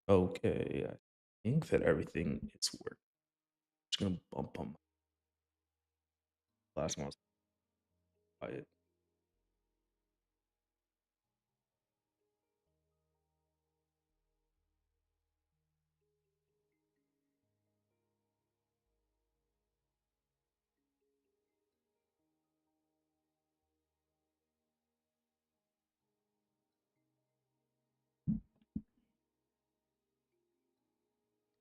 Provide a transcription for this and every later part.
Okay, I think that everything is working. Just gonna bump on my last one. Quiet.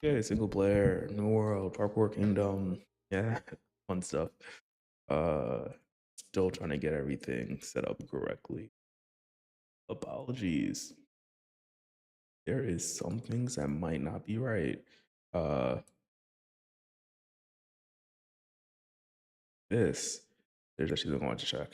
Okay, single player, New World, Parkour Kingdom. Yeah, fun stuff. Uh, Still trying to get everything set up correctly. Apologies. There is some things that might not be right. Uh, this. There's actually something I want to check.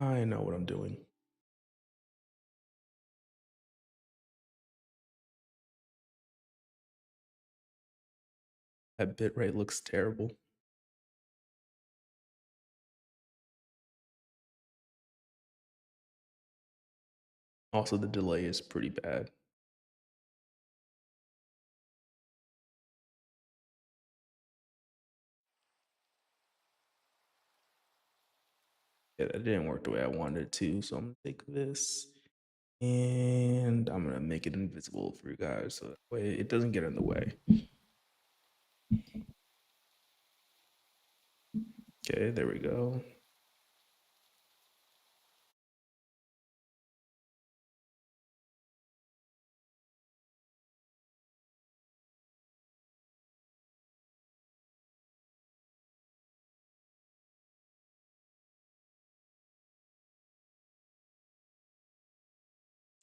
I know what I'm doing. That bitrate looks terrible. Also, the delay is pretty bad. Yeah, that didn't work the way I wanted it to. So I'm gonna take this and I'm gonna make it invisible for you guys so that way it doesn't get in the way. Okay, there we go.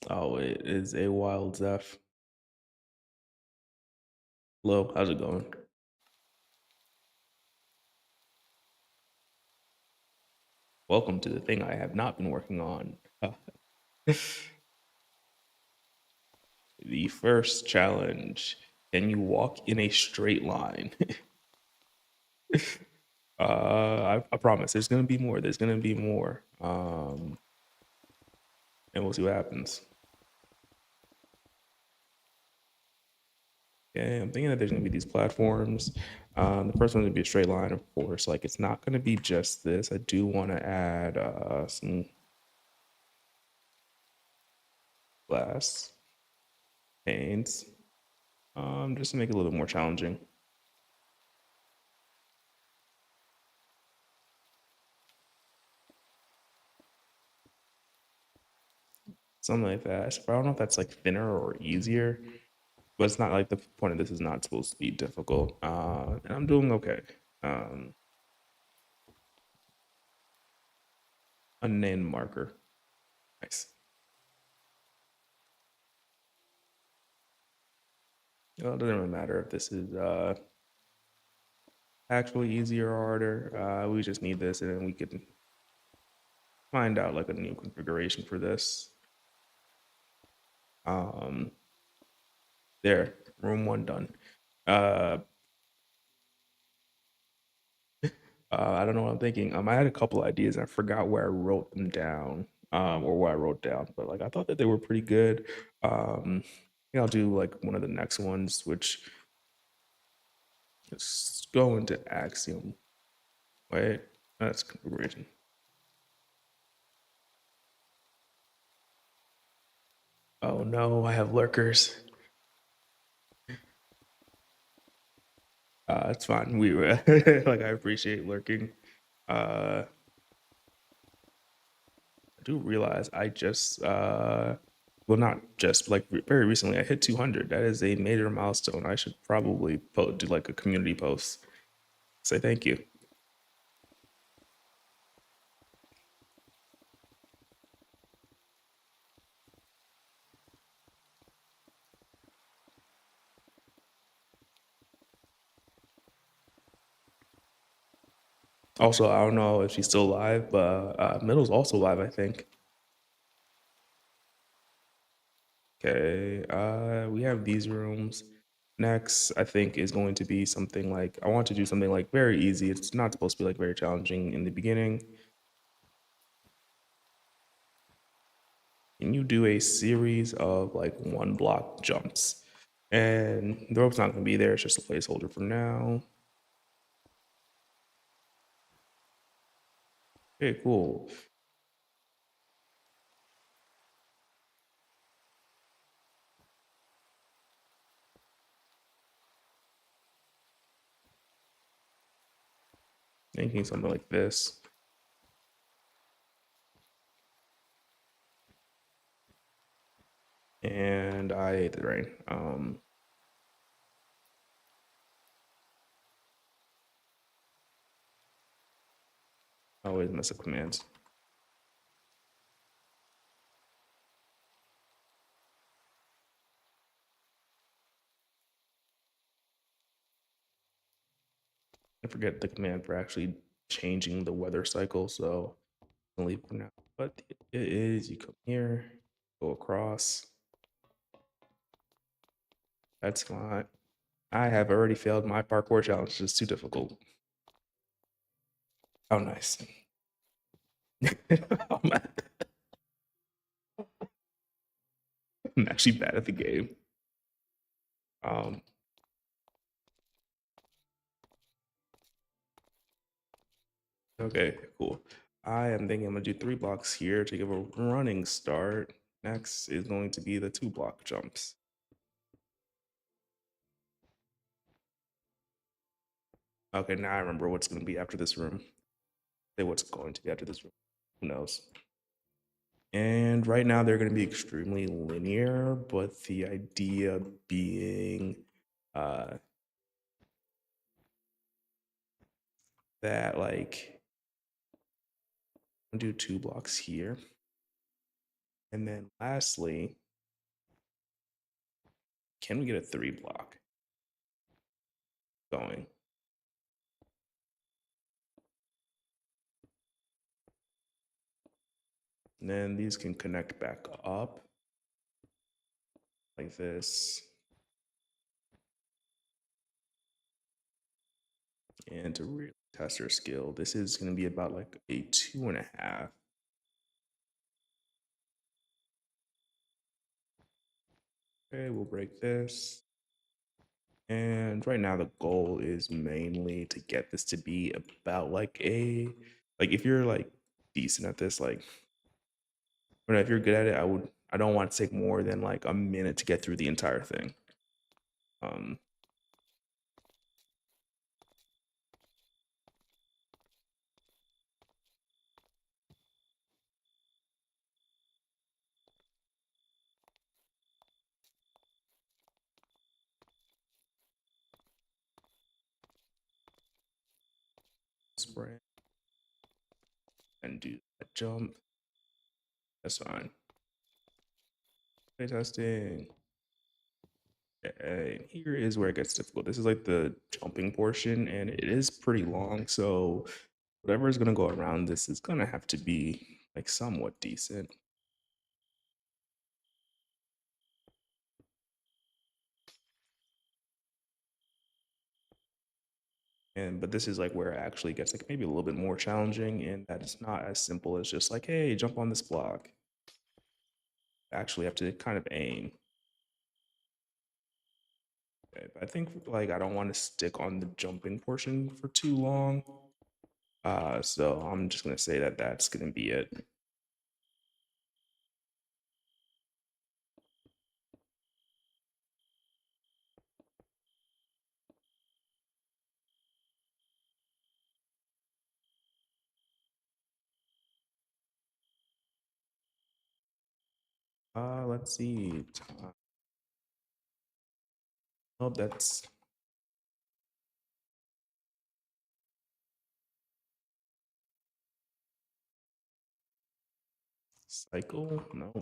Oh, it is a wild Zeph. Hello, how's it going? Welcome to the thing I have not been working on. The first challenge. Can you walk in a straight line? I promise there's gonna be more. There's gonna be more. And we'll see what happens. Okay, I'm thinking that there's gonna be these platforms. The first one's gonna be a straight line, of course. Like it's not gonna be just this. I do want to add some glass panes, just to make it a little bit more challenging. Something like that. But I don't know if that's like thinner or easier, but it's not like the point of this is not supposed to be difficult. And I'm doing okay. Um, Unnamed marker. Nice. Well, it doesn't really matter if this is actually easier or harder. We just need this, and then we can find out like a new configuration for this. Um, there, room one done. Uh, I don't know what I'm thinking. I had a couple ideas and I forgot where I wrote them down, or what I wrote down, but like I thought that they were pretty good. I think I'll do like one of the next ones, which is go into Axiom. Wait, that's configuration. Oh no, I have lurkers. It's fine. We were like I appreciate lurking. Uh, I do realize I just well not just like very recently I hit 200. That is a major milestone. I should probably do like a community post. Say thank you. Also, I don't know if she's still live, but Middle's also live, I think. Okay, we have these rooms. Next, I think is going to be something like I want to do something like very easy. It's not supposed to be like very challenging in the beginning. Can you do a series of like one block jumps? And the rope's not going to be there. It's just a placeholder for now. Okay, cool. Thinking something like this. And I ate the rain. I always mess up commands. I forget the command for actually changing the weather cycle, so I'll leave it for now. But it is you come here, go across. That's fine. I have already failed my parkour challenge. It's too difficult. Oh, nice. I'm I'm actually bad at the game. Um, okay, cool. I am thinking I'm gonna do 3 blocks here to give a running start. Next is going to be the 2 block jumps. Okay, now I remember what's gonna be after this room. Say what's going to be after this room. Who knows? And right now they're going to be extremely linear, but the idea being uh, that like I'll do 2 blocks here. And then lastly, can we get a 3 block going? And then these can connect back up like this. And to really test our skill, this is going to be about like a 2.5. Okay, we'll break this. And right now the goal is mainly to get this to be about like like if you're like decent at this, like or if you're good at it, I don't want to take more than like a minute to get through the entire thing. Um Sprint and do that jump. That's fine. Play testing. And here is where it gets difficult. This is like the jumping portion, and it is pretty long. So whatever is gonna go around this is gonna have to be like somewhat decent. And but this is like where it actually gets like maybe a little bit more challenging, and that it's not as simple as just like, hey, jump on this block. Actually have to kind of aim. Okay, but I think like I don't want to stick on the jumping portion for too long. So I'm just gonna say that that's gonna be it. Let's see. Oh, that's cycle. No, I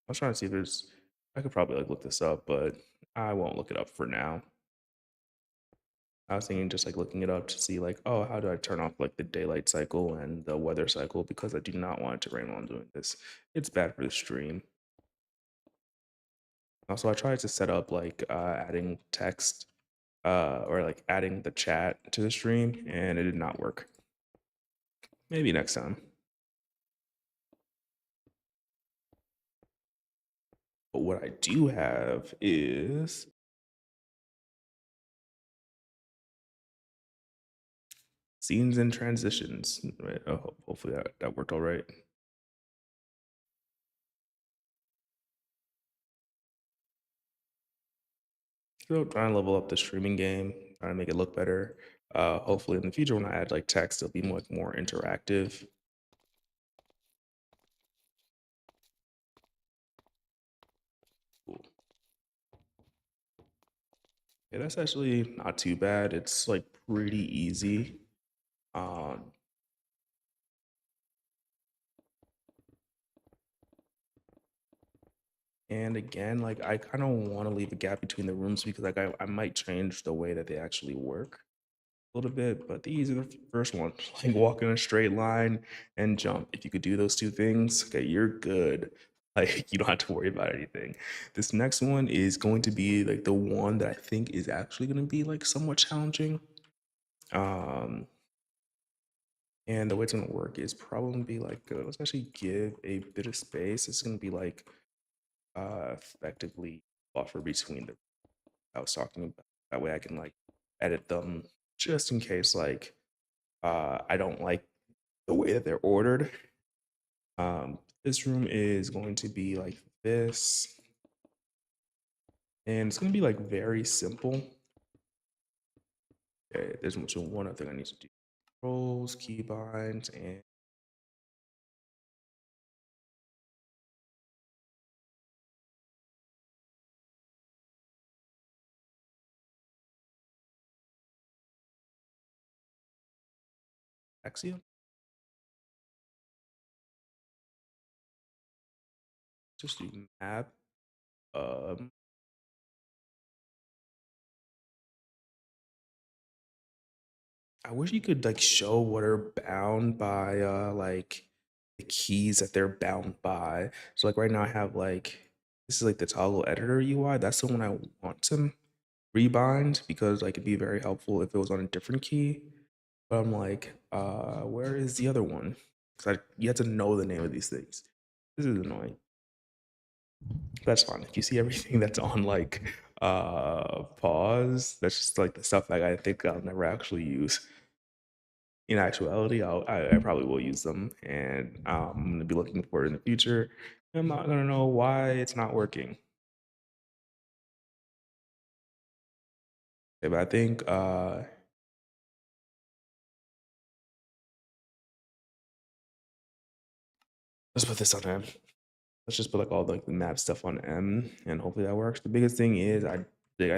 was trying to see if there's. I could probably like look this up, but I won't look it up for now. I was thinking just like looking it up to see like, oh, how do I turn off like the daylight cycle and the weather cycle because I do not want it to rain while I'm doing this. It's bad for the stream. Also, I tried to set up like adding text or like adding the chat to the stream, and it did not work. Maybe next time. But what I do have is scenes and transitions. Right? Hopefully that worked all right. So trying to level up the streaming game, trying to make it look better. Hopefully in the future when I add like text, it'll be much more interactive. Cool. Yeah, that's actually not too bad. It's like pretty easy. Um, and again, like I kind of want to leave a gap between the rooms because like I might change the way that they actually work a little bit, but these are the first one, like walk in a straight line and jump. If you could do those two things, okay, you're good. Like you don't have to worry about anything. This next one is going to be like the one that I think is actually going to be like somewhat challenging. Um, and the way it's going to work is probably be like, let's actually give a bit of space. It's going to be like effectively buffer between the I was talking about. That way I can like edit them just in case like I don't like the way that they're ordered. This room is going to be like this, and it's going to be like very simple. Okay, there's one other thing I need to do: controls, keybinds, and Axiom. Just do map. Um, I wish you could like show what are bound by like the keys that they're bound by. So like right now I have like this is like the toggle editor UI. That's the one I want to rebind because like it'd be very helpful if it was on a different key. But I'm like, where is the other one? Because you have to know the name of these things. This is annoying. That's fine. If you see everything that's on like pause, that's just like the stuff that I think I'll never actually use. In actuality, I probably will use them, and I'm gonna be looking for it in the future. I'm not gonna know why it's not working. Okay, but I think let's put this on M. Let's just put like all like the map stuff on M, and hopefully that works. The biggest thing is I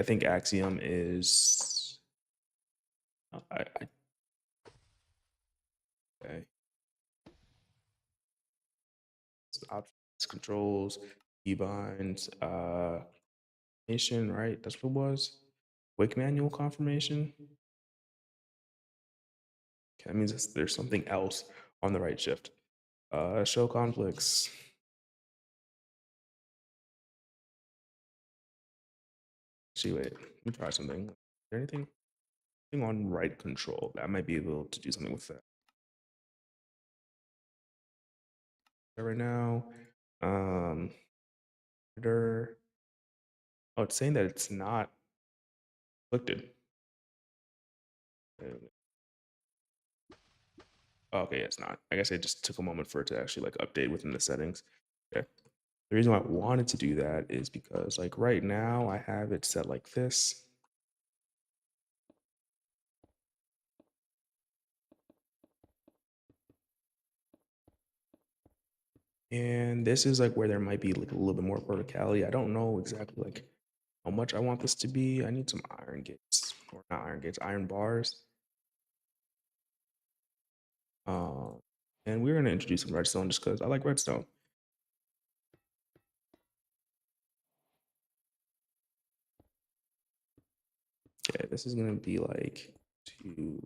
think Axiom is I okay. It's options, controls, keybinds, nation, right? That's what it was. Wake manual confirmation. Okay, that means there's something else on the right shift. Show conflicts. See, wait, let me try something. Is there anything on right control that I might be able to do something with that right now? Um, editor. Oh, it's saying that it's not conflicted. Oh, okay, it's not. I guess it just took a moment for it to actually like update within the settings. Okay. The reason why I wanted to do that is because like right now I have it set like this. And this is like where there might be like a little bit more verticality. I don't know exactly like how much I want this to be. I need some iron gates, or not iron gates, iron bars. Um, and we're gonna introduce some redstone just because I like redstone. Okay, this is gonna be like 2,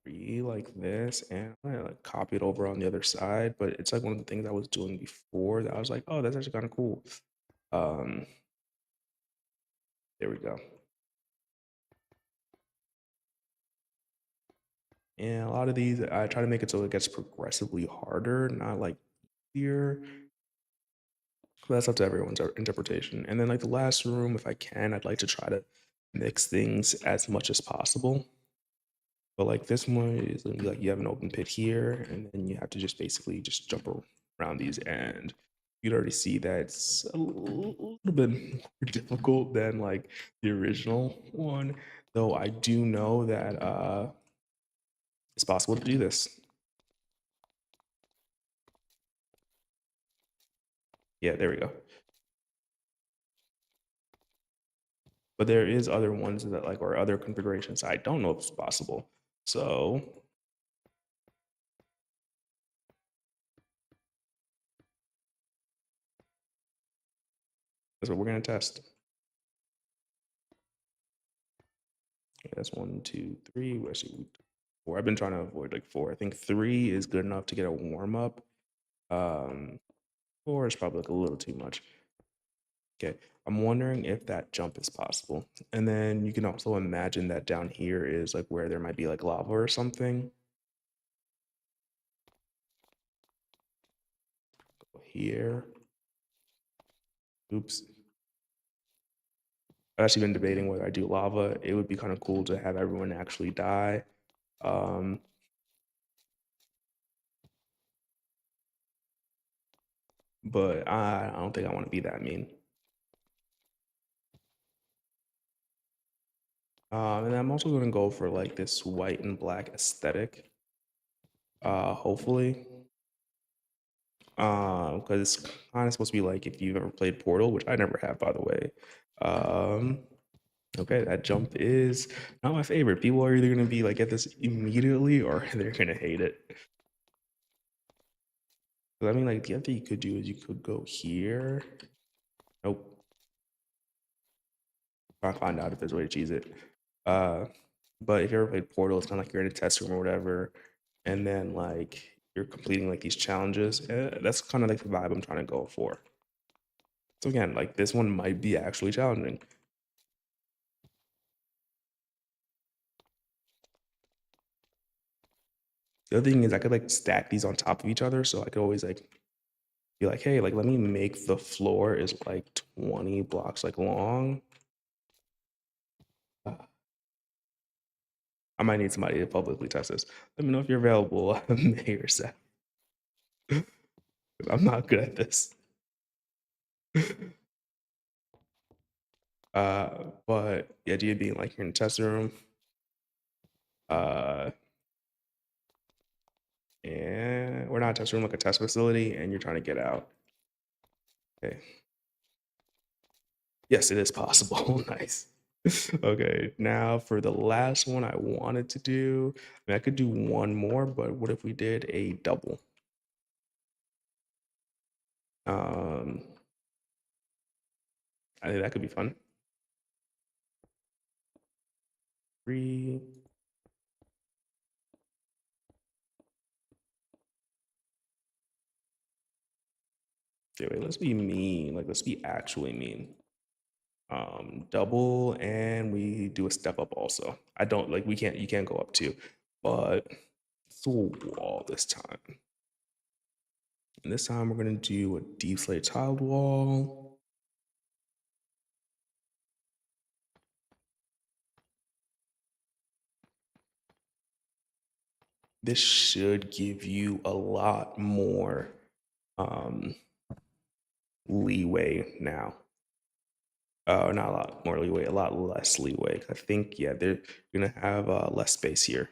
3, like this, and I'm gonna like copy it over on the other side. But it's like one of the things I was doing before that I was like, oh, that's actually kind of cool. Um, there we go. And a lot of these, I try to make it so it gets progressively harder, not like easier. But that's up to everyone's interpretation. And then like the last room, if I can, I'd like to try to mix things as much as possible. But like this one is gonna be like you have an open pit here, and then you have to just basically just jump around these, and you'd already see that's a little bit more difficult than like the original one. Though I do know that it's possible to do this. Yeah, there we go. But there is other ones that like or other configurations I don't know if it's possible. So that's what we're gonna test. Okay, that's 1, 2, 3. Actually, 4. I've been trying to avoid like 4. I think 3 is good enough to get a warm up. 4 is probably like a little too much. Okay, I'm wondering if that jump is possible. And then you can also imagine that down here is like where there might be like lava or something. Go here. Oops. I've actually been debating whether I do lava. It would be kind of cool to have everyone actually die. Um, but I don't think I want to be that mean. And I'm also going to go for like this white and black aesthetic. Hopefully, because it's kind of supposed to be like if you've ever played Portal, which I never have, by the way. Um, okay, that jump is not my favorite. People are either going to be like get this immediately or they're going to hate it. I mean, like the other thing you could do is you could go here. Nope. I'll find out if there's a way to cheese it. Uh, but if you ever played Portal, it's kind of like you're in a test room or whatever, and then like you're completing like these challenges. That's kind of like the vibe I'm trying to go for. So again, like this one might be actually challenging. The other thing is I could like stack these on top of each other, so I could always like be like, hey, like let me make the floor is like 20 blocks like long. I might need somebody to publicly test this. Let me know if you're available, May or Seth. I'm not good at this. But the idea being like you're in a test room, uh, and we're not a test room, like a test facility, and you're trying to get out. Okay. Yes, it is possible. Nice. Okay, now for the last one I wanted to do, I mean, I could do one more, but what if we did a double? Um, I think that could be fun. 3. Okay, wait, let's be mean. Like, let's be actually mean. Double, and we do a step up also. I don't like, you can't go up 2, but it's a wall this time. And this time we're gonna do a deep slate tiled wall. This should give you a lot more um, leeway now. Not a lot more leeway, a lot less leeway. I think, yeah, they're gonna have less space here.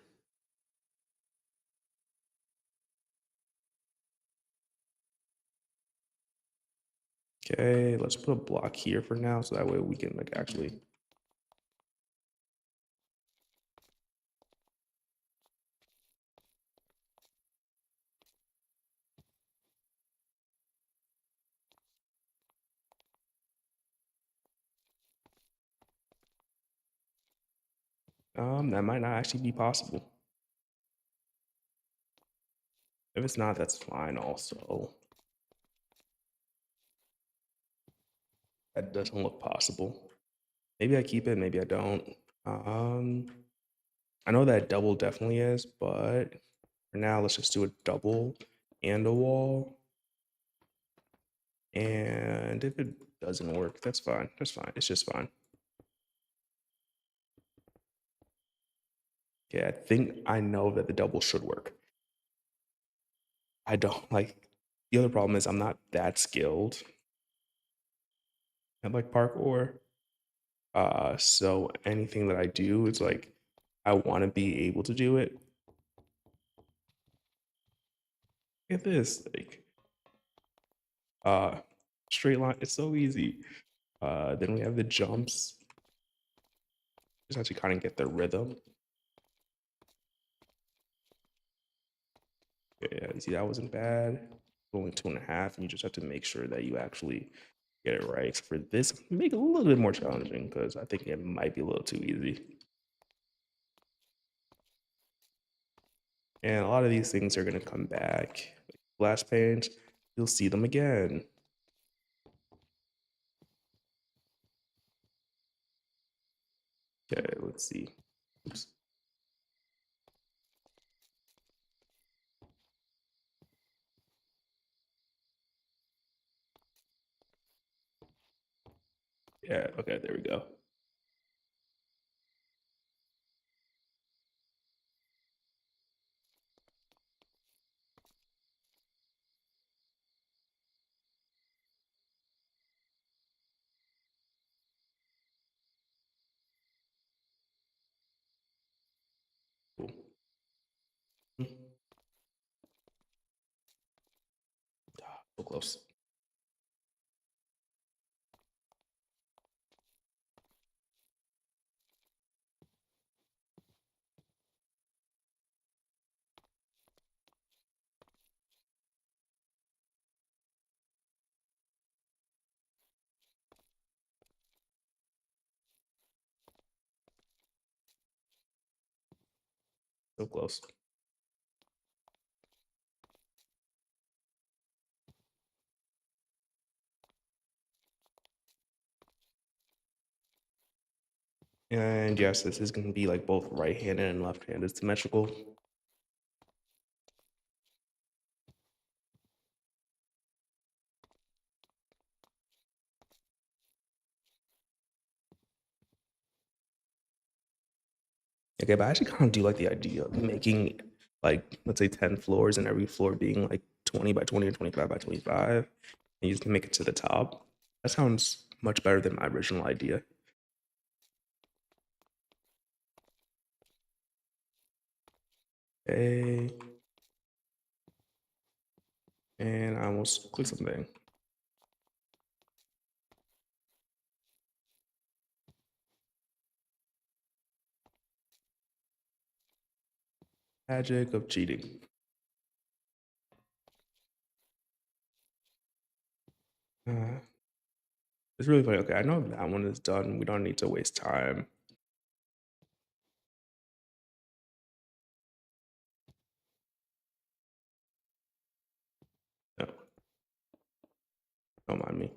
Okay, let's put a block here for now, so that way we can like actually. That might not actually be possible. If it's not, that's fine also. That doesn't look possible. Maybe I keep it, maybe I don't. Um, I know that double definitely is, but for now, let's just do a double and a wall. And if it doesn't work, that's fine. That's fine. It's just fine. Okay, I think I know that the double should work. I don't like the other problem is I'm not that skilled at like parkour. So anything that I do is like I want to be able to do it. Look at this, like uh straight line. It's so easy. Then we have the jumps. Just have to kind of get the rhythm. Yeah, you see that wasn't bad. Only 2.5, and you just have to make sure that you actually get it right. For this, make it a little bit more challenging because I think it might be a little too easy. And a lot of these things are going to come back. Like glass panes, you'll see them again. Okay, let's see. Oops. Yeah, okay, there we go. Cool. So close. So close. And yes, this is going to be like both right-handed and left-handed symmetrical. Okay, but I actually kind of do like the idea of making like let's say 10 floors and every floor being like 20 by 20 or 25 by 25, and you just make it to the top. That sounds much better than my original idea. Okay, and I almost clicked something. Magic of cheating. Uh, it's really funny. Okay, I know that one is done. We don't need to waste time. No, don't mind me.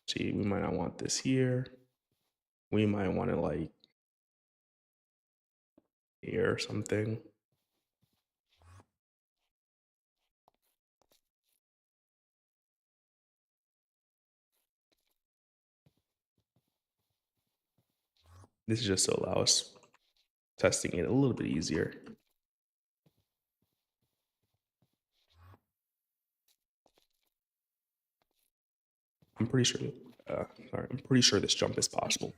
See, we might not want this here. We might want it like here or something. This is just to allow us testing it a little bit easier. I'm pretty sure. Sorry, I'm pretty sure this jump is possible.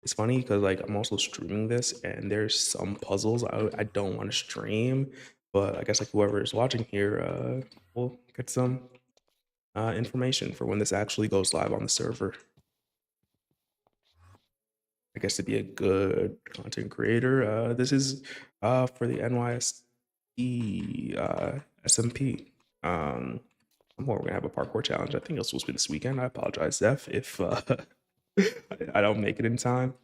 It's funny because like I'm also streaming this, and there's some puzzles I don't want to stream, but I guess like whoever is watching here will get some information for when this actually goes live on the server. I guess to be a good content creator, this is for the NYSE SMP. Um, we're gonna have a parkour challenge. I think it's supposed to be this weekend. I apologize, Zeph, if I don't make it in time.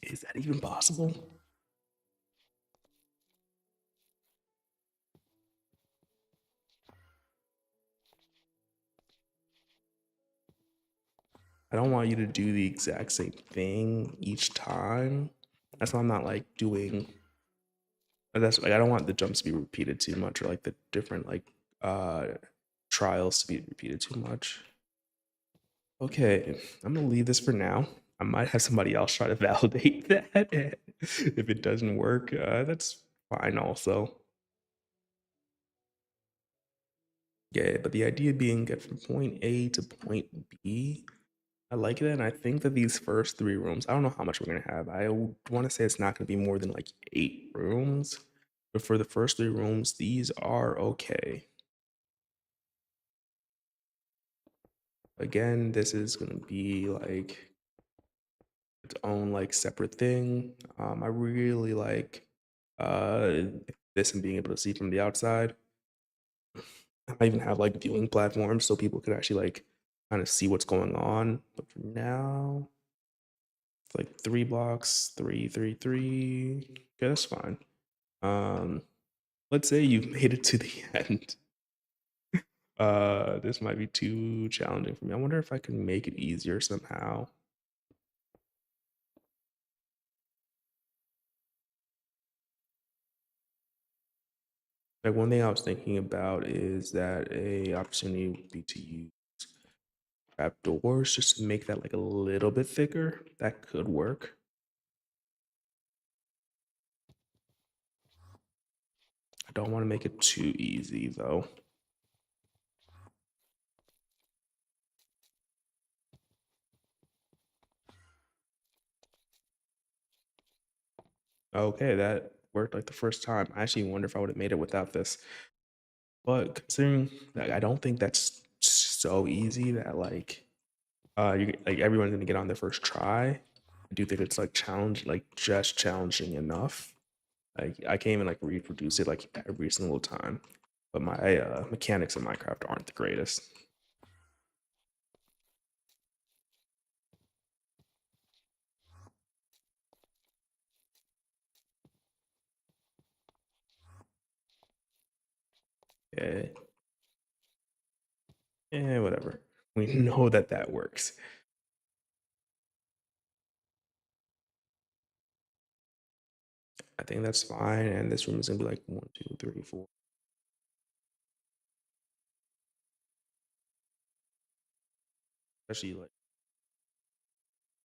Is that even possible? I don't want you to do the exact same thing each time. That's why I'm not like doing. That's like I don't want the jumps to be repeated too much, or like the different like uh trials to be repeated too much. Okay, I'm gonna leave this for now. I might have somebody else try to validate that. If it doesn't work, that's fine also. Yeah, but the idea being get from point A to point B, I like that. And I think that these first three rooms, I don't know how much we're gonna have. I want to say it's not gonna be more than like 8 rooms. But for the first three rooms, these are okay. Again, this is gonna be like its own like separate thing. I really like uh this and being able to see from the outside. I even have like viewing platforms so people can actually like kind of see what's going on. But for now, it's like 3 blocks, three, three, three. Okay, that's fine. Um, let's say you've made it to the end. This might be too challenging for me. I wonder if I can make it easier somehow. Like one thing I was thinking about is that a opportunity would be to use trap doors just to make that like a little bit thicker. That could work. I don't want to make it too easy though. Okay, that worked like the first time. I actually wonder if I would have made it without this. But considering that I don't think that's so easy that like you like everyone's gonna get on their first try. I do think it's like challenge like just challenging enough. Like I can't even like reproduce it like every single time. But my mechanics in Minecraft aren't the greatest. Yeah, yeah, whatever. We know that that works. I think that's fine. And this room is gonna be like one, two, three, four. Actually, like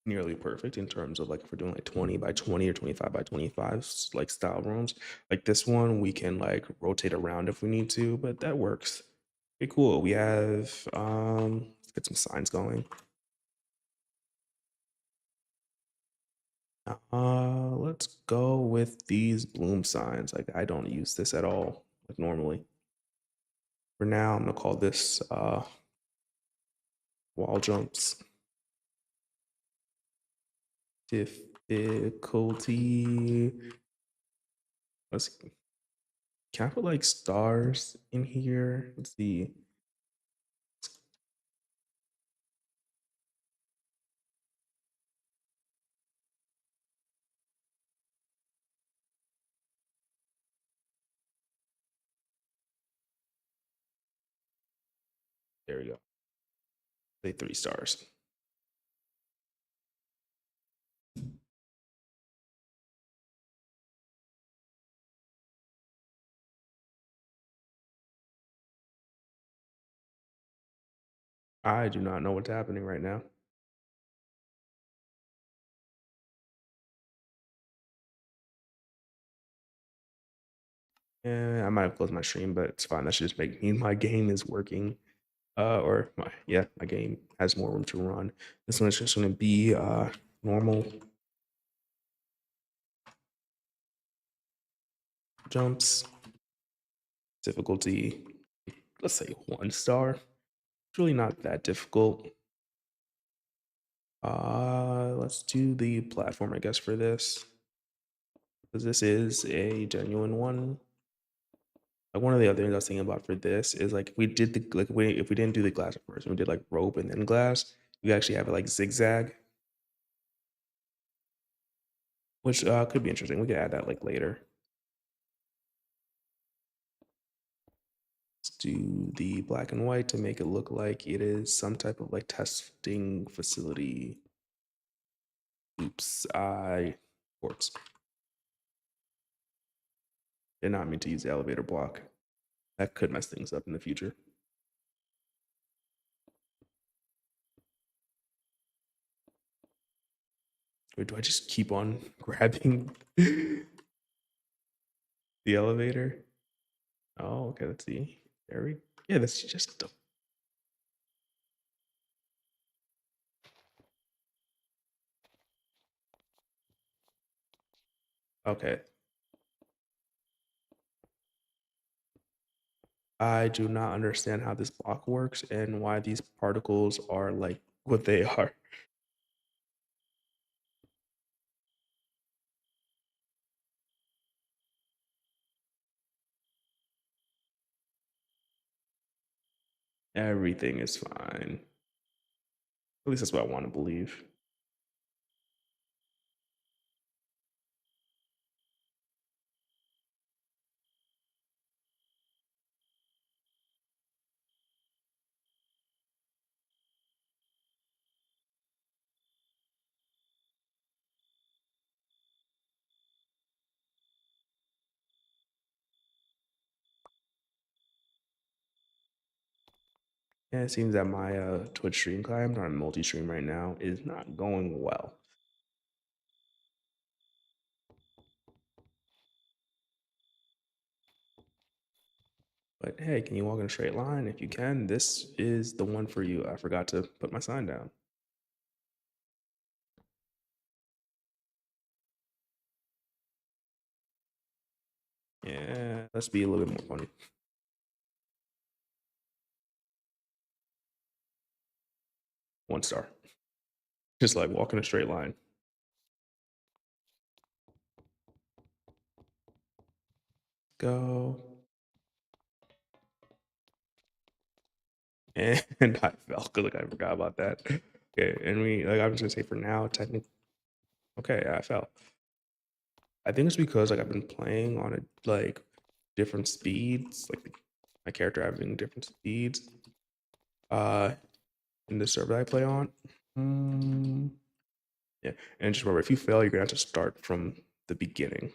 nearly perfect in terms of like if we're doing like 20 by 20 or 25 by 25 like style rooms. Like this one, we can like rotate around if we need to, but that works. Okay, cool. We have let's get some signs going. Let's go with these bloom signs. Like I don't use this at all, like normally. For now, I'm gonna call this wall jumps. Difficulty. Let's can I put like stars in here? Let's see. There we go. Say 3 stars. I do not know what's happening right now. Yeah, I might have closed my stream, but it's fine. That should just make me my game is working. Or my yeah, my game has more room to run. This one is just gonna be normal jumps. Difficulty, let's say 1 star. It's really not that difficult. Let's do the platform, I guess, for this. because this is a genuine one. Like one of the other things I was thinking about for this is like if we did the like we if we didn't do the glass at first, and we did like rope and then glass, you actually have it like zigzag, which could be interesting. We could add that like later. Let's do the black and white to make it look like it is some type of like testing facility. Oops, I ports. Did not mean to use the elevator block. That could mess things up in the future. Wait, do I just keep on grabbing the elevator? Oh, okay, let's see. There we yeah, that's just okay. I do not understand how this block works and why these particles are like what they are. Everything is fine. At least that's what I want to believe. Yeah, it seems that my Twitch stream climb on multi-stream right now is not going well. But hey, can you walk in a straight line? If you can, this is the one for you. I forgot to put my sign down. Yeah, let's be a little bit more funny. One star. Just like walk in a straight line. Go. And I fell because like I forgot about that. Okay, and we like I'm just gonna say for now, technically okay, I fell. I think it's because like I've been playing on a like different speeds, like my character having different speeds in the server that I play on. Mm, yeah, and just remember if you fail, you're gonna have to start from the beginning.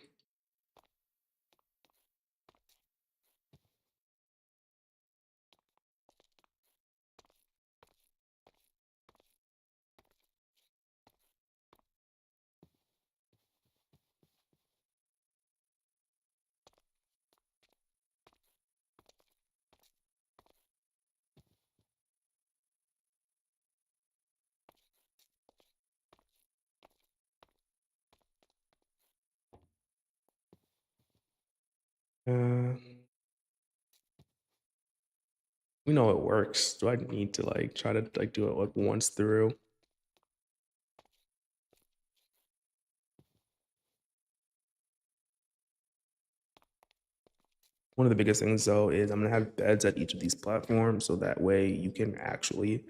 Uh, we know it works. Do I need to like try to like do it like once through? One of the biggest things though is I'm gonna have beds at each of these platforms so that way you can actually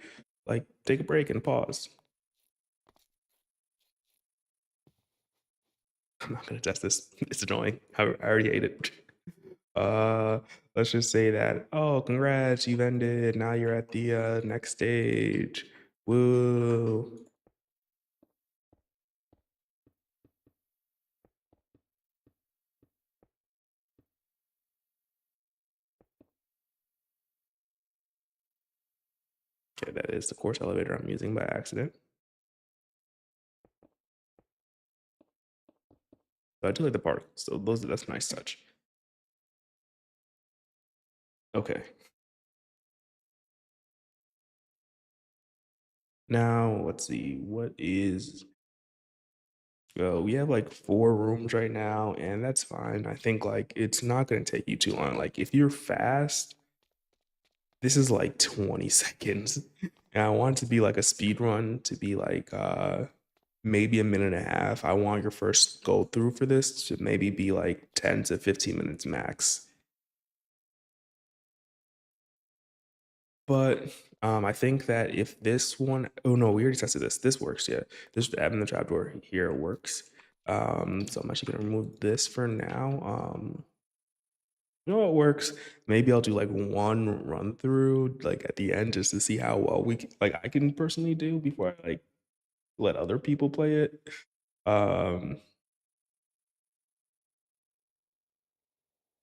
like take a break and pause. I'm not gonna test this. It's annoying. I already hate it. Uh, let's just say that, oh, congrats, you've ended. Now you're at the next stage. Woo. Okay, that is the course elevator I'm using by accident. But I do like the particles, so that's a nice touch. Okay. Now let's see, what is we have like 4 rooms right now, and that's fine. I think like it's not gonna take you too long. Like if you're fast, this is like 20 seconds. And I want it to be like a speed run to be like maybe a minute and a half. I want your first go through for this to maybe be like 10 to 15 minutes max. But I think that if this one, oh no, we already tested this. This works, yeah. This adding the trapdoor here works. So I'm actually gonna remove this for now. You know what works? Maybe I'll do like one run through, like at the end, just to see how well like I can personally do before I like let other people play it. Um,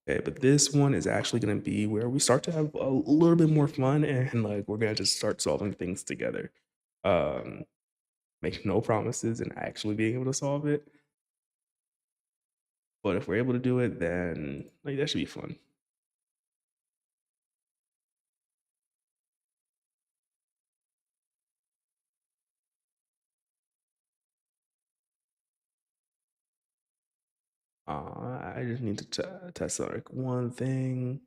okay, but this one is actually gonna be where we start to have a little bit more fun and like we're gonna just start solving things together. Um, make no promises and actually being able to solve it. But if we're able to do it, then like that should be fun. I just need to test like one thing.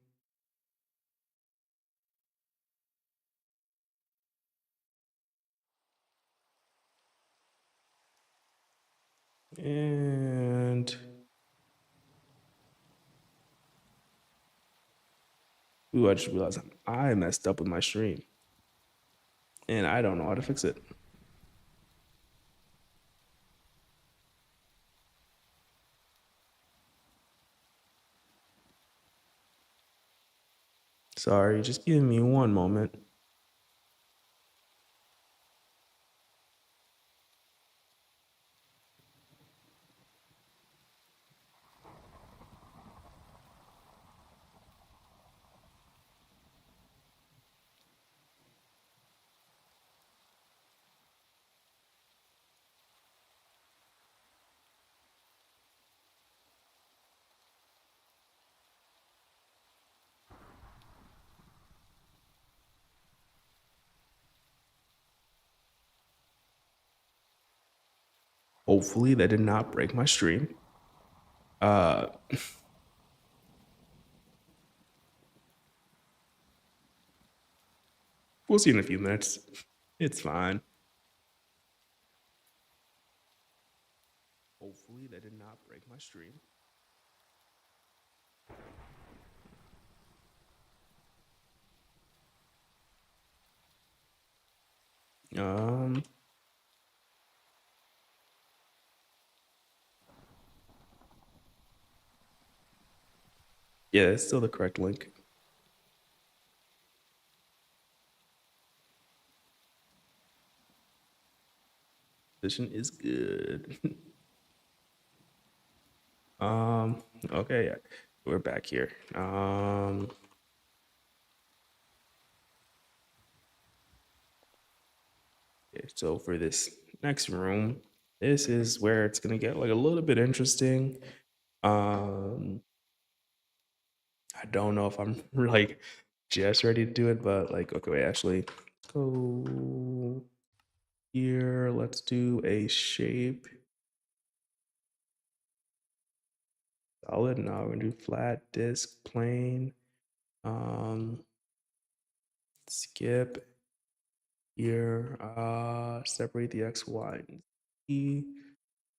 And ooh, I just realized I messed up with my stream and I don't know how to fix it. Sorry, just give me one moment. Hopefully that did not break my stream. Uh, we'll see in a few minutes. It's fine. Hopefully that did not break my stream. Um, yeah, it's still the correct link. Position is good. um, okay, yeah, we're back here. Okay, so for this next room, this is where it's gonna get like a little bit interesting. Um, I don't know if I'm like just ready to do it, but like, okay, wait, actually, let's go here. Let's do a shape solid. Now we're gonna do flat, disc, plane. Um, skip here. Separate the X, Y, and Z.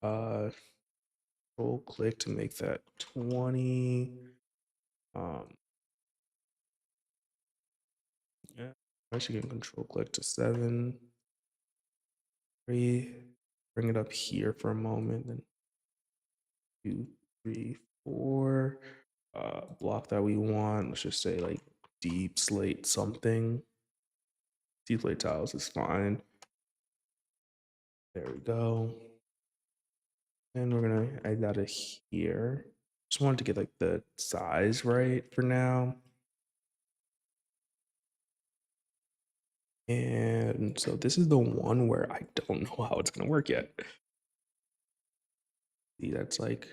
Control click to make that 20. Um, yeah, I actually can control click to 7. 3. Bring it up here for a moment. Then 2, 3, 4. Block that we want. Let's just say like deep slate something. Deep slate tiles is fine. There we go. And we're gonna add that here. Just wanted to get like the size right for now. And so this is the one where I don't know how it's gonna work yet. See, that's like,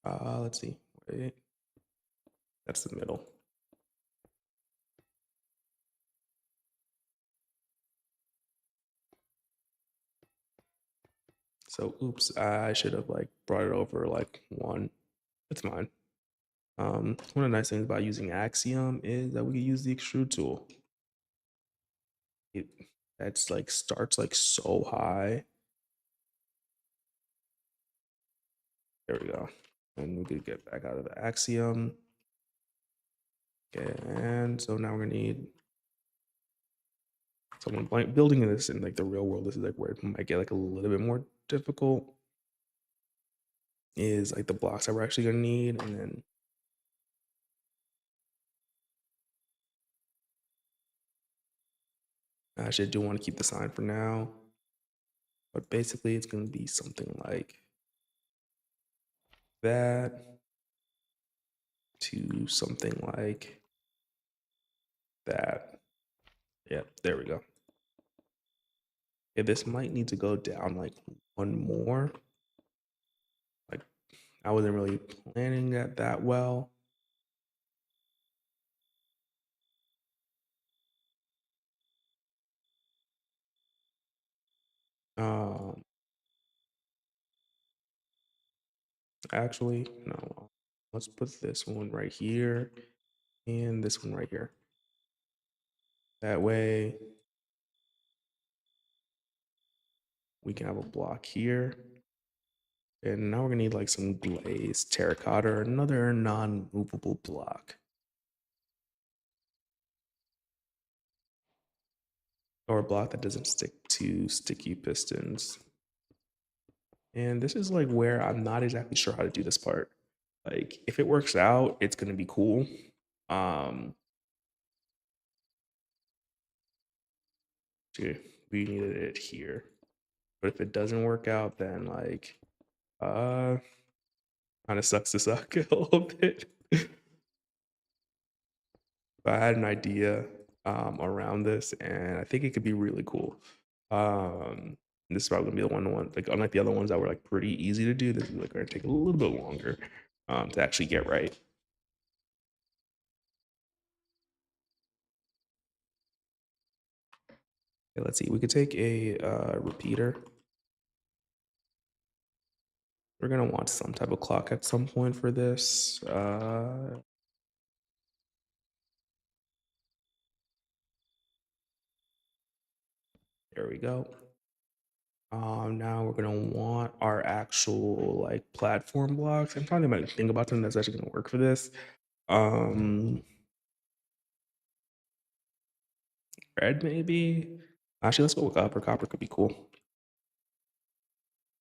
let's see, wait, that's the middle. So, oops, I should have like brought it over like one. It's fine. One of the nice things about using Axiom is that we can use the extrude tool. It, that's like starts like so high. There we go. And we could get back out of the axiom. Okay, and so now we're gonna need someone building this in like the real world. This is like where it might get like a little bit more difficult. Is like the blocks that we're actually gonna need, and then I actually do want to keep the sign for now, but basically it's gonna be something like that to something like that. Yeah, there we go. Okay, this might need to go down like one more. Like I wasn't really planning that well. Um, Actually, no. Let's put this one right here and this one right here. That way we can have a block here. And now we're gonna need like some glazed terracotta or another non-movable block. Or a block that doesn't stick to sticky pistons. And this is like where I'm not exactly sure how to do this part. Like if it works out, it's gonna be cool. Um we needed it here. But if it doesn't work out, then like uh kind of sucks to suck a little bit. But I had an idea around this, and I think it could be really cool. This is probably gonna be the one like unlike the other ones that were like pretty easy to do. This is like gonna take a little bit longer to actually get right. Okay, let's see. We could take a repeater. We're gonna want some type of clock at some point for this. There we go. Now we're gonna want our actual like platform blocks. I'm trying to think about something that's actually gonna work for this. Um, Red maybe. Actually, let's go with copper. Copper could be cool,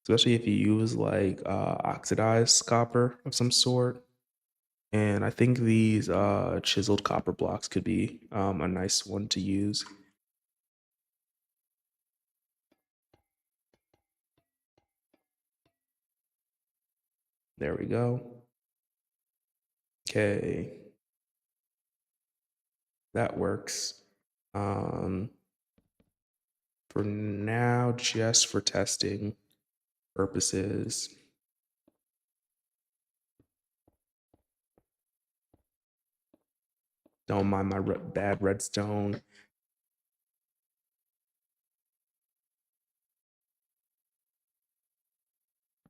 especially if you use like oxidized copper of some sort. And I think these chiseled copper blocks could be a nice one to use. There we go. Okay, that works. Um, for now, just for testing purposes. Don't mind my bad redstone.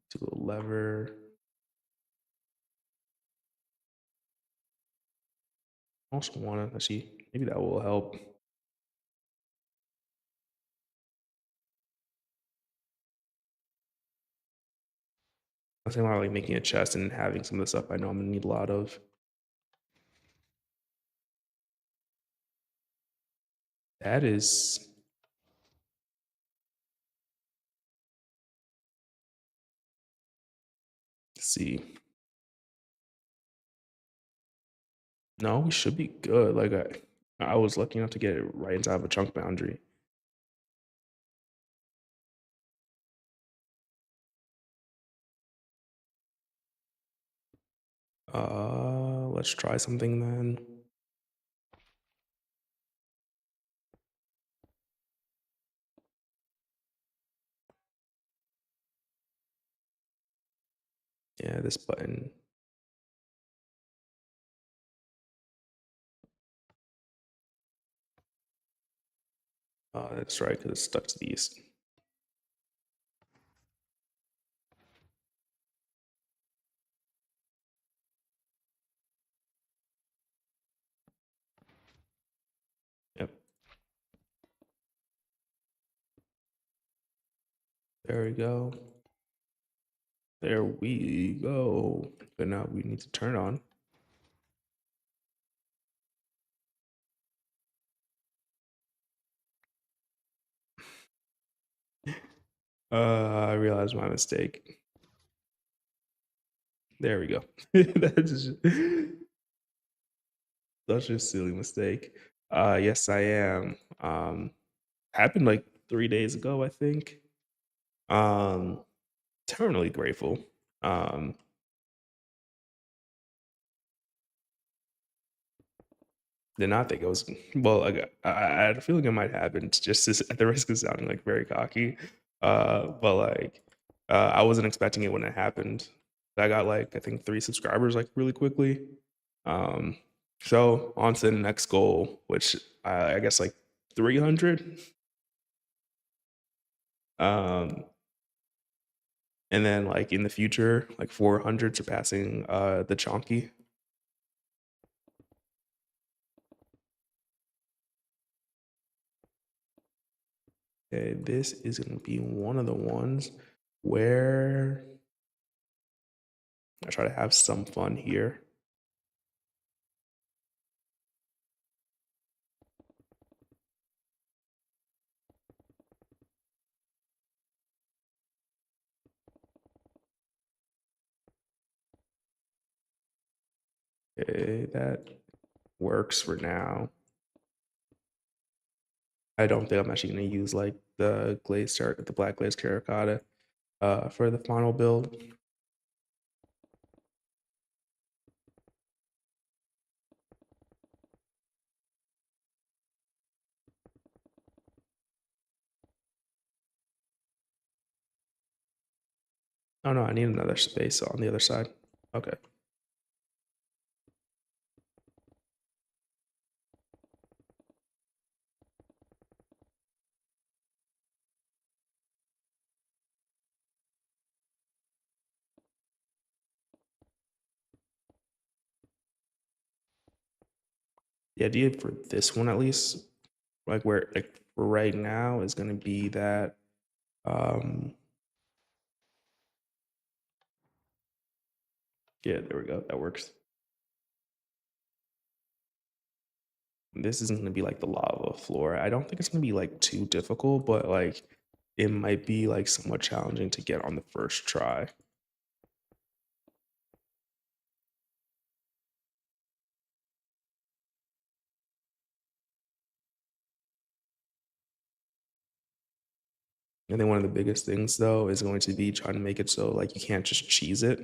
To a lever. Also want to see maybe that will help. I was thinking about like making a chest and having some of the stuff I know I'm gonna need a lot of. That is, let's see. No, we should be good. Like I was lucky enough to get it right inside of a chunk boundary. Let's try something then. Yeah, this button. That's right, because it's stuck to these. Yep. There we go. There we go. But now we need to turn on. I realized my mistake. There we go. That's just such a silly mistake. Yes, I am. Happened like 3 days ago, I think. Um, Eternally grateful. Um, did not think it was well. Like, I had a feeling it might happen. Just at the risk of sounding like very cocky, but like I wasn't expecting it when it happened. I got like I think 3 subscribers like really quickly. Um, so on to the next goal, which I guess like 300. Um, and then like in the future, like 400 surpassing the chonky. Okay, this is gonna be one of the ones where I try to have some fun here. Okay, that works for now. I don't think I'm actually gonna use like the black glazed terracotta for the final build. Oh no, I need another space on the other side. Okay. The idea for this one at least, like where like for right now is gonna be that um yeah, there we go. That works. This isn't gonna be like the lava floor. I don't think it's gonna be like too difficult, but like it might be like somewhat challenging to get on the first try. And then one of the biggest things though is going to be trying to make it so like you can't just cheese it.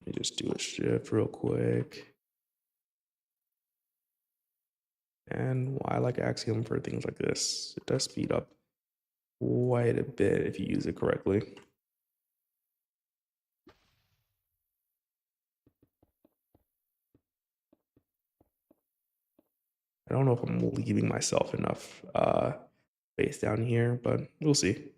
Let me just do a shift real quick. And I like Axiom for things like this. It does speed up quite a bit if you use it correctly. I don't know if I'm leaving myself enough space down here, but we'll see.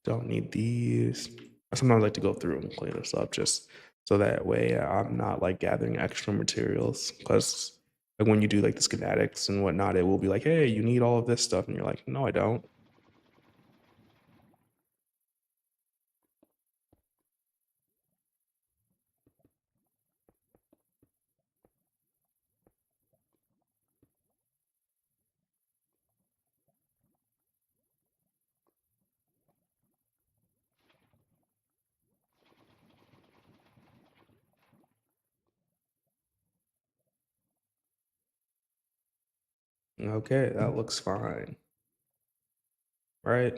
Don't need these. I sometimes like to go through and clean this up just so that way I'm not like gathering extra materials. Because like when you do like the schematics and whatnot, it will be like, hey, you need all of this stuff, and you're like, no, I don't. Okay, that looks fine, right?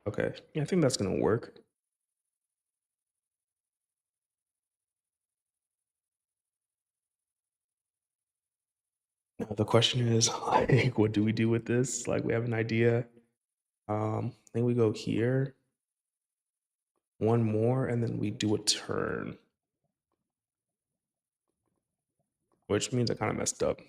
Okay, yeah, I think that's gonna work. Now the question is, like, what do we do with this? Like, we have an idea. I think we go here, one more, and then we do a turn. which means I kind of messed up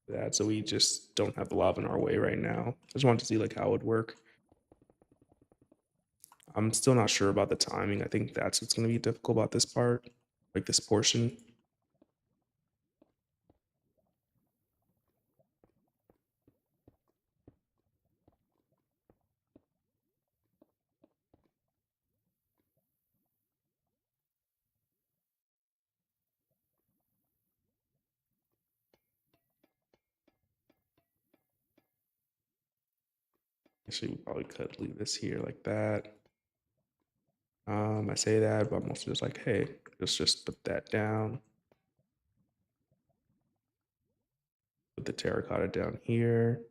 that. So we just don't have the lava in our way right now. I just wanted to see like how it would work. I'm still not sure about the timing. I think that's what's going to be difficult about this part, like this portion. Actually, we probably could leave this here like that. I say that, but I'm also just like, hey, let's just put that down. Put the terracotta down here.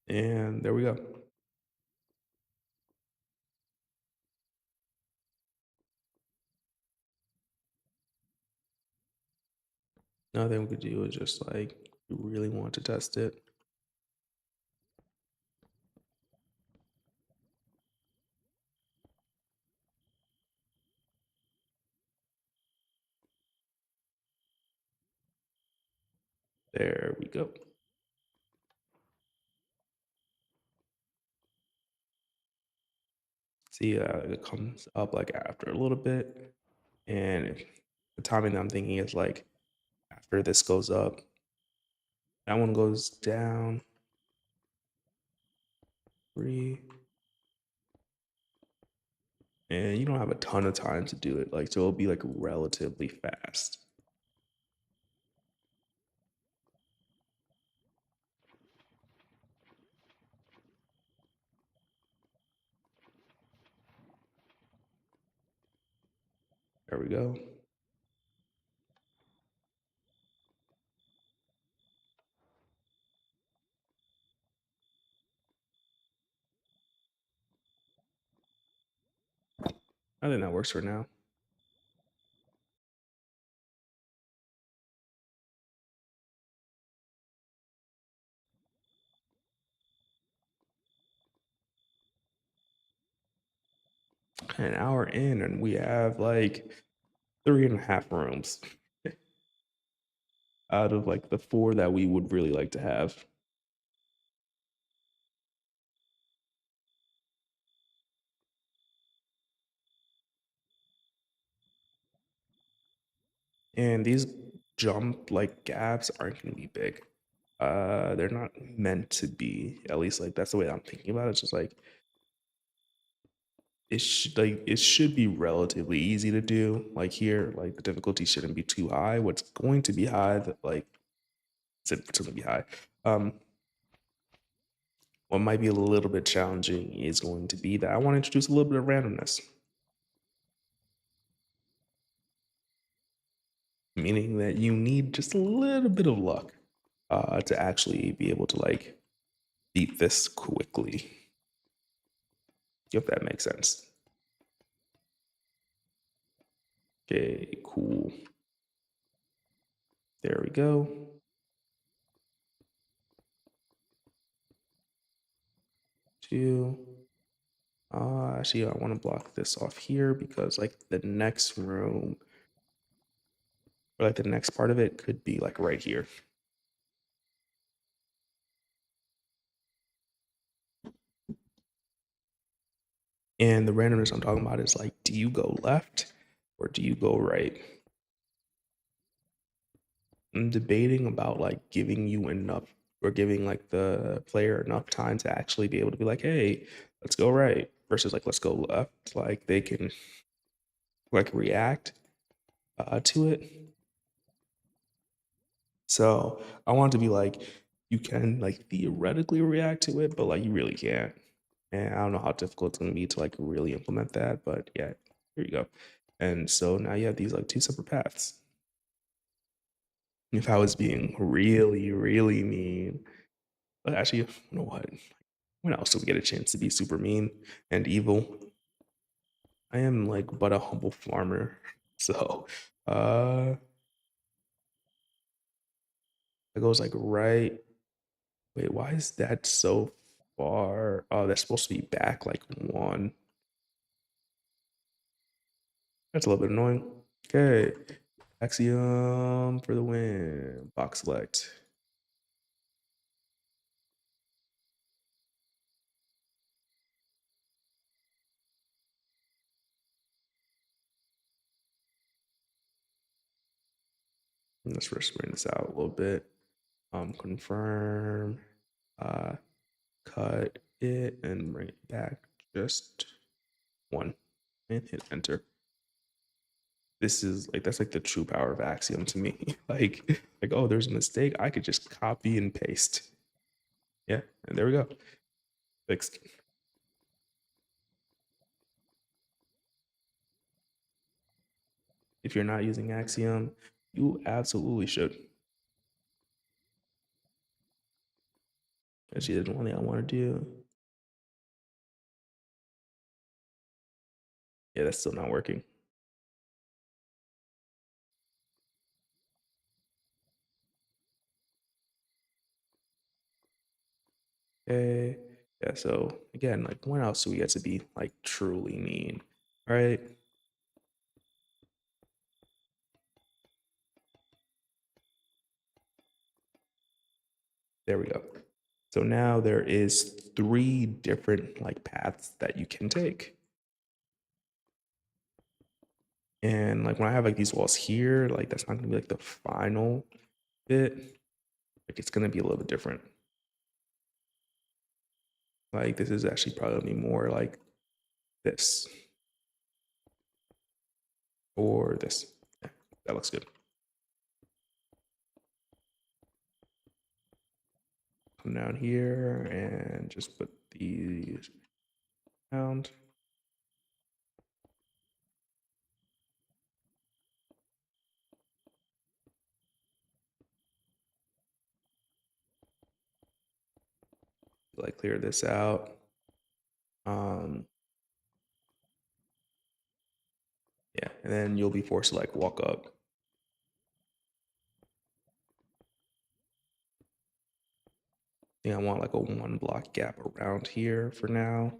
And there we go. Another thing we could do is just like, we really want to test it. There we go. See, it comes up like after a little bit. And the timing that I'm thinking is like after this goes up, that one goes down. 3. And you don't have a ton of time to do it. Like, so it'll be like relatively fast. There we go. I think that works for now. An hour in, and we have like 3.5 rooms out of like the 4 that we would really like to have. And these jump like gaps aren't going to be big. They're not meant to be. At least like that's the way I'm thinking about it. It's just like it should be relatively easy to do. Like here, like the difficulty shouldn't be too high. What's going to be high, that like it's going to be high. What might be a little bit challenging is going to be that I want to introduce a little bit of randomness, meaning that you need just a little bit of luck to actually be able to like beat this quickly, if that makes sense. Okay, cool. There we go. 2. Actually, I want to block this off here because like the next room or like the next part of it could be like right here. And the randomness I'm talking about is like, do you go left or do you go right? I'm debating about like giving you enough or giving like the player enough time to actually be able to be like, hey, let's go right versus like, let's go left. Like they can like react to it. So I want to be like, you can like theoretically react to it, but like you really can't. And I don't know how difficult it's going to be to like really implement that, but yeah, here you go. And so now you have these like 2 separate paths. If I was being really, really mean, but actually, you know what? when else do we get a chance to be super mean and evil? I am like but a humble farmer. So it goes like right. Wait, why is that so far? Oh, that's supposed to be back like one. That's a little bit annoying. Okay. Axiom for the win. Box select. Let's just bring this out a little bit. Confirm. Uh, cut it and bring it back just one and hit enter. This is like that's like the true power of Axiom to me. like oh, there's a mistake. I could just copy and paste. Yeah, and there we go. Fixed. If you're not using Axiom, you absolutely should. Actually, there's one thing I want to do. Yeah, that's still not working. Okay. Yeah, so again, like when else do we get to be like truly mean? All right. There we go. So now there is three different like paths that you can take. And like when I have like these walls here, like that's not gonna be like the final bit. Like it's gonna be a little bit different. Like this is actually probably gonna be more like this or this. Yeah, that looks good. Come down here and just put these down. Like clear this out. Um, yeah, and then you'll be forced to like walk up. I think I want like a 1 block gap around here for now.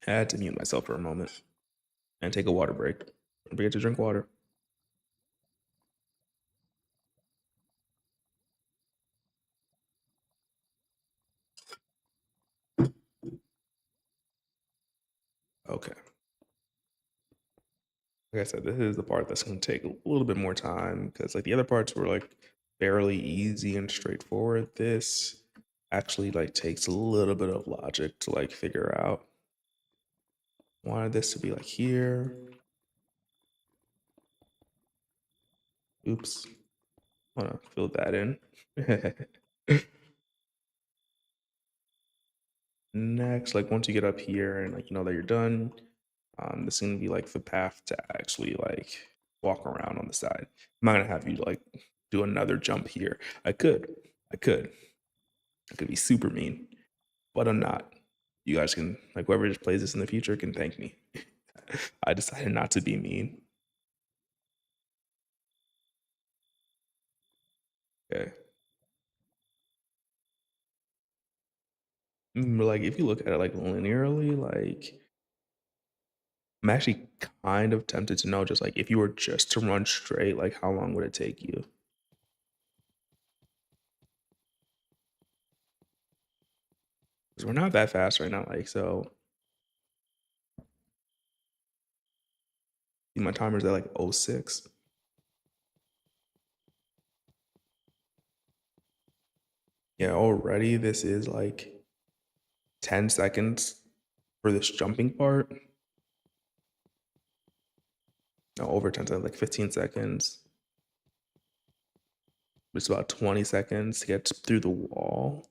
I had to mute myself for a moment and take a water break. Don't forget to drink water. Okay. Like I said, this is the part that's going to take a little bit more time because like the other parts were like fairly easy and straightforward. This actually like takes a little bit of logic to like figure out. Wanted this to be like here. Oops. I want to fill that in. Next, like once you get up here and like you know that you're done, this is gonna be like the path to actually like walk around on the side. I'm not gonna have you like do another jump here. I could, I could be super mean, but I'm not. You guys can like whoever just plays this in the future can thank me. I decided not to be mean. Okay. But like if you look at it like linearly, like I'm actually kind of tempted to know just like if you were just to run straight, like how long would it take you? Because we're not that fast right now. Like so, see my timer's at like 06. Yeah, already this is like 10 seconds for this jumping part. No, over 10 seconds, like 15 seconds. It's about 20 seconds to get through the wall.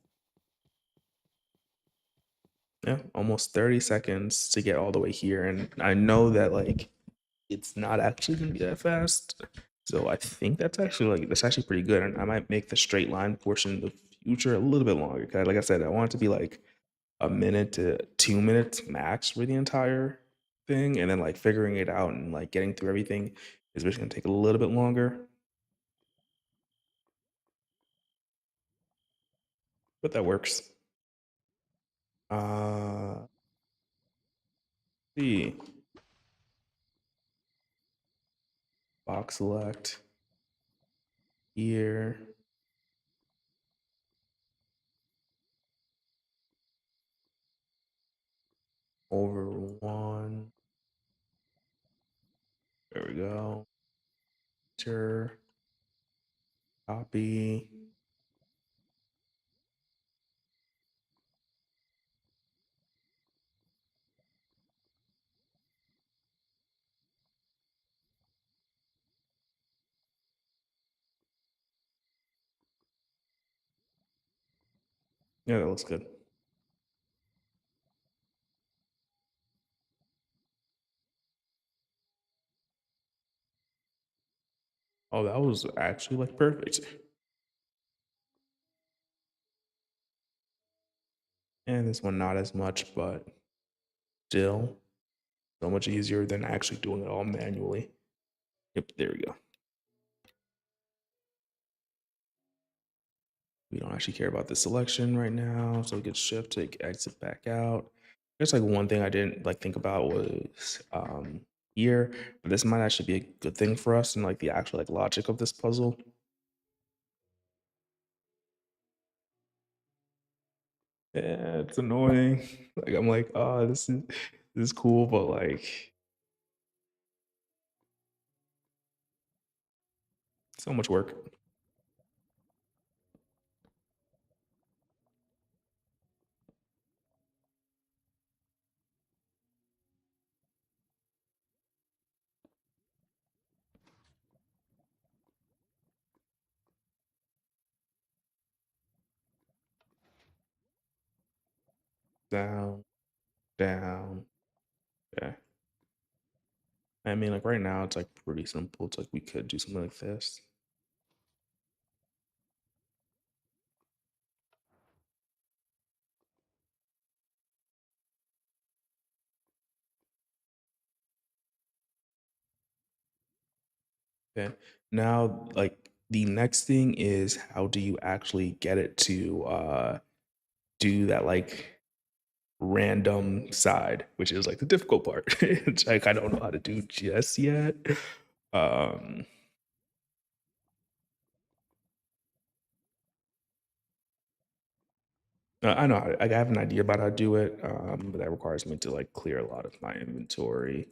Yeah, almost 30 seconds to get all the way here. And I know that like it's not actually gonna be that fast. So I think that's actually pretty good. And I might make the straight line portion in the future a little bit longer. Cause like I said, I want it to be like a minute to 2 minutes max for the entire thing. And then like figuring it out and like getting through everything is just gonna take a little bit longer. But that works. Uh see. Box select here. Over one. There we go. Enter. Copy. Yeah, that looks good. Oh, that was actually like perfect. And this one not as much, but still so much easier than actually doing it all manually. Yep, there we go. We don't actually care about the selection right now, so we can shift to exit back out. There's like one thing I didn't like think about was here, but this might actually be a good thing for us and like the actual like logic of this puzzle. Yeah, it's annoying. Like I'm like, oh, this is cool, but like so much work. Down, down. Yeah. I mean, like right now, it's like pretty simple. It's like we could do something like this. Okay. Now, like the next thing is how do you actually get it to do that like random side, which is like the difficult part, which like I don't know how to do just yet. Um, I know I have an idea about how to do it, but that requires me to like clear a lot of my inventory.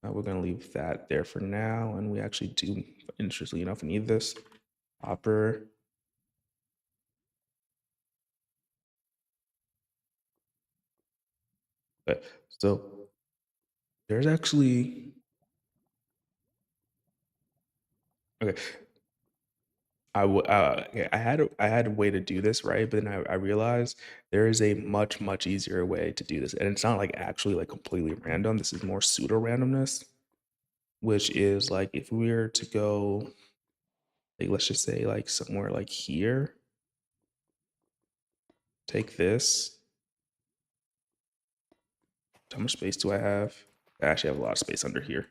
We're gonna leave that there for now, and we actually do, interestingly enough, need this hopper. But so there's actually okay. Yeah, I had a way to do this right, but then I realized there is a much easier way to do this, and it's not like actually like completely random. This is more pseudo randomness, which is like if we were to go like let's just say like somewhere like here, take this. How much space do I have? I actually have a lot of space under here.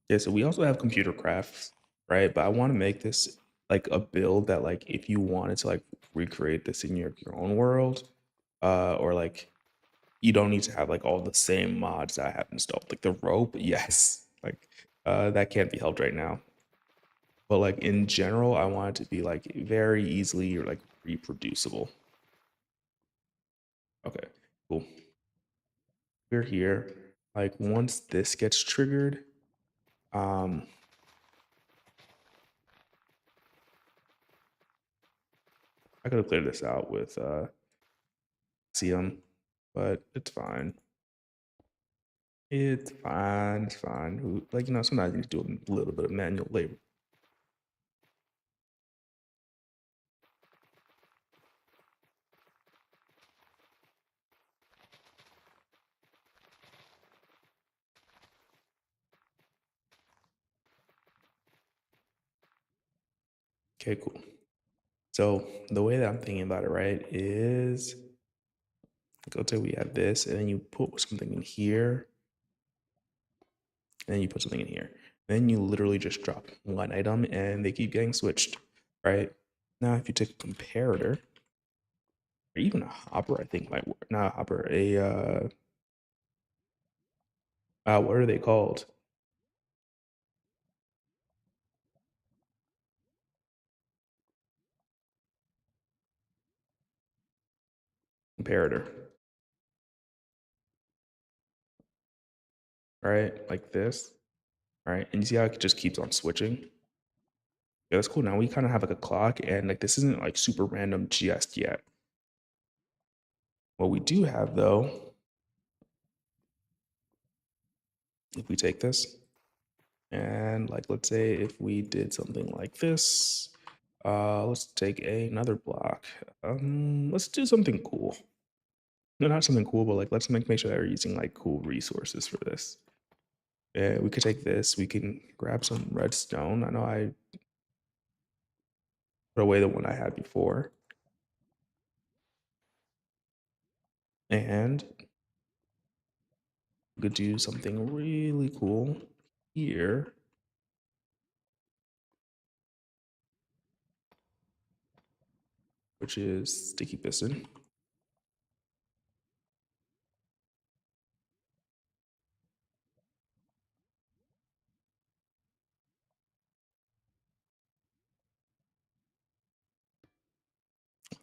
Yeah, so we also have computer crafts, right? But I want to make this like a build that like if you wanted to like recreate this in your own world, or like you don't need to have like all the same mods that I have installed. Like the rope, yes. Like that can't be helped right now. But like in general, I want it to be like very easily or like reproducible. Okay, cool. We're here. Like once this gets triggered, Um, I could have cleared this out with Cium, but it's fine. It's fine. It's fine. Like, sometimes you need to do a little bit of manual labor. Okay, cool. So the way that I'm thinking about it, right, is like, let's say we have this, and then you put something in here, and then you put something in here. Then you literally just drop one item, and they keep getting switched, right? Now, if you take a comparator, or even a hopper, I think might work. Not a hopper, what are they called? Comparator, right? Like this, right? And you see how it just keeps on switching? Yeah, that's cool. Now we kind of have like a clock, and like this isn't like super random just yet. What we do have though, if we take this and like let's say if we did something like this, let's take another block. Let's do something cool. No, not something cool, but like let's make sure that we're using like cool resources for this. Yeah, we could take this. We can grab some redstone. I know I put away the one I had before, and we could do something really cool here, which is sticky piston.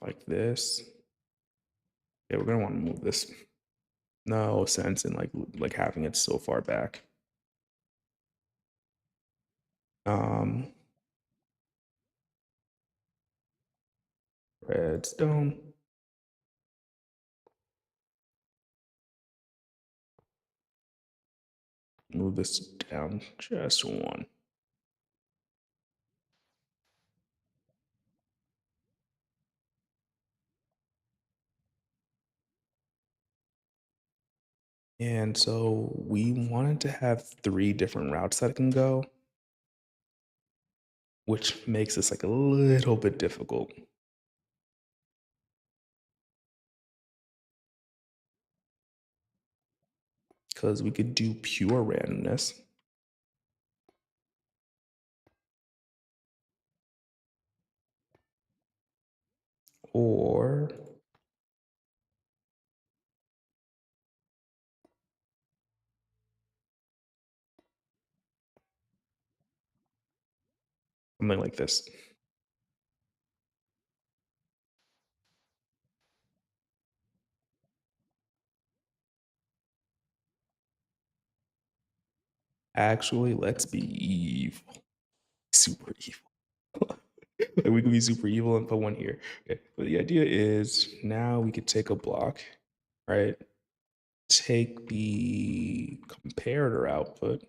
Like this. Yeah, we're gonna want to move this. No sense in like having it so far back. Um, redstone. Move this down just one. And so we wanted to have 3 different routes that it can go, which makes this like a little bit difficult because we could do pure randomness, or something like this. Actually, let's be evil. Super evil. Like we could be super evil and put one here. Okay. But the idea is now we could take a block, right? Take the comparator output.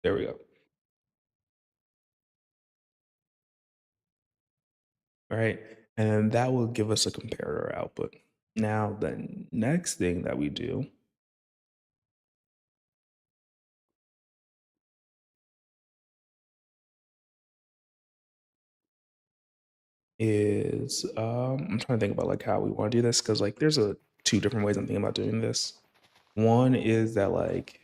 There we go. All right. And that will give us a comparator output. Now, the next thing that we do is I'm trying to think about like how we want to do this because like there's a 2 different ways I'm thinking about doing this. One is that like,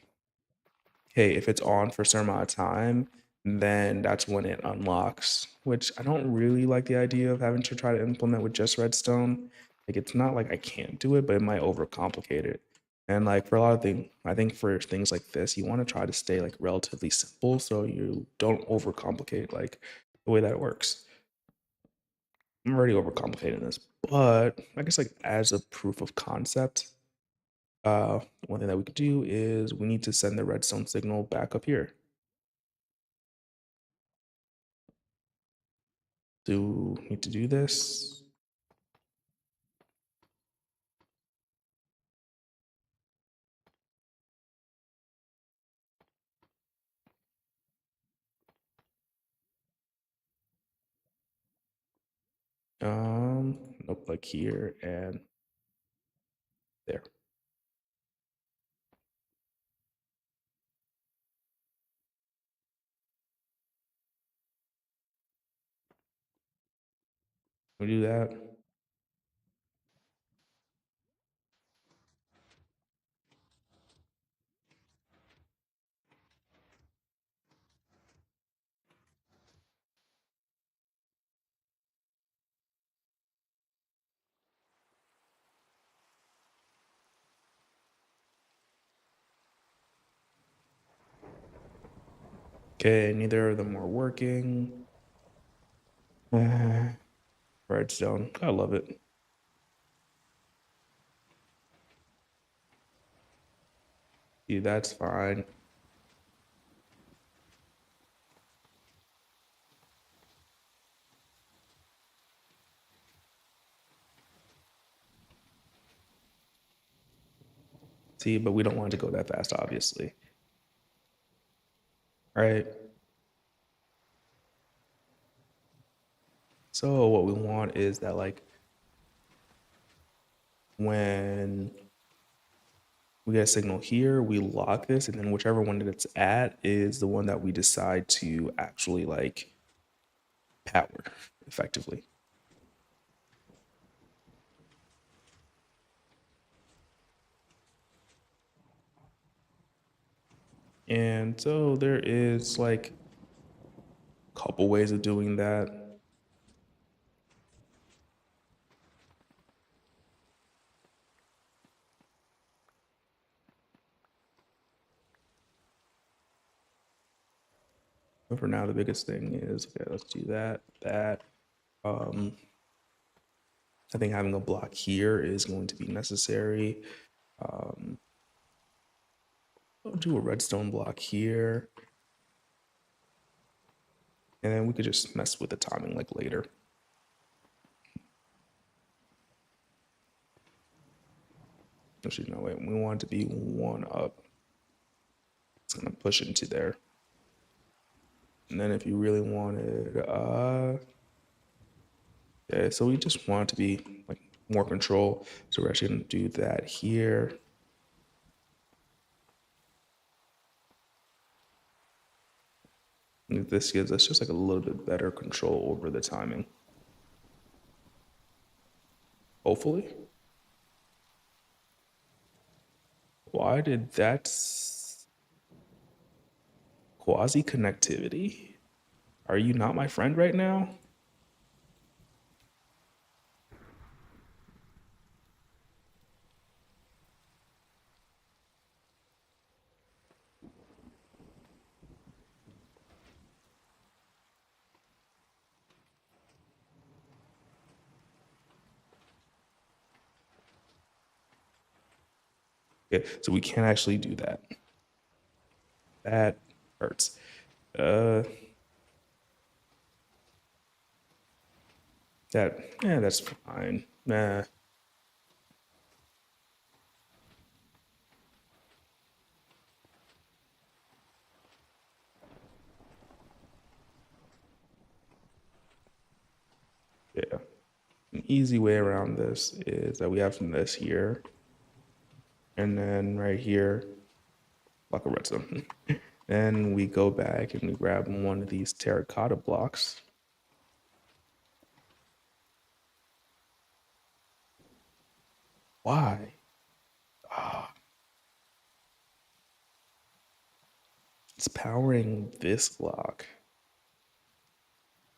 hey, if it's on for a certain amount of time, then that's when it unlocks, which I don't really like the idea of having to try to implement with just redstone. Like it's not like I can't do it, but it might overcomplicate it. And like for a lot of things, I think for things like this, you want to try to stay like relatively simple so you don't overcomplicate like the way that it works. I'm already overcomplicating this, but I guess like as a proof of concept, one thing that we could do is we need to send the redstone signal back up here. Do need to do this? Nope, like here and there. We do that. Okay, neither of them are working. Redstone, I love it. See, that's fine. See, but we don't want it to go that fast, obviously. Right? So what we want is that like when we get a signal here, we lock this, and then whichever one that it's at is the one that we decide to actually like power effectively. And so there is like a couple ways of doing that. But for now, the biggest thing is okay, let's do that, that. Um, I think having a block here is going to be necessary. I'll do a redstone block here. And then we could just mess with the timing like later. Actually, no, wait, we want it to be one up. It's gonna push into there. And then if you really wanted, yeah, so we just want it to be like more control. So we're actually gonna do that here. And this gives us just like a little bit better control over the timing. Hopefully. Why did that quasi connectivity? Are you not my friend right now? Okay, so we can't actually do that. That hurts. Uh, yeah, that's fine. Nah, yeah. An easy way around this is that we have this here, and then right here, block of redstone. Then we go back and we grab one of these terracotta blocks. Why? Ah, it's powering this block,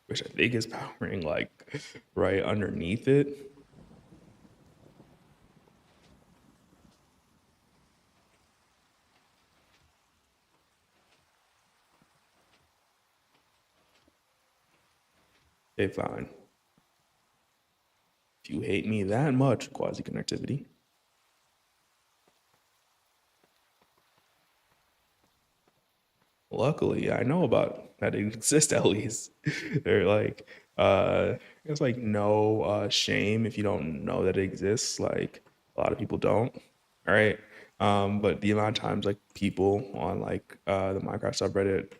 which I think is powering like right underneath it. Okay, fine. If you hate me that much, quasi connectivity. Luckily, I know about that it exists at least. They're like, it's like no shame if you don't know that it exists. Like a lot of people don't, all right? But the amount of times like people on like the Minecraft subreddit,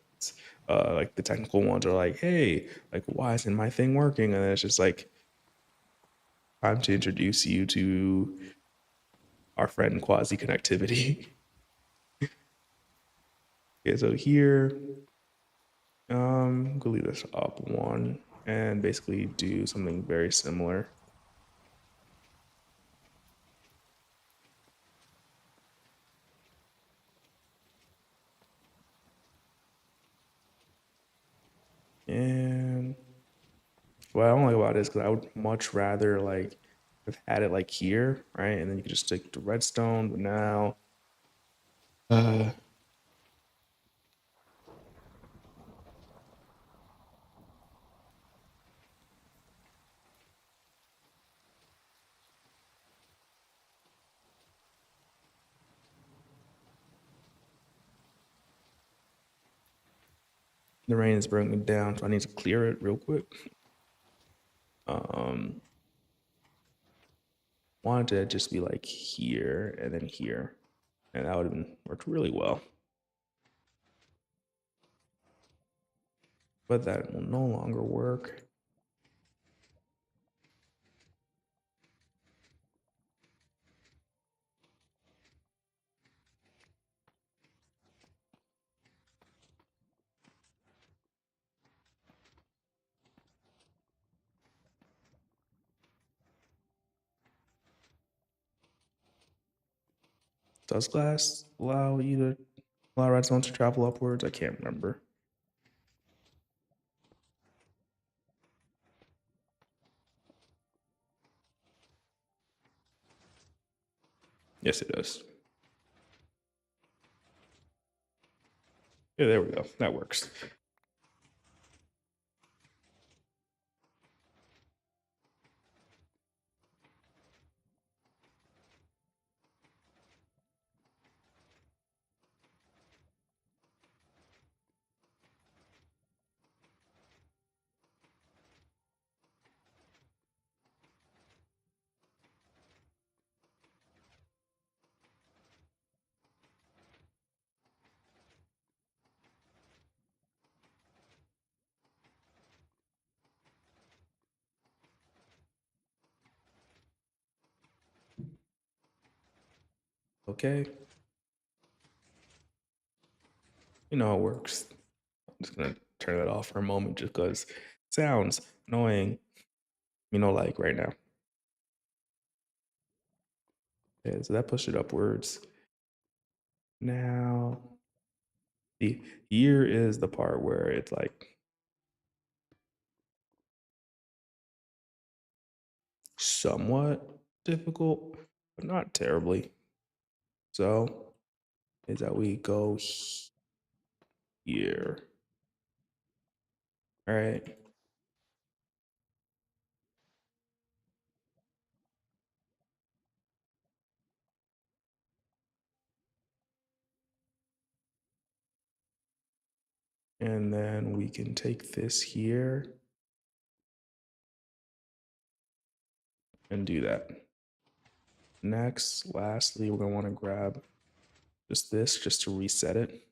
like the technical ones are like, hey, like why isn't my thing working? And then it's just like time to introduce you to our friend quasi connectivity. Okay, so here go leave this up one and basically do something very similar. And what I don't like about it is because I would much rather like have had it like here, right? And then you could just stick to redstone, but now uh the rain is bringing down, so I need to clear it real quick. Um Wanted to just be like here and then here. And that would have been worked really well. But that will no longer work. Does glass allow you to allow redstone to travel upwards? I can't remember. Yes, it does. Yeah, there we go. That works. Okay. You know it works. I'm just gonna turn that off for a moment just because sounds annoying. Like right now. Yeah, so that pushed it upwards. Now the here is the part where it's like somewhat difficult, but not terribly. So is that we go here. All right. And then we can take this here and do that. Next, lastly, we're gonna want to grab just this just to reset it.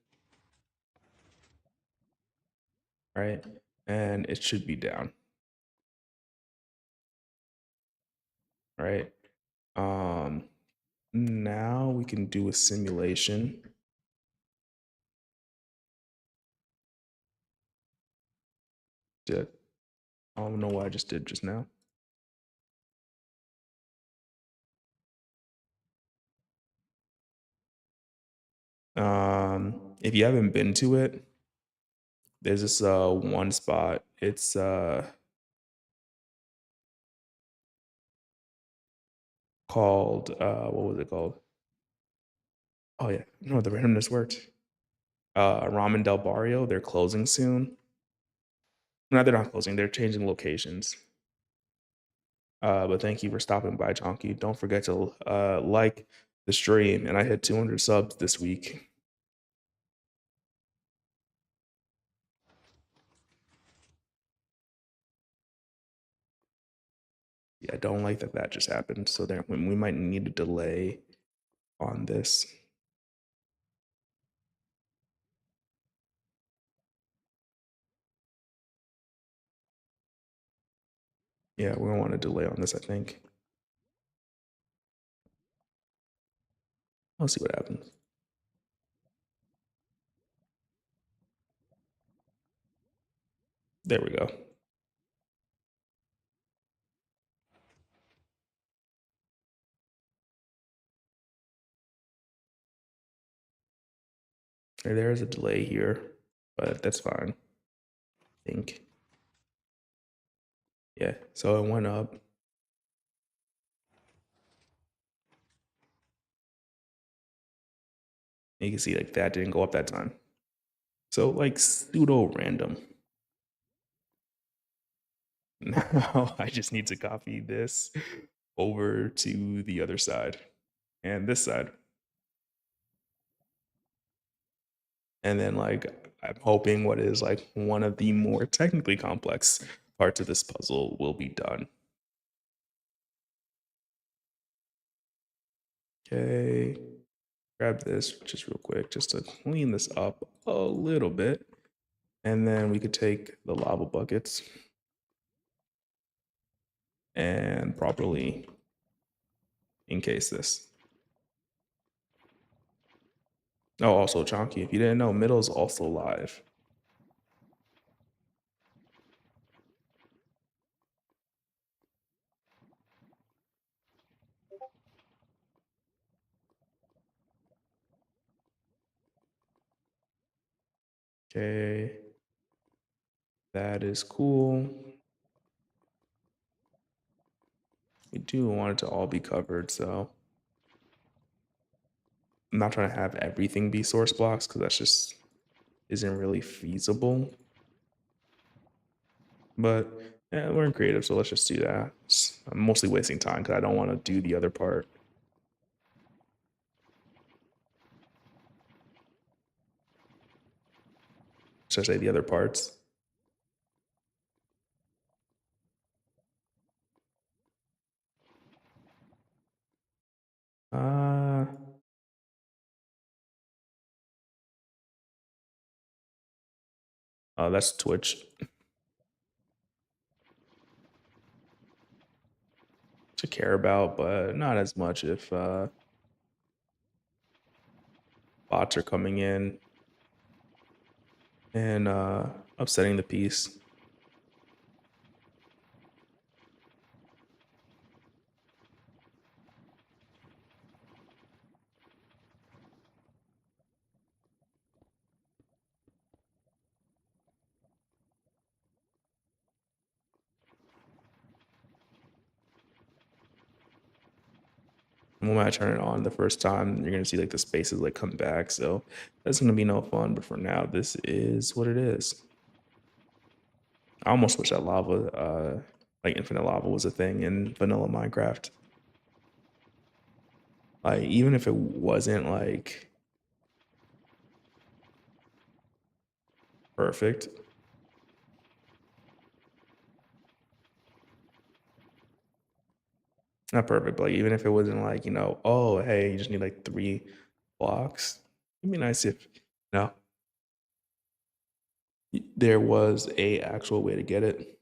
Right? And it should be down. Right? Um Now we can do a simulation. Did I don't know what I just did just now. If you haven't been to it, there's this one spot. It's called what was it called? Oh yeah, no, the randomness worked. Ramen Del Barrio. They're closing soon. No, they're not closing. They're changing locations. But thank you for stopping by, Chonky. Don't forget to like the stream, and I hit 200 subs this week. Yeah, I don't like that that just happened. So there, we might need a delay on this. Yeah, we're gonna want a delay on this, I think. I'll see what happens. There we go. There is a delay here, but that's fine. I think. Yeah, so it went up. You can see like that didn't go up that time. So like pseudo random. Now I just need to copy this over to the other side and this side. And then like I'm hoping what is like one of the more technically complex parts of this puzzle will be done. Okay. Grab this just real quick just to clean this up a little bit. And then we could take the lava buckets and properly encase this. Oh, also Chonky, if you didn't know, Middle's also live. Okay. That is cool. We do want it to all be covered, so I'm not trying to have everything be source blocks because that's just isn't really feasible. But yeah, we're in creative, so let's just do that. I'm mostly wasting time because I don't want to do the other part. Should I say the other parts? Uh, oh, that's Twitch. To care about, but not as much if bots are coming in and upsetting the piece. And when I turn it on the first time, you're gonna see like the spaces like come back. So that's gonna be no fun. But for now, this is what it is. I almost wish that lava, like infinite lava, was a thing in vanilla Minecraft. Like even if it wasn't like perfect, not perfect, but like even if it wasn't like oh hey, you just need like 3 blocks. It'd be nice if no, there was a actual way to get it.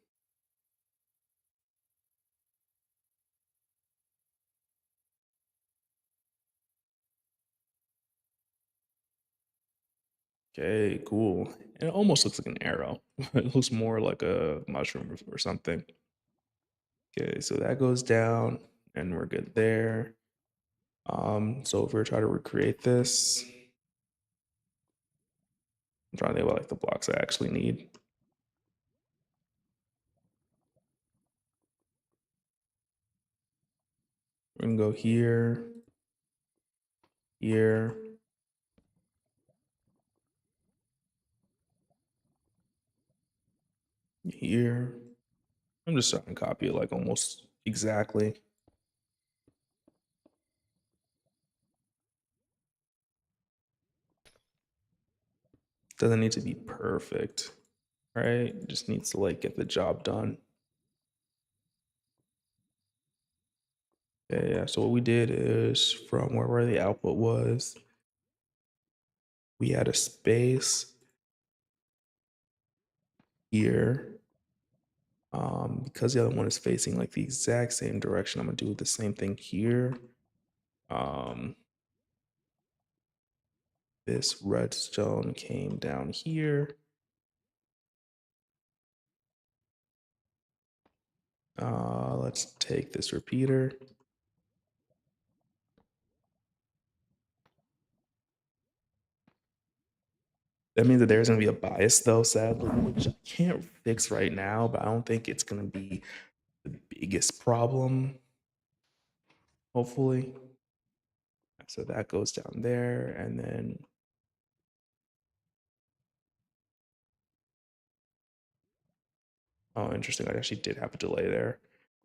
Okay, cool. It almost looks like an arrow. It looks more like a mushroom or something. Okay, so that goes down and we're good there. So if we were trying to recreate this, I'm trying to think about like the blocks I actually need. We're gonna go here, here, here. I'm just trying to copy it like almost Exactly. Doesn't need to be perfect, right? Just needs to like get the job done. Yeah, yeah. So what we did is from where the output was, we had a space here. Because the other one is facing like the exact same direction, I'm gonna do the same thing here. Um, this redstone came down here. Let's take this repeater. That means that there's gonna be a bias though, sadly, which I can't fix right now, but I don't think it's gonna be the biggest problem, hopefully. So that goes down there, and then oh, interesting. I actually did have a delay there.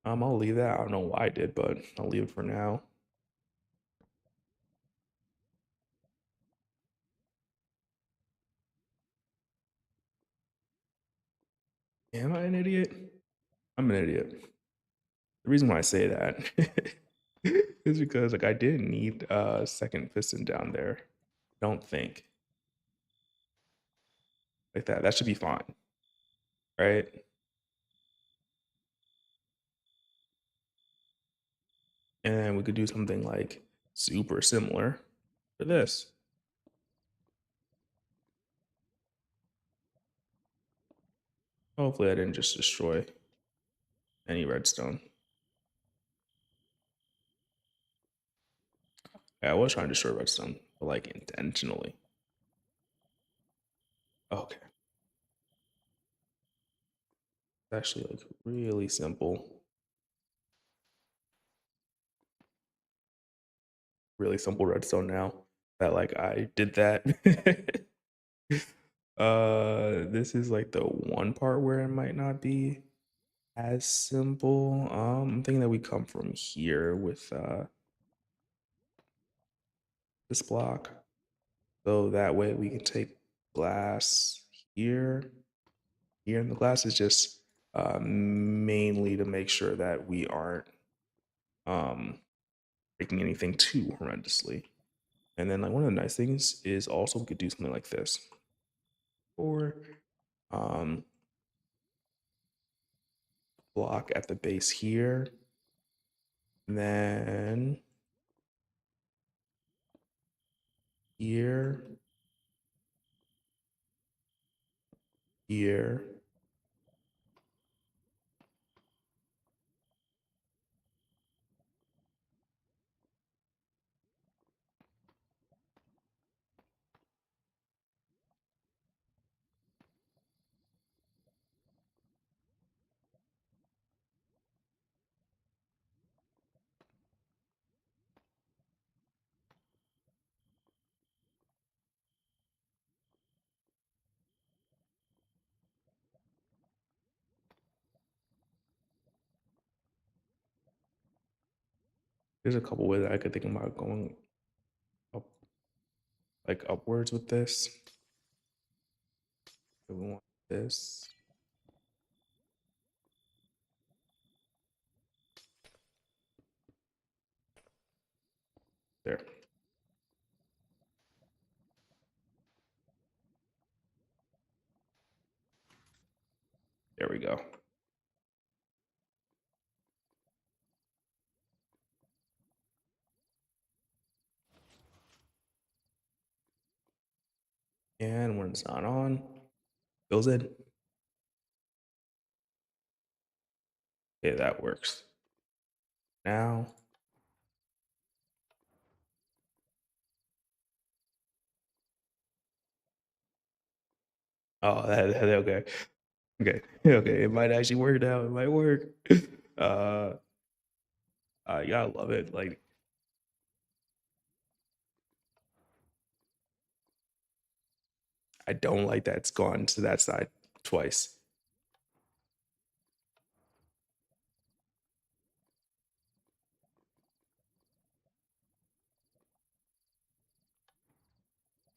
I'll leave that. I don't know why I did, but I'll leave it for now. Am I an idiot? I'm an idiot. The reason why I say that is because like I didn't need a second piston down there. Don't think like that. That should be fine, right? And we could do something like super similar for this. Hopefully I didn't just destroy any redstone. Yeah, I was trying to destroy redstone, but like intentionally. Okay. It's actually like really simple. Really simple redstone now that like I did that. This is like the one part where it might not be as simple. I'm thinking that we come from here with this block. So that way we can take glass here. Here, and the glass is just mainly to make sure that we aren't um breaking anything too horrendously. And then like one of the nice things is also we could do something like this. Or um block at the base here. And then here, here. There's a couple ways that I could think about going up, like upwards with this. So we want this. There. There we go. And when it's not on, goes in. Okay, that works. Now, oh, okay. Okay. Okay. It might actually work now. It might work. Uh, you gotta love it. Like, I don't like that it's gone to that side twice.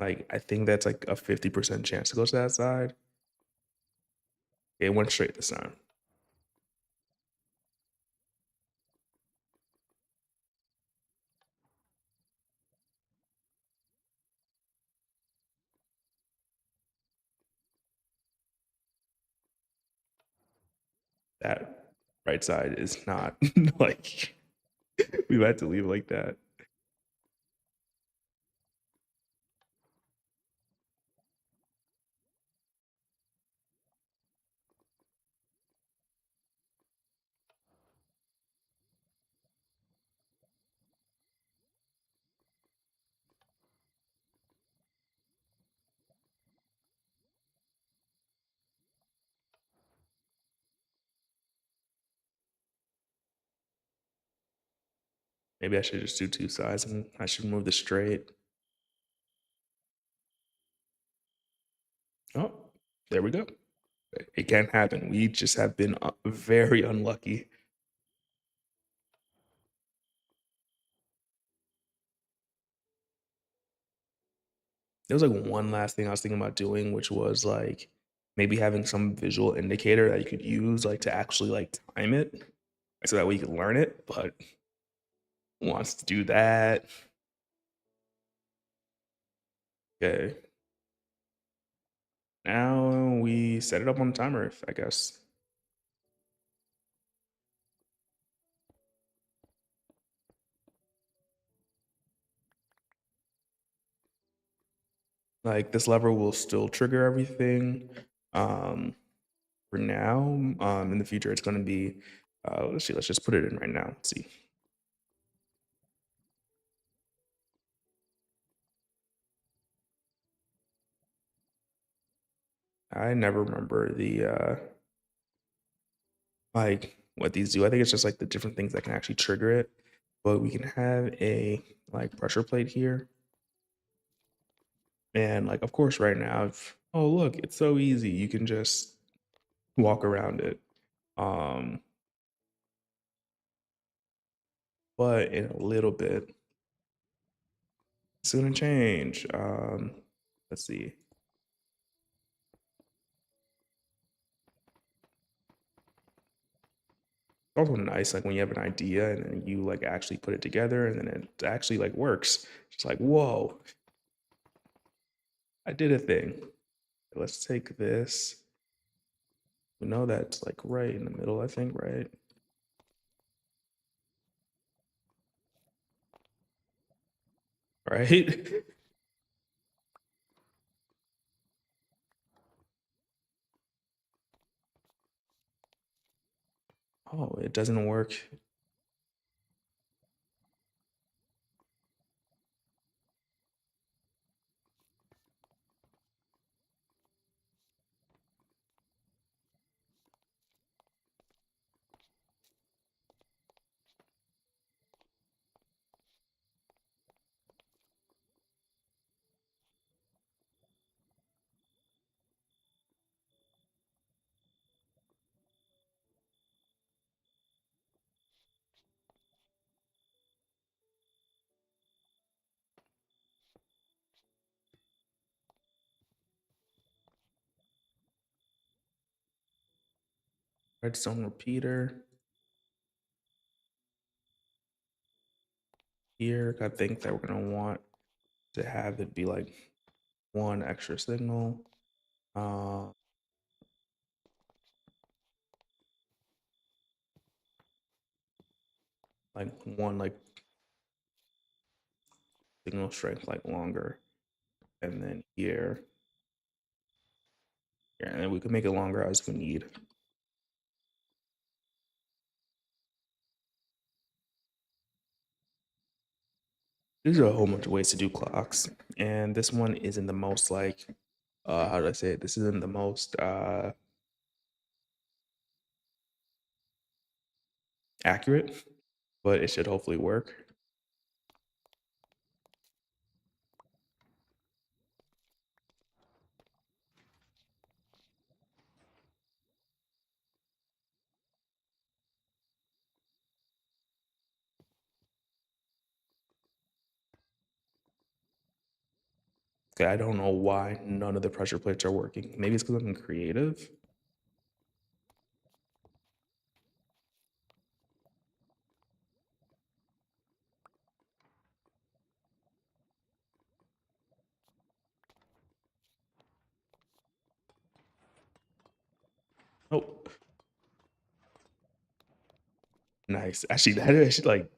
Like, I think that's like a 50% chance to go to that side. It went straight this time. That right side is not like we had to leave like that. Maybe I should just do two sides and I should move this straight. Oh, there we go. It can happen. We just have been very unlucky. There was like one last thing I was thinking about doing, which was like maybe having some visual indicator that you could use like to actually like time it, so that way you could learn it. But who wants to do that? Okay, now we set it up on the timer, I guess. Like this lever will still trigger everything. Um, for now, in the future, it's going to be. Let's see. Let's just put it in right now. Let's see. I never remember the like what these do. I think it's just like the different things that can actually trigger it. But we can have a like pressure plate here. And like of course right now, if oh look, it's so easy. You can just walk around it. Um, but in a little bit, it's gonna change. Let's see. It's also nice like when you have an idea and then you like actually put it together and then it actually like works. Just like, whoa, I did a thing. Let's take this. We know that's like right in the middle, I think, right? Right? Oh, it doesn't work. Redstone repeater here. I think that we're gonna want to have it be like one extra signal. Uh, like one like signal strength like longer. And then here, and then we can make it longer as we need. There's a whole bunch of ways to do clocks, and this one isn't the most like how do I say it? This isn't the most accurate, but it should hopefully work. Okay, I don't know why none of the pressure plates are working. Maybe it's because I'm creative. Oh, nice. Actually, that is actually like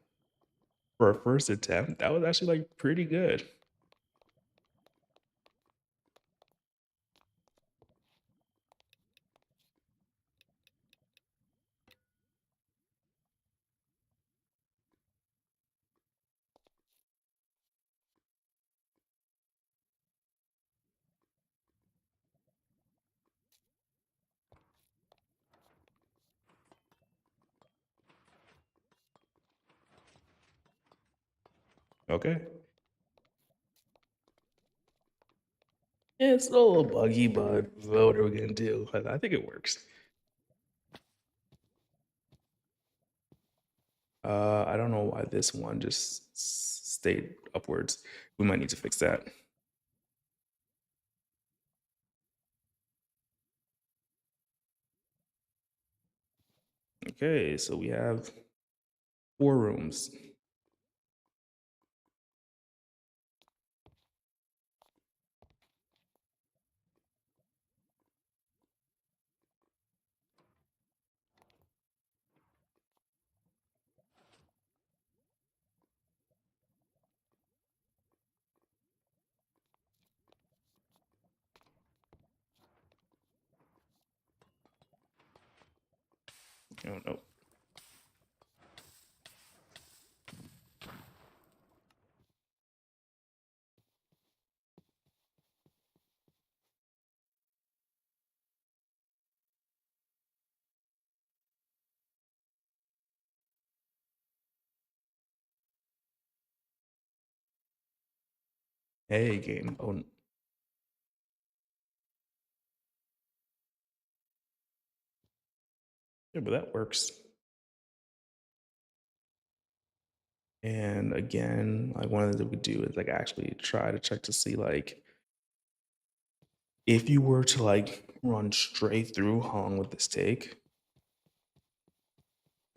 for a first attempt, that was actually like pretty good. Okay. Yeah, it's still a little buggy, but what are we gonna do? I think it works. I don't know why this one just stayed upwards. We might need to fix that. Okay, so we have 4 rooms. Oh no. Hey, game. Oh, yeah, but that works. And again, like one of the things we do is like actually try to check to see like if you were to like run straight through how long would this take?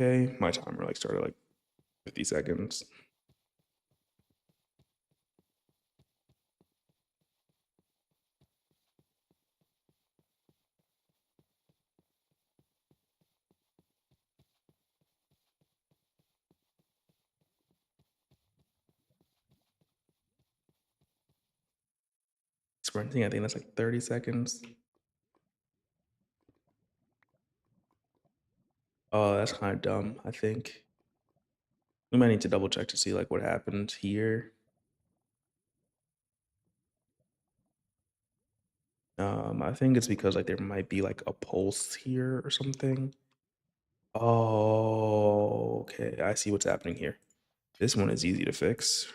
Okay, my timer like started like 50 seconds. Sprinting, I think that's like 30 seconds. Oh, that's kind of dumb, I think. We might need to double check to see like what happened here. I think it's because like there might be like a pulse here or something. Oh, okay. I see what's happening here. This one is easy to fix.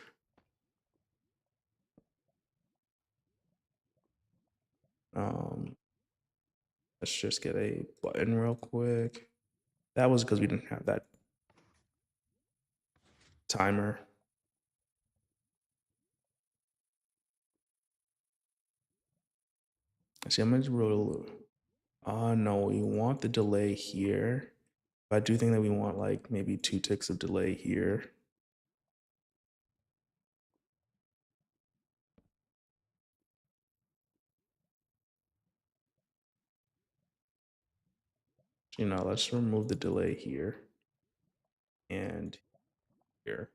Um, let's just get a button real quick. That was because we didn't have that timer. See, I'm gonna just roll. No, we want the delay here. But I do think that we want like maybe 2 ticks of delay here. Let's remove the delay here and here.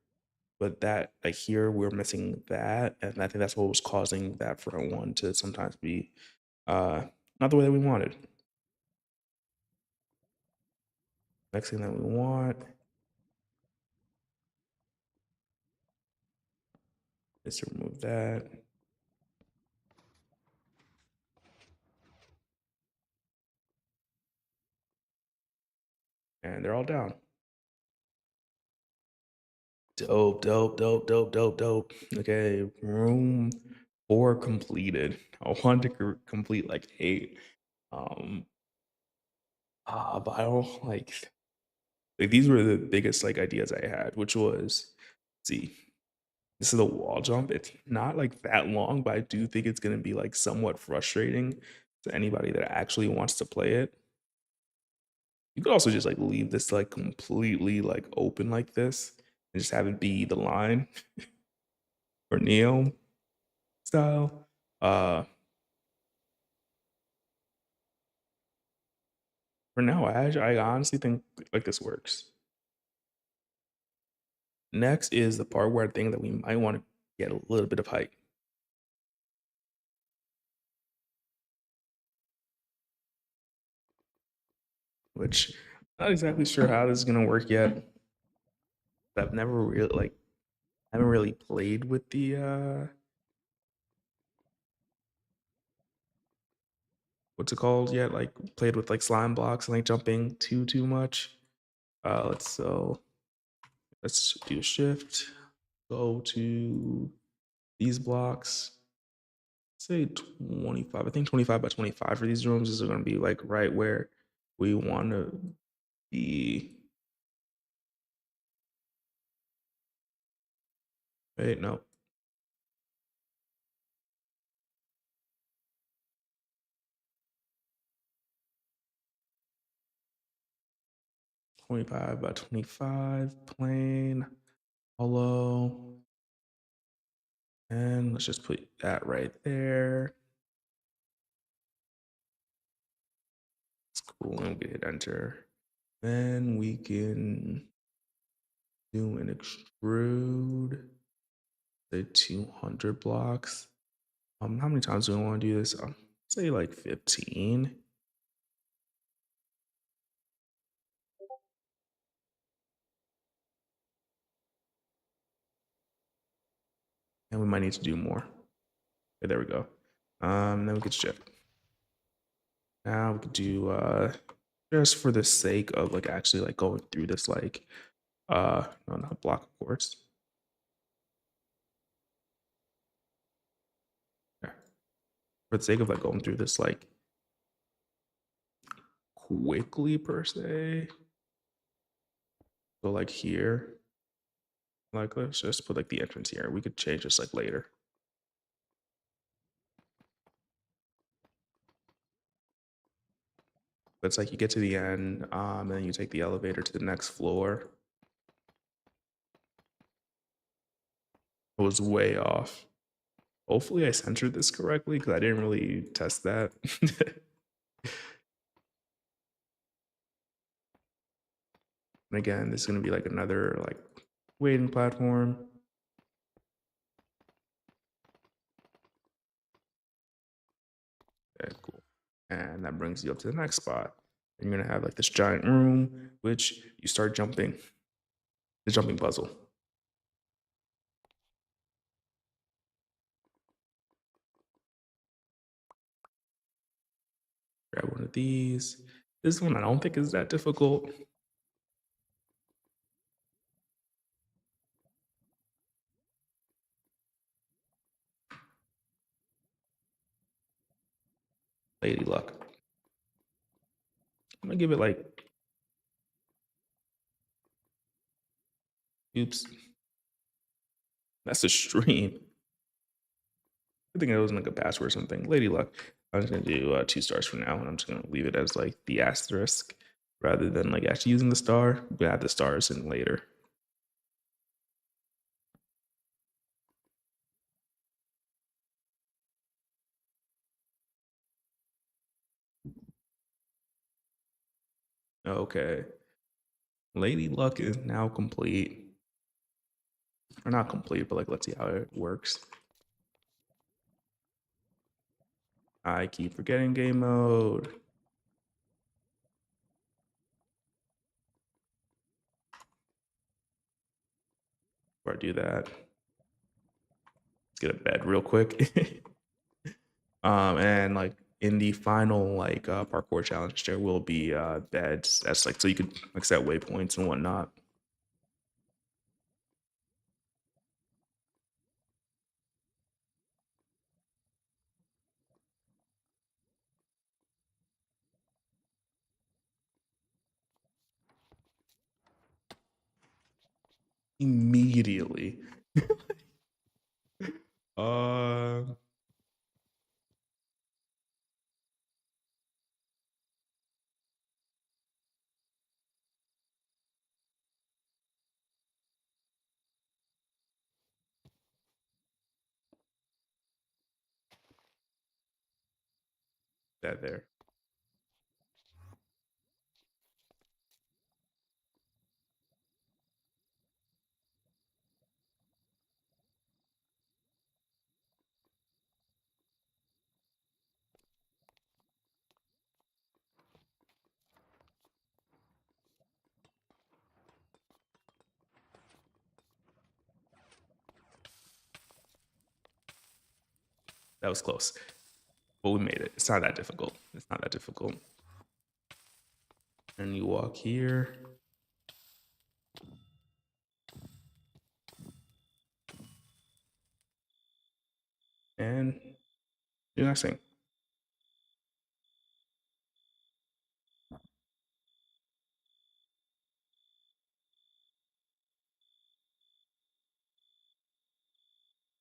But that like here we're missing that, and I think that's what was causing that front one to sometimes be uh not the way that we wanted. Next thing that we want is to remove that. And they're all down. Dope, dope, dope, dope, dope, dope. Okay, room 4 completed. I wanted to complete like 8. Um, but I don't like these were the biggest like ideas I had, which was let's see. This is a wall jump. It's not like that long, but I do think it's gonna be like somewhat frustrating to anybody that actually wants to play it. You could also just like leave this like completely like open like this and just have it be the line or Neo style. Uh for now, I honestly think like this works. Next is the part where I think that we might want to get a little bit of height, which I'm not exactly sure how this is gonna work yet. I've never really like haven't really played with the what's it called yet? Like played with like slime blocks and like jumping too much. Let's do shift, go to these blocks. Say 25. I think 25 by 25 for these rooms is gonna be like right where we wanna be. Wait, no. 25 by 25 plain hollow. And let's just put that right there. It's cool. And we hit enter. Then we can do an extrude, say 200 blocks. How many times do we want to do this? Say like 15. And we might need to do more. Okay, there we go. Then we could shift. Now we could do just for the sake of like actually like going through this like no, not block of course. Yeah. For the sake of like going through this like quickly per se. So like here, like let's just put like the entrance here. We could change this like later. But it's like you get to the end, and then you take the elevator to the next floor. It was way off. Hopefully I centered this correctly because I didn't really test that. And again, this is gonna be like another like waiting platform. Okay, cool. And that brings you up to the next spot. And you're gonna have like this giant room, which you start jumping, the jumping puzzle. Grab one of these. This one I don't think is that difficult. Lady luck. I'm gonna give it like, oops, that's a stream. I think it wasn't like a password or something. Lady luck. I'm just gonna do 2 stars for now, and I'm just gonna leave it as like the asterisk rather than like actually using the star. We add the stars in later. Okay. Lady luck is now complete. Or not complete, but like let's see how it works. I keep forgetting game mode. Before I do that, let's get a bed real quick. And like in the final like parkour challenge, there will be beds. That's like so you could like set waypoints and whatnot. Immediately. That there. That was close, but we made it. It's not that difficult. It's not that difficult. And you walk here. And do next thing.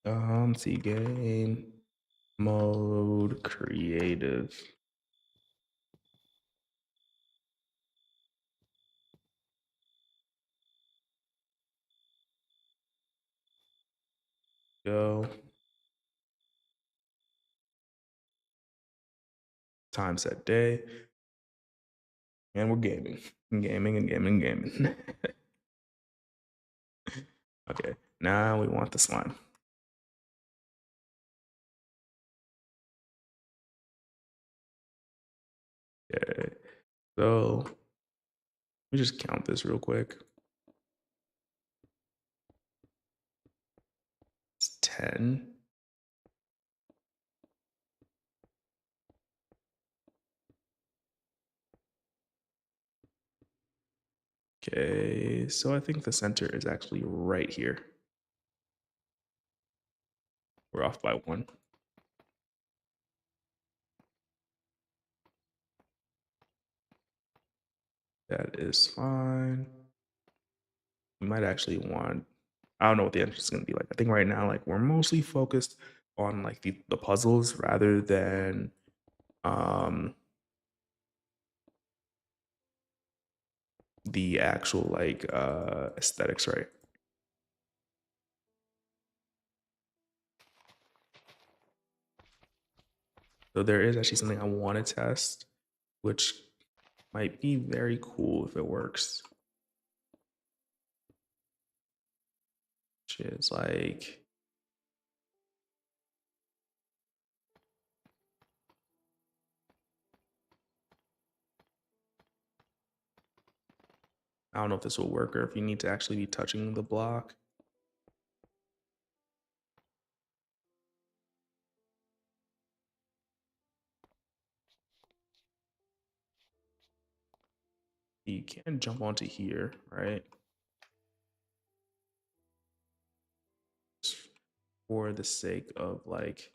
Let's see, game mode, creative. Go. Time set day. And we're gaming. Gaming and gaming and gaming. Okay, now we want the slime. Okay, so let me just count this real quick. It's 10. Okay, so I think the center is actually right here. We're off by 1. That is fine. We might actually want, I don't know what the entrance is going to be like. I think right now, like, we're mostly focused on like the puzzles rather than the actual like aesthetics, right? So there is actually something I want to test, which might be very cool if it works. Which is like, I don't know if this will work or if you need to actually be touching the block. You can jump onto here, right? Just for the sake of like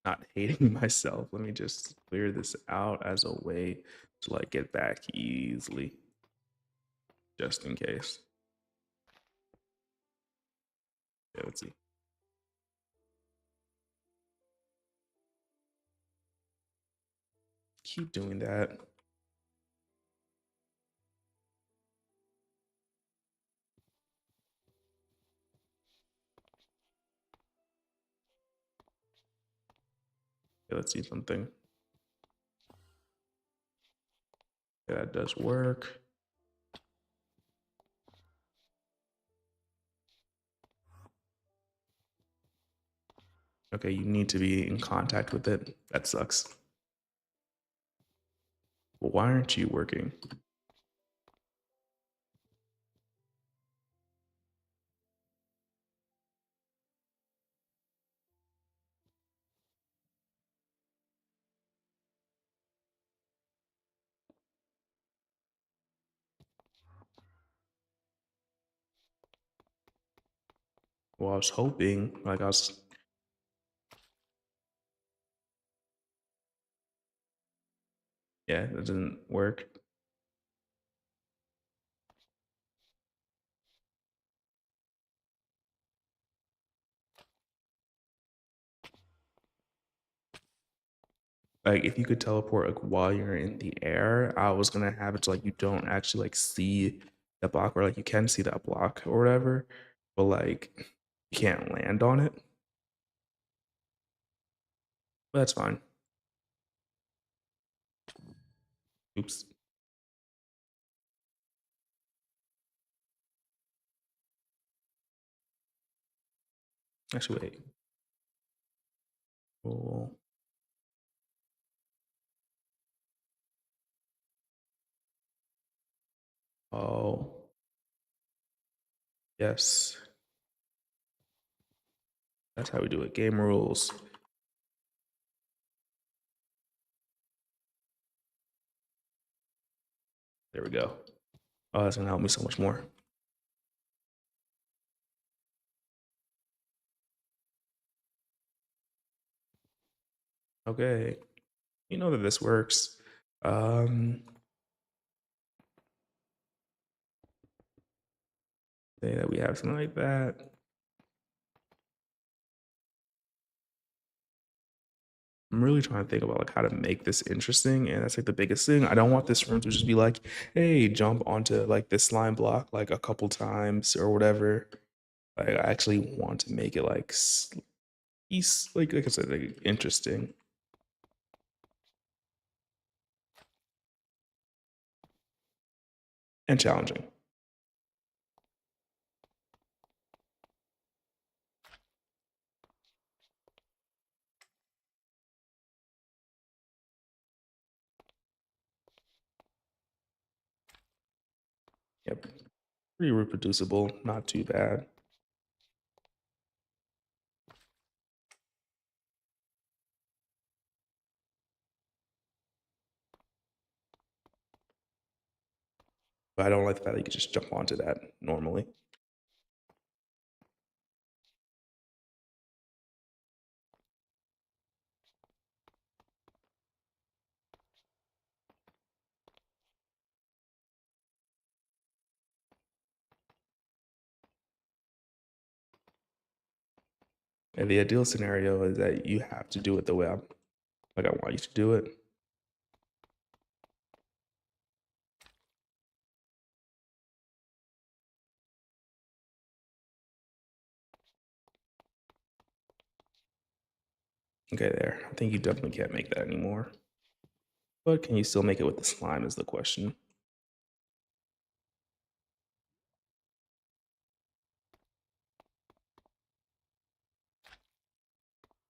not hating myself, let me just clear this out as a way to like get back easily, just in case. Yeah, let's see. Keep doing that. Yeah, let's see something. Yeah, that does work. Okay, you need to be in contact with it. That sucks. Well, why aren't you working? Well, I was hoping, like I was, yeah, that didn't work. Like if you could teleport like while you're in the air, I was gonna have it so like you don't actually like see the block, or like you can see that block or whatever, but like you can't land on it. But that's fine. Oops. Actually, wait. Cool. Oh, yes. That's how we do it. Game rules. There we go. Oh, that's gonna help me so much more. Okay. You know that this works. Um, say that we have something like that. I'm really trying to think about like how to make this interesting, and that's like the biggest thing. I don't want this room to just be like, "Hey, jump onto like this slime block like a couple times or whatever." Like, I actually want to make it like, like I said, like interesting and challenging. Yep, pretty reproducible, not too bad. But I don't like the fact that you could just jump onto that normally. And the ideal scenario is that you have to do it the way I'm like I want you to do it. Okay, there. I think you definitely can't make that anymore. But can you still make it with the slime is the question.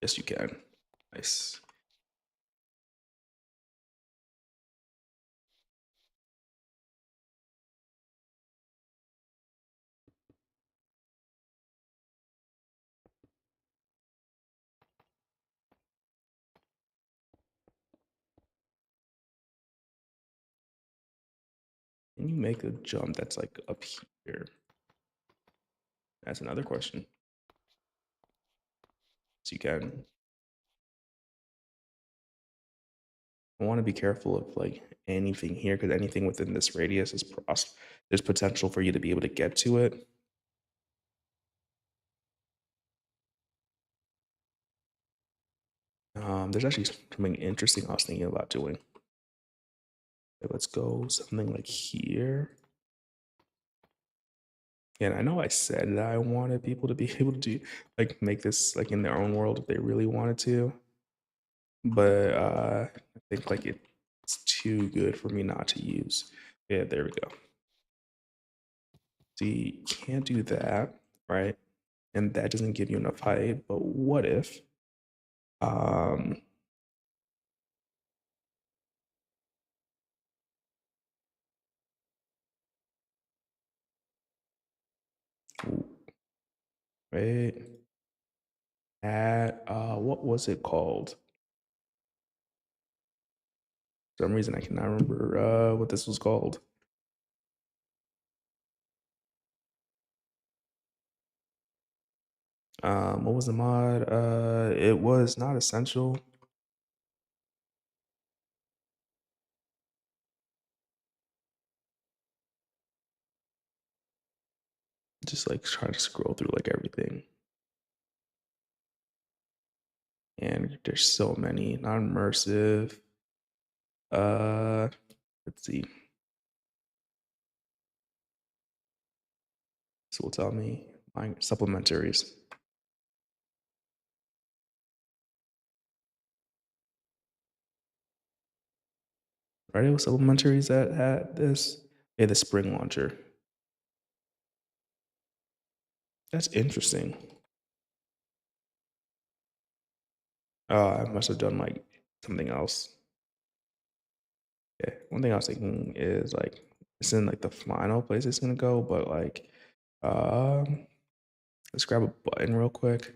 Yes, you can. Nice. Can you make a jump that's like up here? That's another question. So you can. I want to be careful of like anything here because anything within this radius is there's potential for you to be able to get to it. There's actually something interesting I was thinking about doing. Okay, let's go something like here. And I know I said that I wanted people to be able to do like make this like in their own world if they really wanted to, but I think like it's too good for me not to use. Yeah, there we go. See, can't do that, right? And that doesn't give you enough height. But what if, um, wait, at what was it called? For some reason I cannot remember what this was called. What was the mod? It was not essential. Just like trying to scroll through like everything. And there's so many non-immersive. Uh, let's see. This will tell me my supplementaries. Are there supplementaries that had this? Yeah, the spring launcher. That's interesting. I must have done, like, something else. Yeah, one thing I was thinking is, like, it's in, like, the final place it's gonna go, but, like, um, let's grab a button real quick.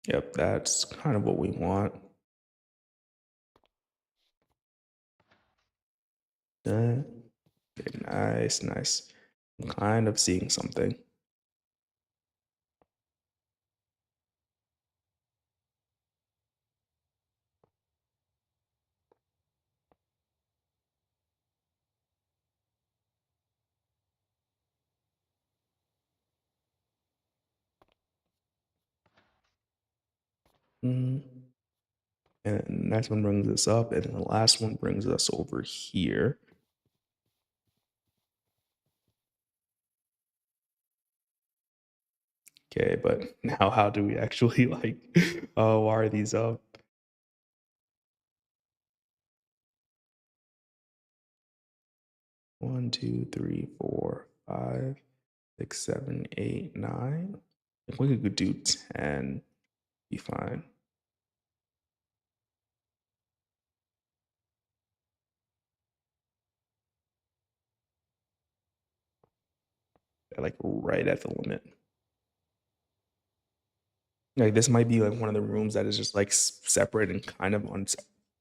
Yep, that's kind of what we want. Uh, okay, nice, nice. I'm kind of seeing something. Mhm. And the next one brings us up, and then the last one brings us over here. Okay, but now how do we actually like wire these up? 1, 2, 3, 4, 5, 6, 7, 8, 9. If we could do 10, be fine. Like right at the limit. Like this might be like one of the rooms that is just like separate and kind of on its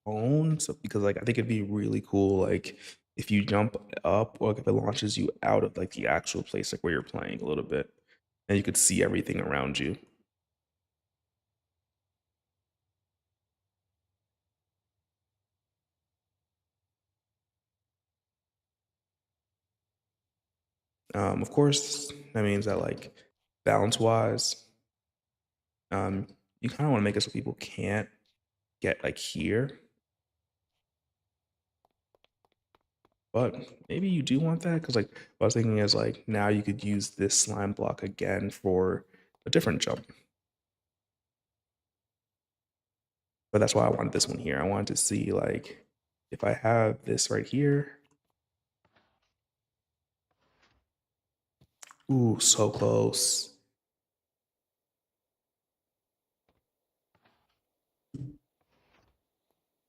own. So because like I think it'd be really cool like if you jump up or like, if it launches you out of like the actual place like where you're playing a little bit and you could see everything around you. Of course, that means that like balance wise, um, you kind of want to make it so people can't get like here, but maybe you do want that because like what I was thinking is like now you could use this slime block again for a different jump. But that's why I wanted this one here. I wanted to see like if I have this right here. Ooh, so close.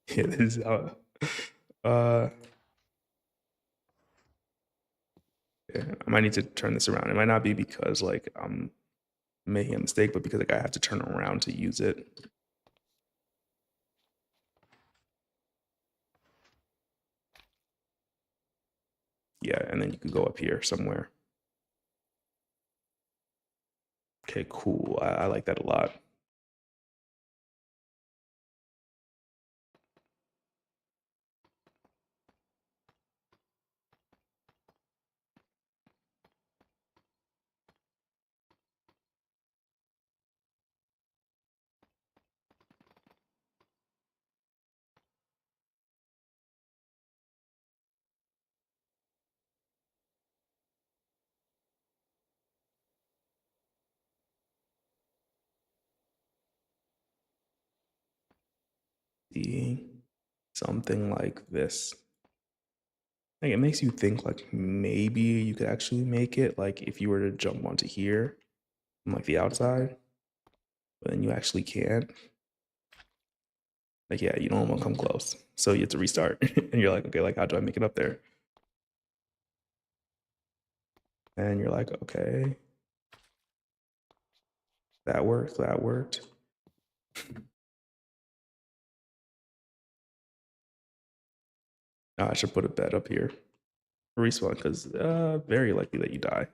Yeah, this is uh yeah, I might need to turn this around. It might not be because like I'm making a mistake, but because like I have to turn around to use it. Yeah, and then you could go up here somewhere. Okay, cool. I like that a lot. See something like this. Like it makes you think like maybe you could actually make it like if you were to jump onto here from like the outside, but then you actually can't. Like, yeah, you don't want to come close. So you have to restart. And you're like, okay, like how do I make it up there? And you're like, okay, that worked, that worked. I should put a bed up here. Respawn, because very likely that you die.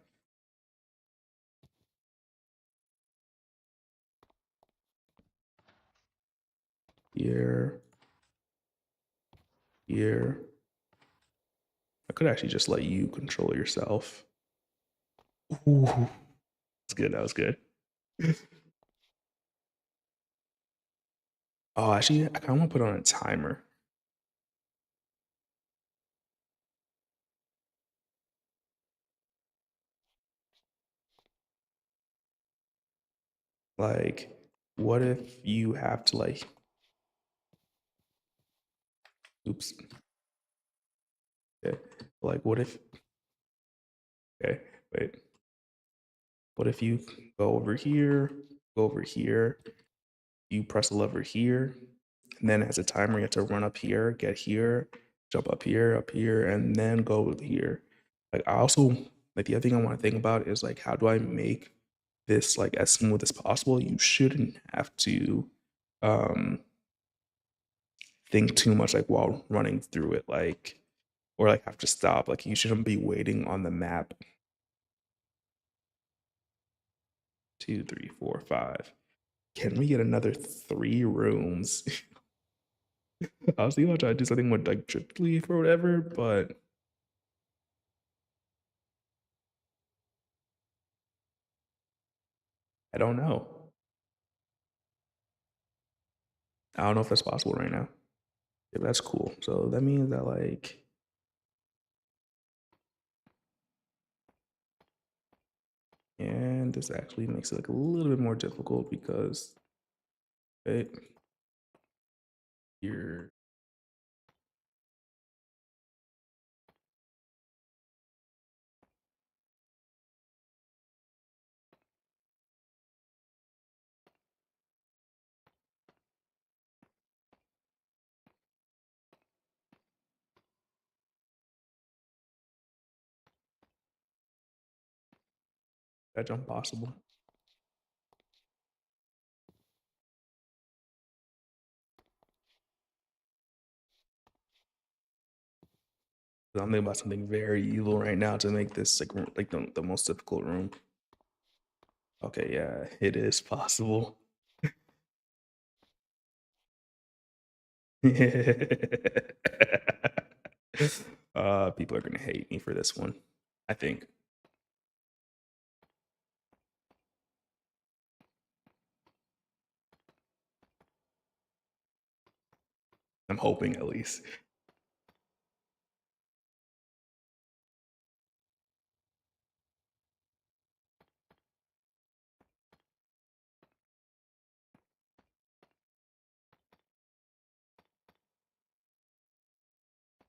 Here, here. I could actually just let you control yourself. Ooh, that's good. That was good. Oh, actually, I kind of want to put on a timer. Like, what if you have to oops, okay, like what if, okay, wait, what if you go over here, you press a lever here, and then as a timer, you have to run up here, jump up here, and then go here. Like I also like the other thing I want to think about is like how do I make this like as smooth as possible? You shouldn't have to um think too much like while running through it, like or like have to stop. Like you shouldn't be waiting on the map. Two, three, four, five. Can we get another three rooms? I was thinking about trying to do something with like drip leaf or whatever, but I don't know. I don't know if that's possible right now. Yeah, that's cool. So that means that like, and this actually makes it like a little bit more difficult because right here, that jump possible. I'm thinking about something very evil right now to make this like the most difficult room. Okay, yeah, it is possible. People are gonna hate me for this one. I think. I'm hoping at least.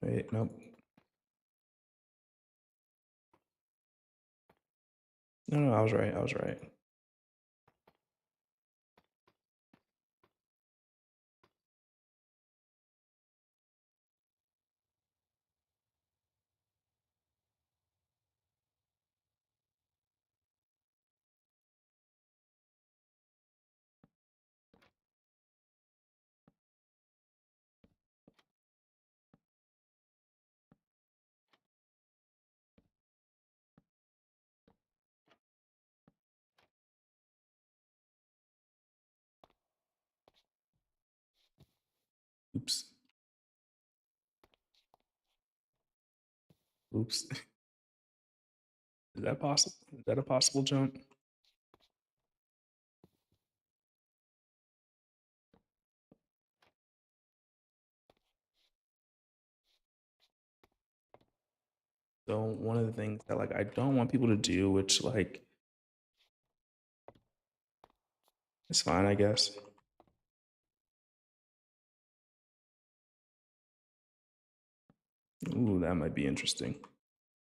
Wait, nope. No, no, I was right. I was right. Oops. Oops. Is that possible? Is that a possible jump? So one of the things that like I don't want people to do, which like it's fine, I guess. Ooh, that might be interesting.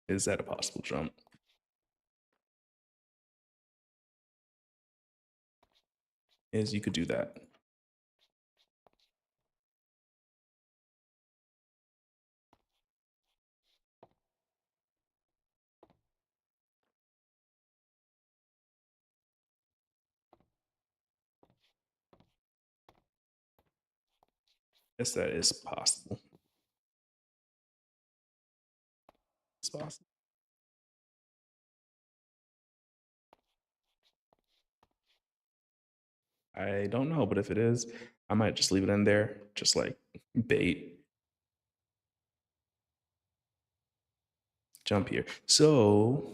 Is that a possible jump? Is you could do that. Yes, that is possible. It's possible. I don't know, but if it is, I might just leave it in there, just like bait, jump here. So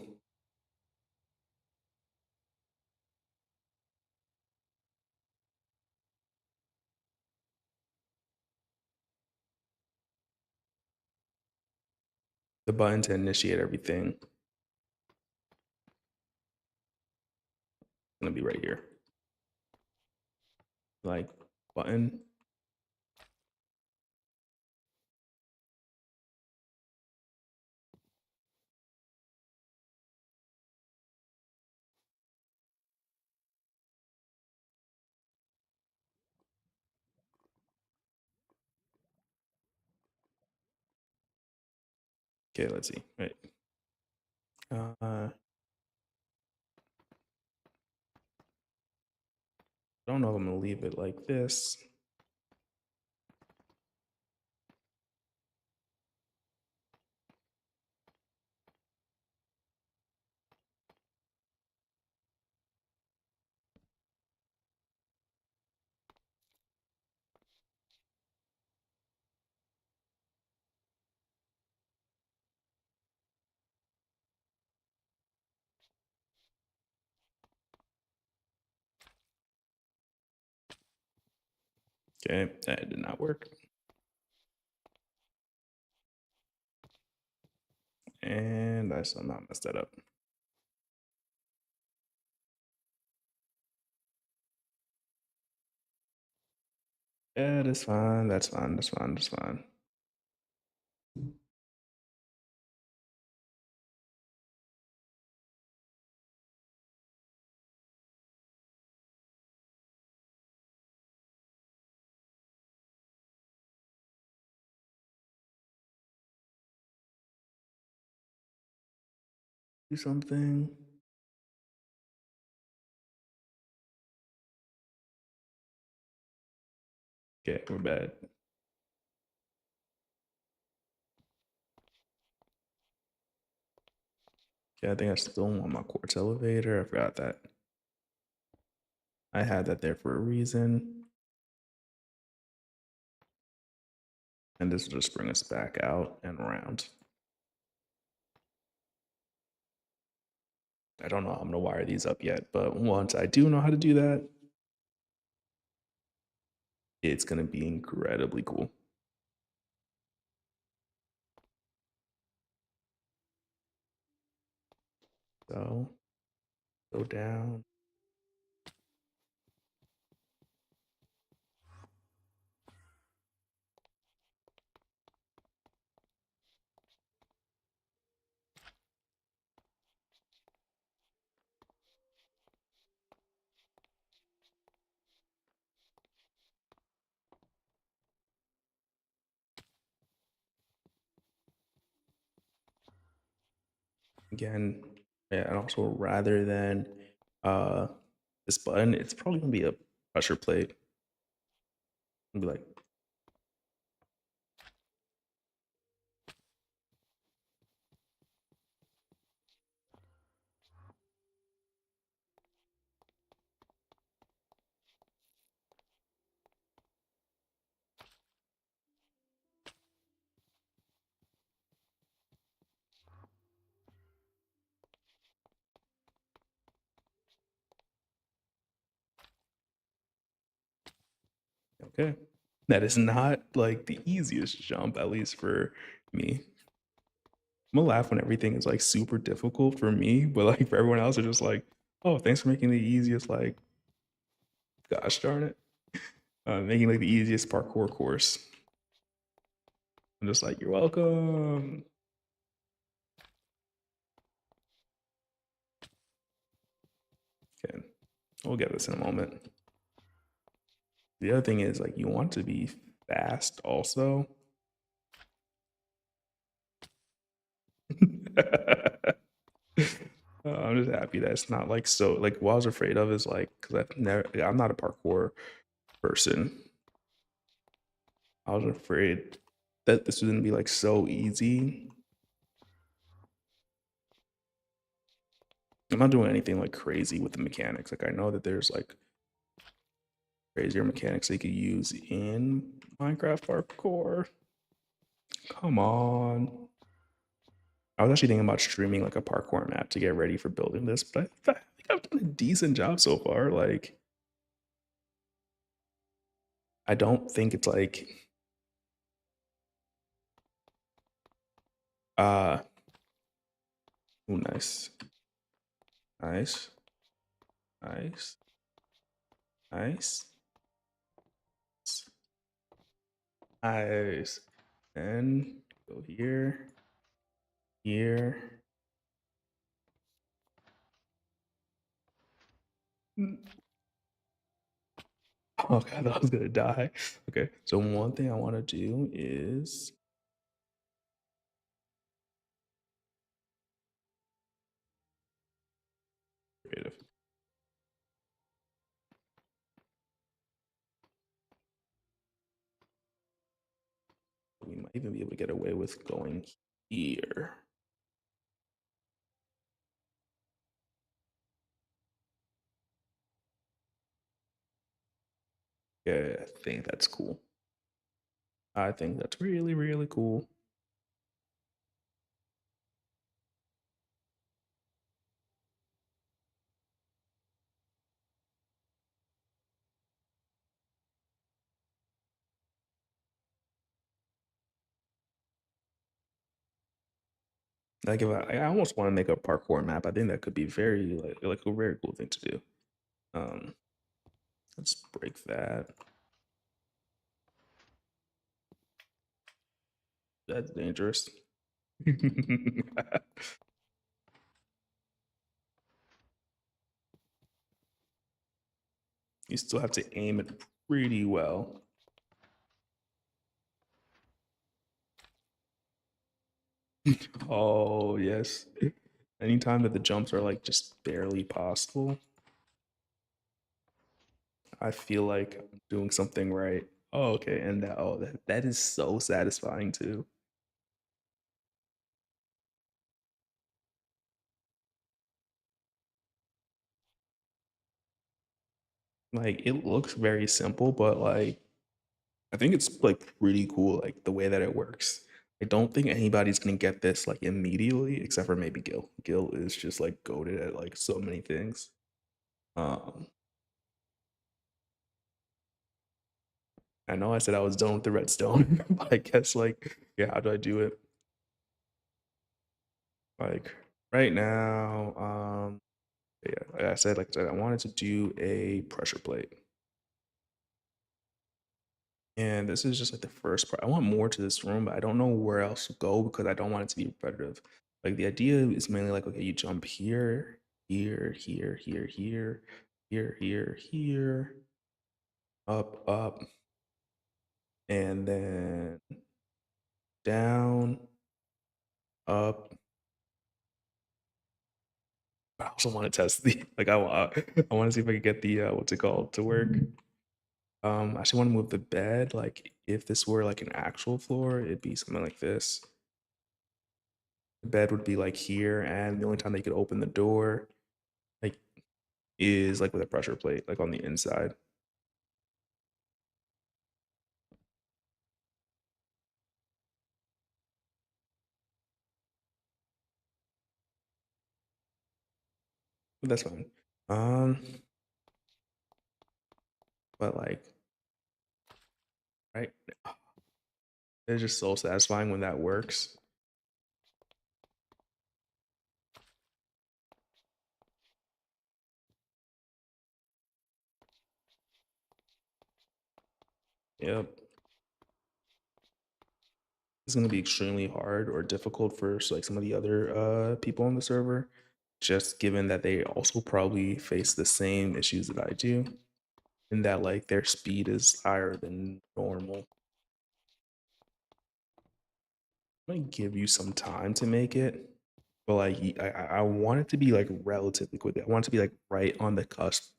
the button to initiate everything is gonna be right here. like button. Okay, let's see. Right. I don't know if I'm gonna leave it like this. Okay, that did not work. And I somehow messed that up. Yeah, that's fine. That's fine. That's fine. That's fine. Do something. Okay, we're bad. Okay, I think I still want my quartz elevator. I forgot that. I had that there for a reason. And this will just bring us back out and around. I don't know how I'm gonna wire these up yet, but once I do know how to do that, it's gonna be incredibly cool. So go down. Again, yeah, and also rather than uh this button, it's probably gonna be a pressure plate. And be like, okay. That is not like the easiest jump, at least for me. I'm gonna laugh when everything is like super difficult for me, but like for everyone else, they're just like, oh, thanks for making the easiest, like, gosh darn it. Making like the easiest parkour course. I'm just like, you're welcome. Okay, we'll get this in a moment. The other thing is like you want to be fast also. I'm just happy that it's not like so like what I was afraid of is like because I'm not a parkour person. I was afraid that this was gonna be like so easy. I'm not doing anything like crazy with the mechanics. Like I know that there's like crazier mechanics they could use in Minecraft parkour. Come on. I was actually thinking about streaming like a parkour map to get ready for building this, but I think I've done a decent job so far. Like, I don't think it's like, uh, oh, nice, nice, nice, nice. Nice. And go here, here. Mm. Okay, I thought I was gonna die. Okay, so one thing I want to do is creative. We might even be able to get away with going here. Yeah, I think that's cool. I think that's really, really cool. Like if I almost want to make a parkour map. I think that could be very like a very cool thing to do. Um, let's break that. That's dangerous. You still have to aim it pretty well. Oh yes. Anytime that the jumps are like just barely possible, I feel like I'm doing something right. Oh, okay. And that, oh, that is so satisfying too. Like it looks very simple, but like I think it's like pretty cool, like the way that it works. I don't think anybody's gonna get this like immediately, except for maybe Gil. Gil is just like goaded at like so many things. Um, I know I said I was done with the redstone, but I guess like, yeah, how do I do it? Like right now, yeah, like I said, I wanted to do a pressure plate. And this is just like the first part. I want more to this room, but I don't know where else to go because I don't want it to be repetitive. Like the idea is mainly like, okay, you jump here, here, here, here, here, here, here, here, up, and then down, up. I also want to test the like I want to see if I can get the what's it called to work. I actually want to move the bed. Like if this were like an actual floor, it'd be something like this. The bed would be like here, and the only time they could open the door like is like with a pressure plate, like on the inside. But that's fine. Um, but like, right, it's just so satisfying when that works. Yep, it's gonna be extremely hard or difficult for like some of the other people on the server, just given that they also probably face the same issues that I do, in that like their speed is higher than normal. I'm gonna give you some time to make it, but like I want it to be like relatively quick. I want it to be like right on the cusp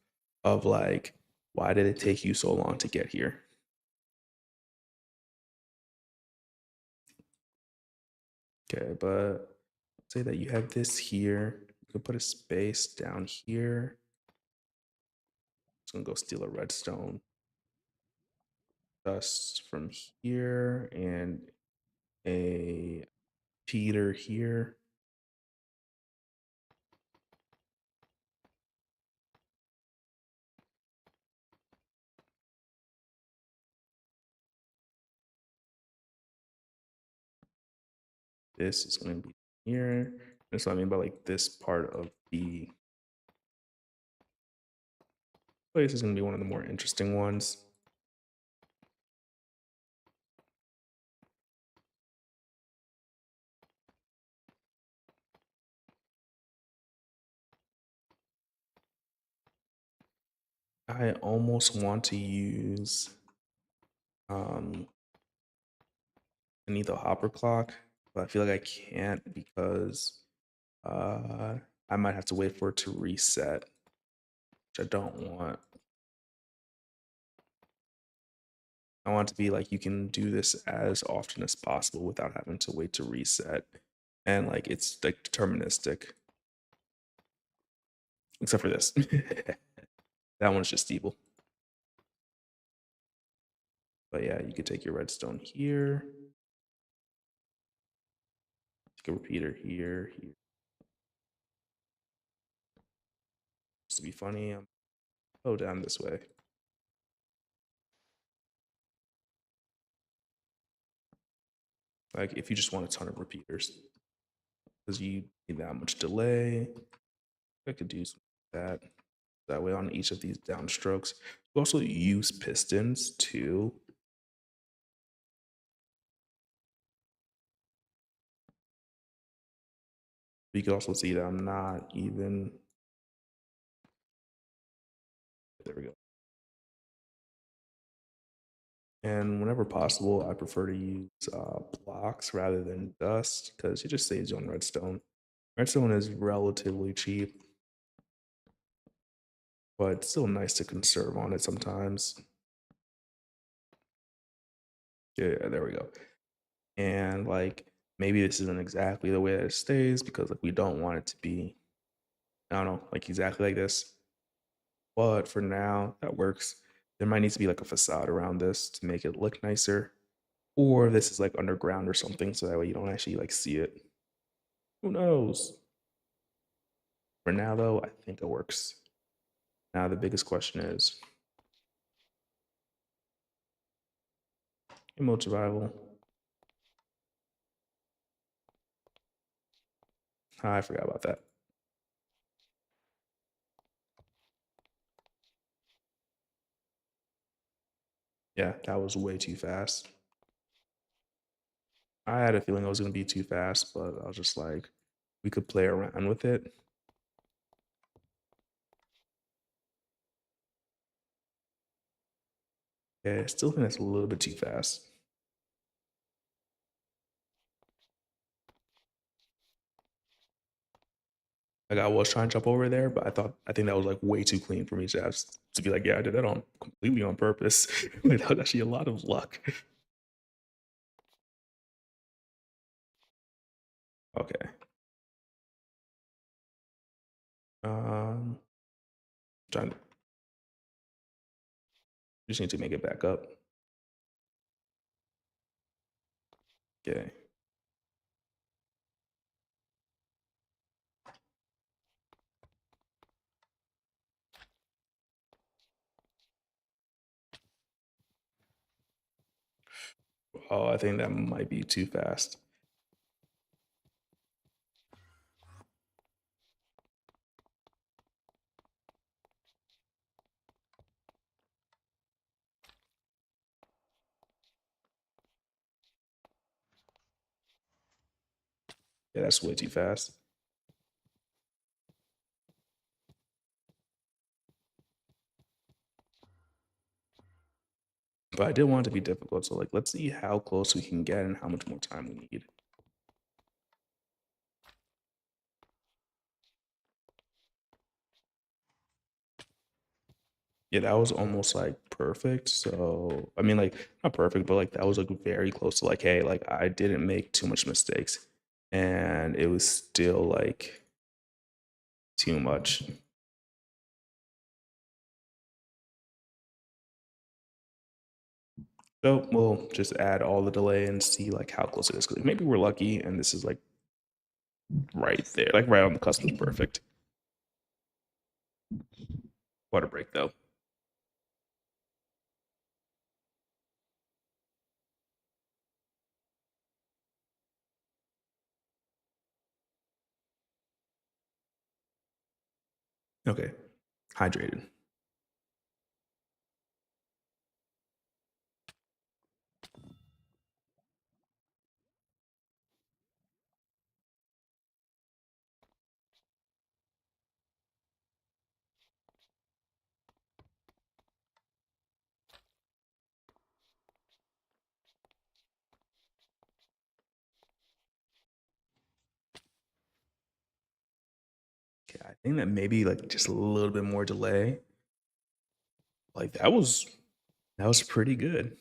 of like, why did it take you so long to get here? Okay, but say that you have this here. You could put a space down here. It's gonna go steal a redstone dust from here and a Peter here. This is gonna be here. That's what I mean by like this part of the place is gonna be one of the more interesting ones. I almost want to use um I need the hopper clock, but I feel like I can't because uh I might have to wait for it to reset, which I don't want. I want it to be like you can do this as often as possible without having to wait to reset. And like it's like deterministic, except for this. That one's just evil. But yeah, you could take your redstone here, take a repeater here, here. Just to be funny, go down this way. Like if you just want a ton of repeaters, because you need that much delay. I could do something like that. That way on each of these downstrokes. You also use pistons too. You can also see that I'm not even. There we go. And whenever possible, I prefer to use blocks rather than dust because it just saves you on redstone. Redstone is relatively cheap, but it's still nice to conserve on it sometimes. Yeah, there we go. And like maybe this isn't exactly the way that it stays because like we don't want it to be, I don't know, like exactly like this. But for now, that works. There might need to be like a facade around this to make it look nicer. Or this is like underground or something, so that way you don't actually like see it. Who knows? For now though, I think it works. Now the biggest question is remote survival. I forgot about that. Yeah, that was way too fast. I had a feeling it was gonna be too fast, but I was just like, we could play around with it. Yeah, I still think that's a little bit too fast. Like I was trying to jump over there, but I think that was like way too clean for me to have to be like, yeah, I did that on completely on purpose. Like that was actually a lot of luck. Okay. Um, trying to just need to make it back up. Okay. Oh, I think that might be too fast. Yeah, that's way too fast. But I did want it to be difficult, so like let's see how close we can get and how much more time we need. Yeah, that was almost like perfect. So I mean, like not perfect, but like that was like very close to like, hey, like I didn't make too much mistakes, and it was still like too much. So we'll just add all the delay and see like how close it is. 'Cause maybe we're lucky, and this is like right there, like right on the cusp is perfect. Water break though. Okay, hydrated. I think that maybe like just a little bit more delay. Like that was pretty good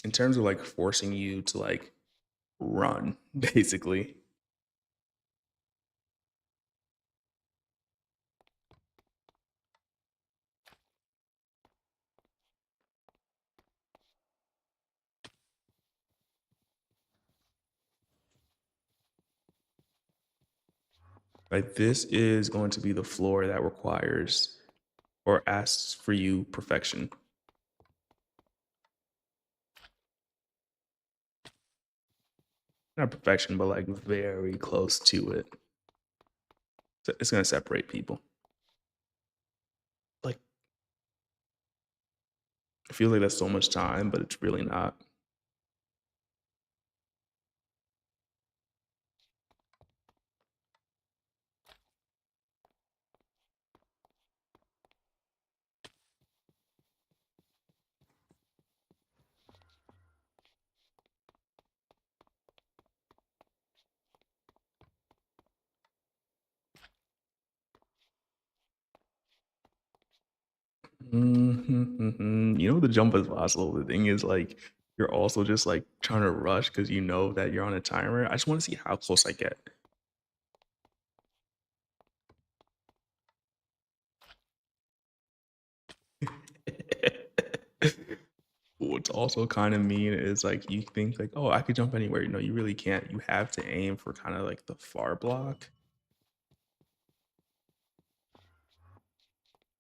in terms of like forcing you to like run, basically. Like this is going to be the floor that requires or asks for you perfection. Not perfection, but like very close to it. So it's gonna separate people. Like I feel like that's so much time, but it's really not. You know the jump is possible. The thing is like you're also just like trying to rush because you know that you're on a timer. I just want to see how close I get. What's also kind of mean is like you think like, oh, I could jump anywhere. No, you really can't. You have to aim for kind of like the far block.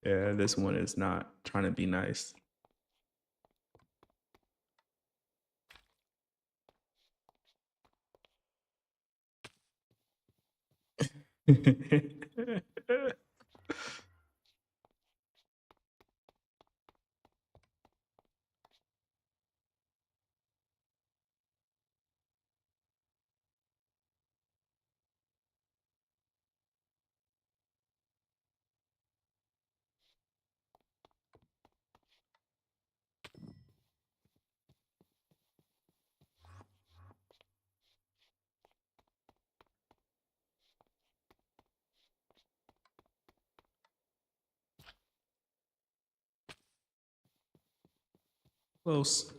Yeah, this one is not trying to be nice. That close.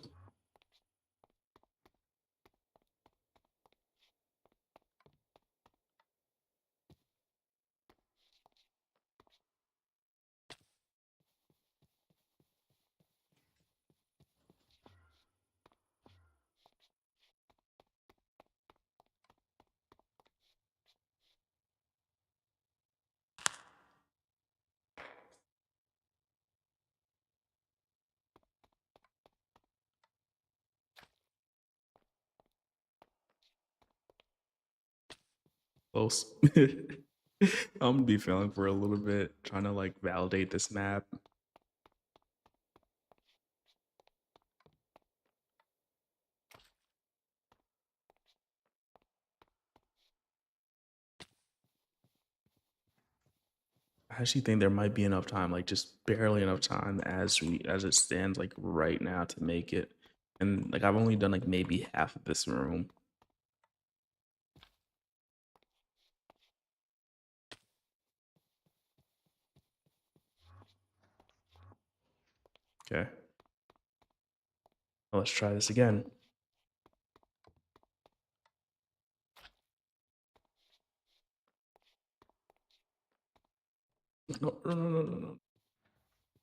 Close. I'm gonna be failing for a little bit, trying to like validate this map. I actually think there might be enough time, like just barely enough time as it stands like right now to make it. And like I've only done like maybe half of this room. Okay. Well, let's try this again. No, no, no, no, no, no.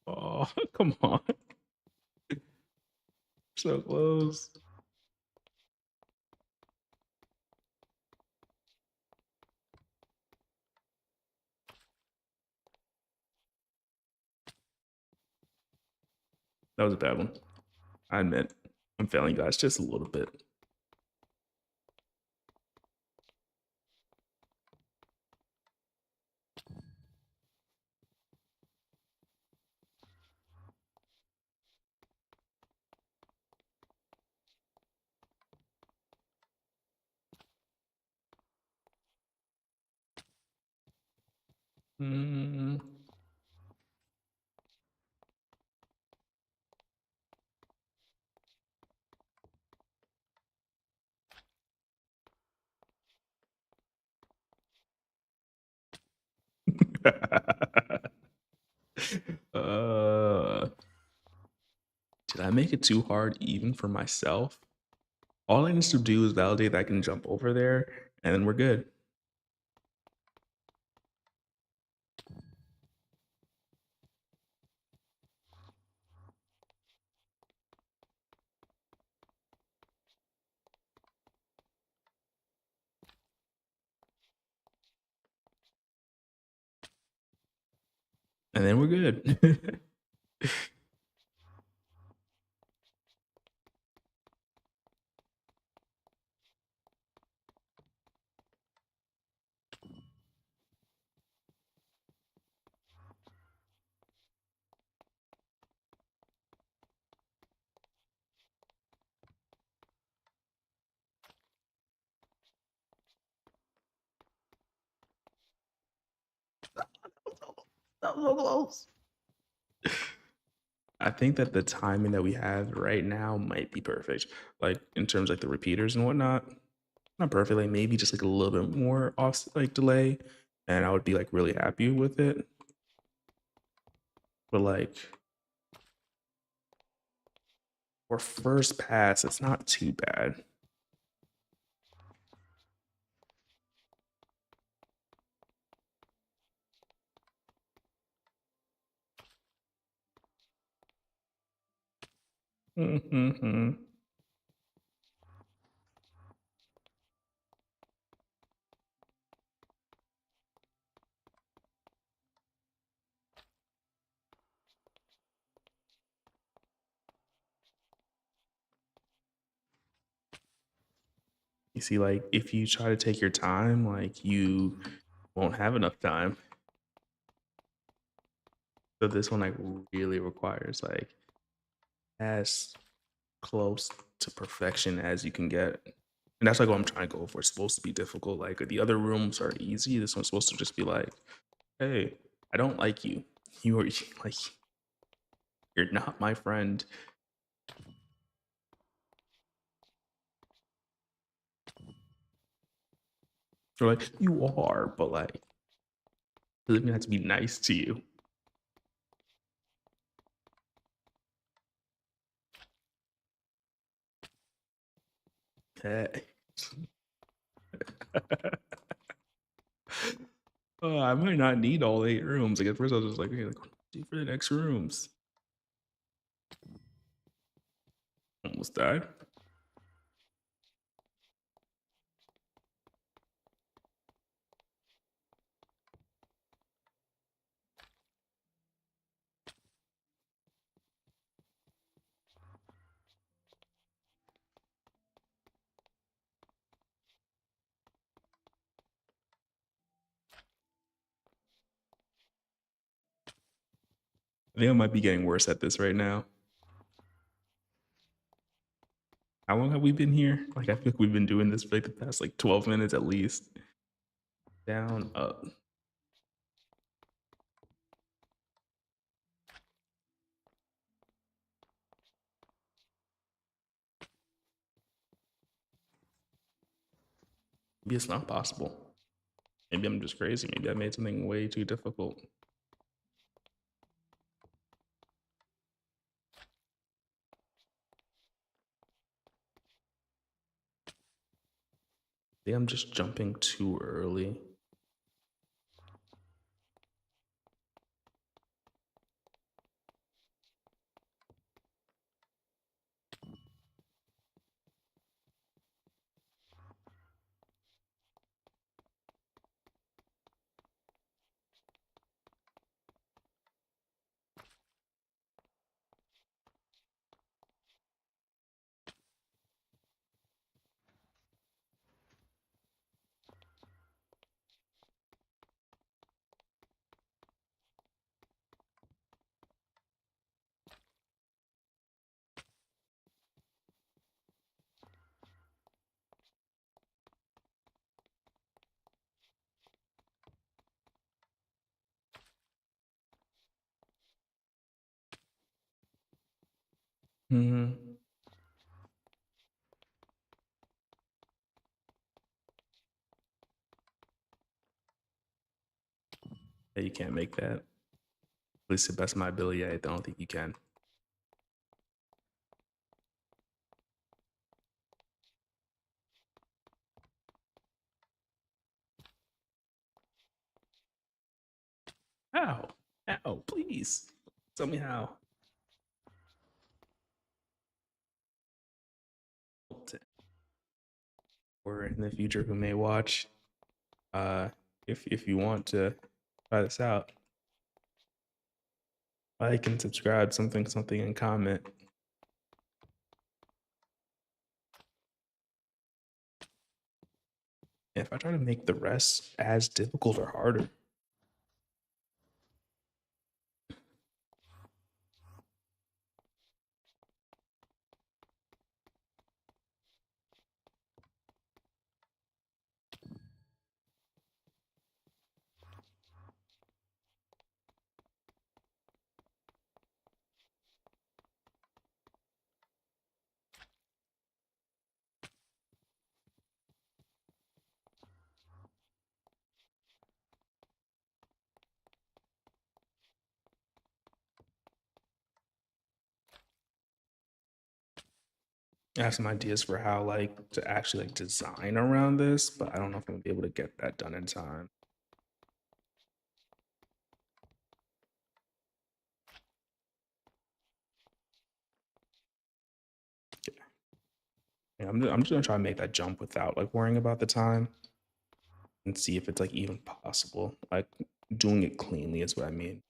Oh, come on. So close. That was a bad one. I admit. I'm failing guys just a little bit. Mm, uh, did I make it too hard even for myself? All I need to do is validate that I can jump over there, and then we're good. And then we're good. That was so close. I think that the timing that we have right now might be perfect. Like in terms of like the repeaters and whatnot. Not perfect, like maybe just like a little bit more off like delay, and I would be like really happy with it. But like for first pass, it's not too bad. Mm-hmm. You see, like if you try to take your time, like you won't have enough time. So this one like really requires like as close to perfection as you can get. And that's like what I'm trying to go for. It's supposed to be difficult. Like the other rooms are easy. This one's supposed to just be like, hey, I don't like you. You are like you're not my friend. Or like you are, but like it doesn't mean I have to be nice to you. Hey. I might not need all 8 rooms. Like at first I was just like, hey, like what do I do for the next rooms? Almost died. I think I might be getting worse at this right now. How long have we been here? Like I feel like we've been doing this for like the past like 12 minutes at least. Down, up. Maybe it's not possible. Maybe I'm just crazy. Maybe I made something way too difficult. Maybe I'm just jumping too early. Mm-hmm. Yeah, you can't make that. At least to the best of my ability, I don't think you can. How? How? Please tell me how. Or in the future, who may watch, uh, if you want to try this out, like and subscribe, something, and comment. If I try to make the rest as difficult or harder, I have some ideas for how like to actually like design around this, but I don't know if I'm gonna be able to get that done in time. Okay. Yeah, I'm just gonna try to make that jump without like worrying about the time and see if it's like even possible. Like doing it cleanly is what I mean.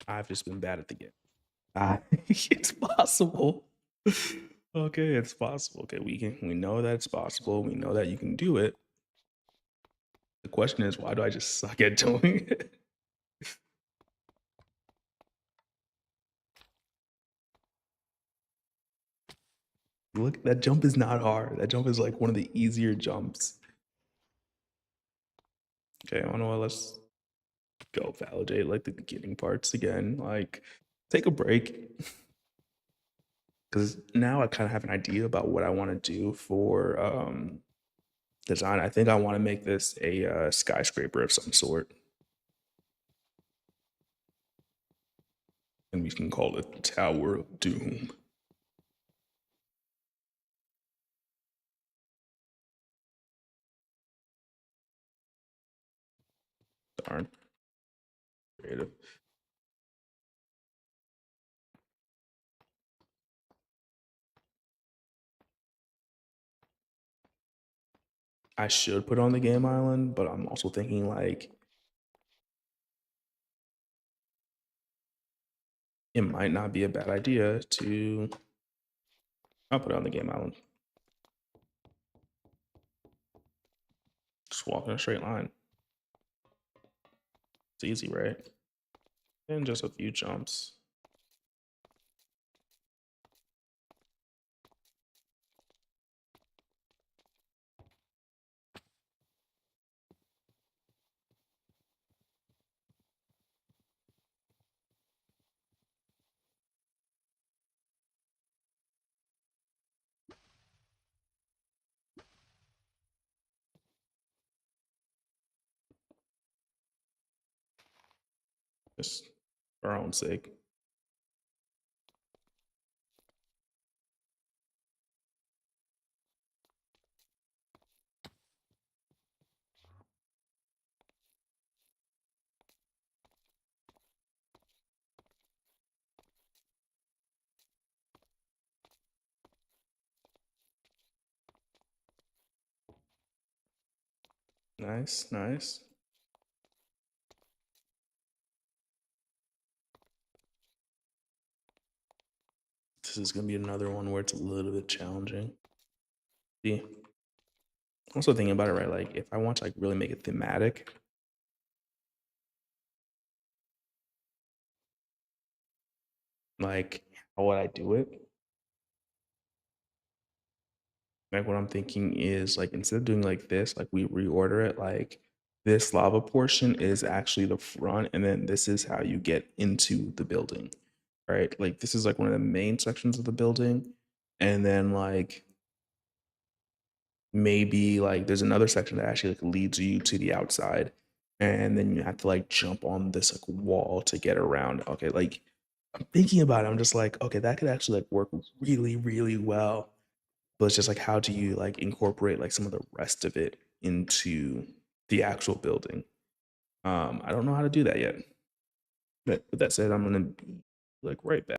I've just been bad at the game. It's possible. Okay, it's possible. Okay, we know that it's possible. We know that you can do it. The question is, why do I just suck at doing it? Look, that jump is not hard. That jump is like one of the easier jumps. Okay, I don't know. Let's go validate like the beginning parts again. Like, take a break because now I kind of have an idea about what I want to do for design. I think I want to make this a skyscraper of some sort, and we can call it the Tower of Doom. Darn creative. I should put on the game island, but I'm also thinking like it might not be a bad idea to. I'll put it on the game island. Just walk in a straight line. It's easy, right? And just a few jumps. Just for our own sake. Nice, nice. This is gonna be another one where it's a little bit challenging. See, also thinking about it, right? Like, if I want to like really make it thematic, like, how would I do it? Like, what I'm thinking is like instead of doing like this, like we reorder it. Like, this lava portion is actually the front, and then this is how you get into the building, right? Like, this is like one of the main sections of the building, and then like maybe like there's another section that actually like leads you to the outside, and then you have to like jump on this like wall to get around. Okay, like I'm thinking about it, I'm just like, okay, that could actually like work really, really well. But it's just like how do you like incorporate like some of the rest of it into the actual building? I don't know how to do that yet. But with that said, I'm gonna be like right back.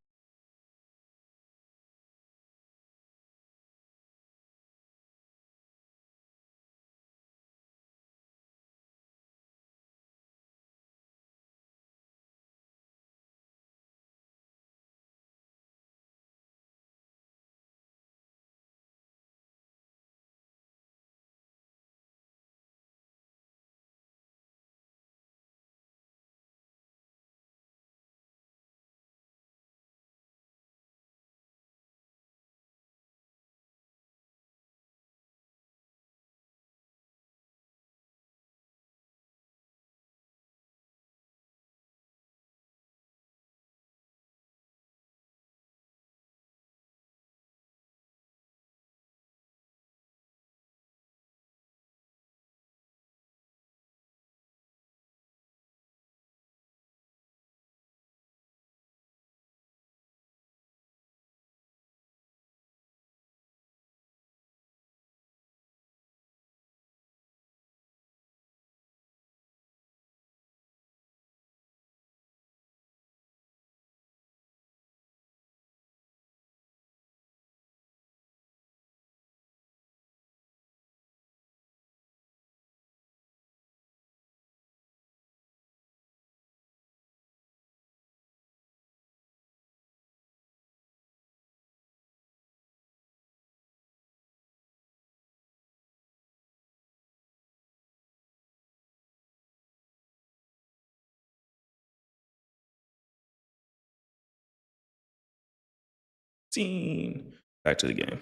15. Back to the game.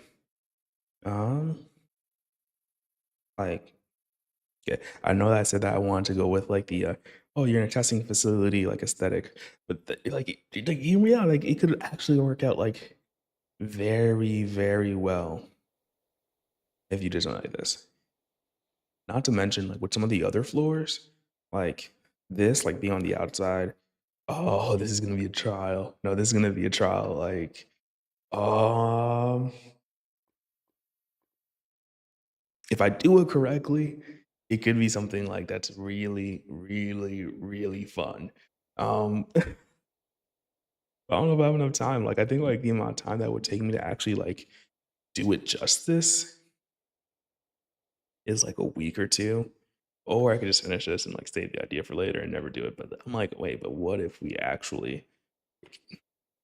Um, like, yeah, I know that I said that I wanted to go with like the oh, you're in a testing facility like aesthetic, but like in reality, like it could actually work out like very, very well if you did something like this. Not to mention like with some of the other floors, like this, like being on the outside. Oh, this is gonna be a trial. No, this is gonna be a trial. Like, um, if I do it correctly, it could be something like that's really, really, really fun. I don't know if I have enough time. Like, I think like the amount of time that would take me to actually like do it justice is like a week or two. Or I could just finish this and like save the idea for later and never do it. But I'm like, wait, but what if we actually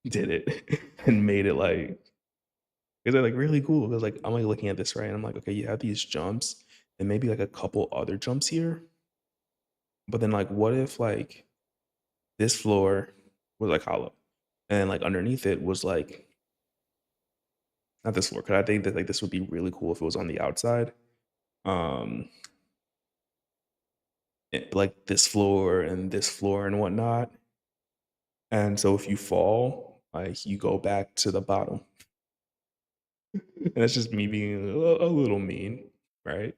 did it and made it like is it like really cool? Because like I'm like looking at this right, and I'm like, okay, you have these jumps and maybe like a couple other jumps here. But then like what if like this floor was like hollow, and like underneath it was like not this floor. Cause I think that like this would be really cool if it was on the outside. Um, like this floor and whatnot. And so if you fall, like you go back to the bottom. And that's just me being a little mean, right?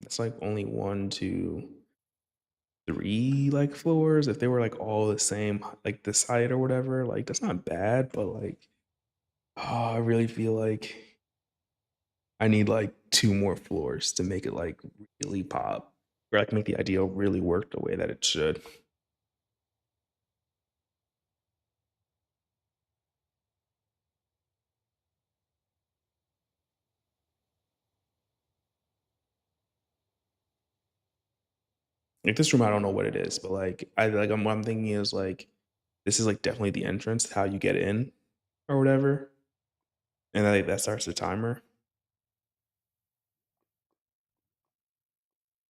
It's like only one, two, three like floors. If they were like all the same, like this height or whatever, like that's not bad. But like, oh, I really feel like I need like two more floors to make it like really pop, or like make the idea really work the way that it should. Like this room, I don't know what it is, but like what I'm thinking is like this is like definitely the entrance, how you get in or whatever, and then like, that starts the timer.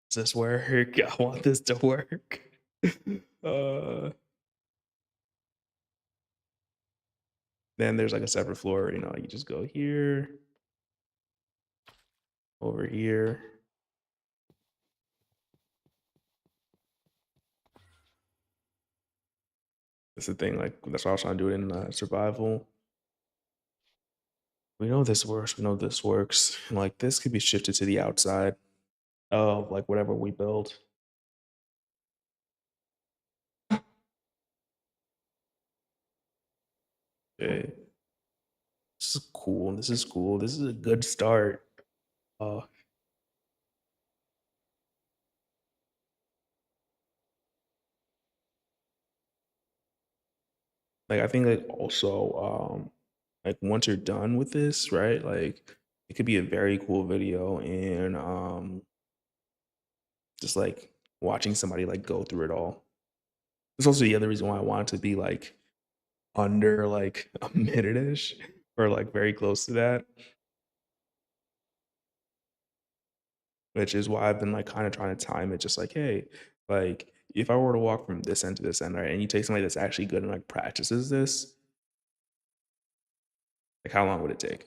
Does this work? I want this to work. uh, then there's like a separate floor. You know, you just go here, over here. That's the thing. Like that's why I was trying to do it in survival. We know this works. We know this works. And like this could be shifted to the outside of like whatever we build. Okay. This is cool. This is cool. This is a good start. Uh, like I think like also like once you're done with this, right? Like it could be a very cool video and just like watching somebody like go through it all. It's also the other reason why I want it to be like under like a minute ish or like very close to that, which is why I've been like kind of trying to time it just like, hey, like if I were to walk from this end to this end, right, and you take somebody that's actually good and like practices this, like how long would it take?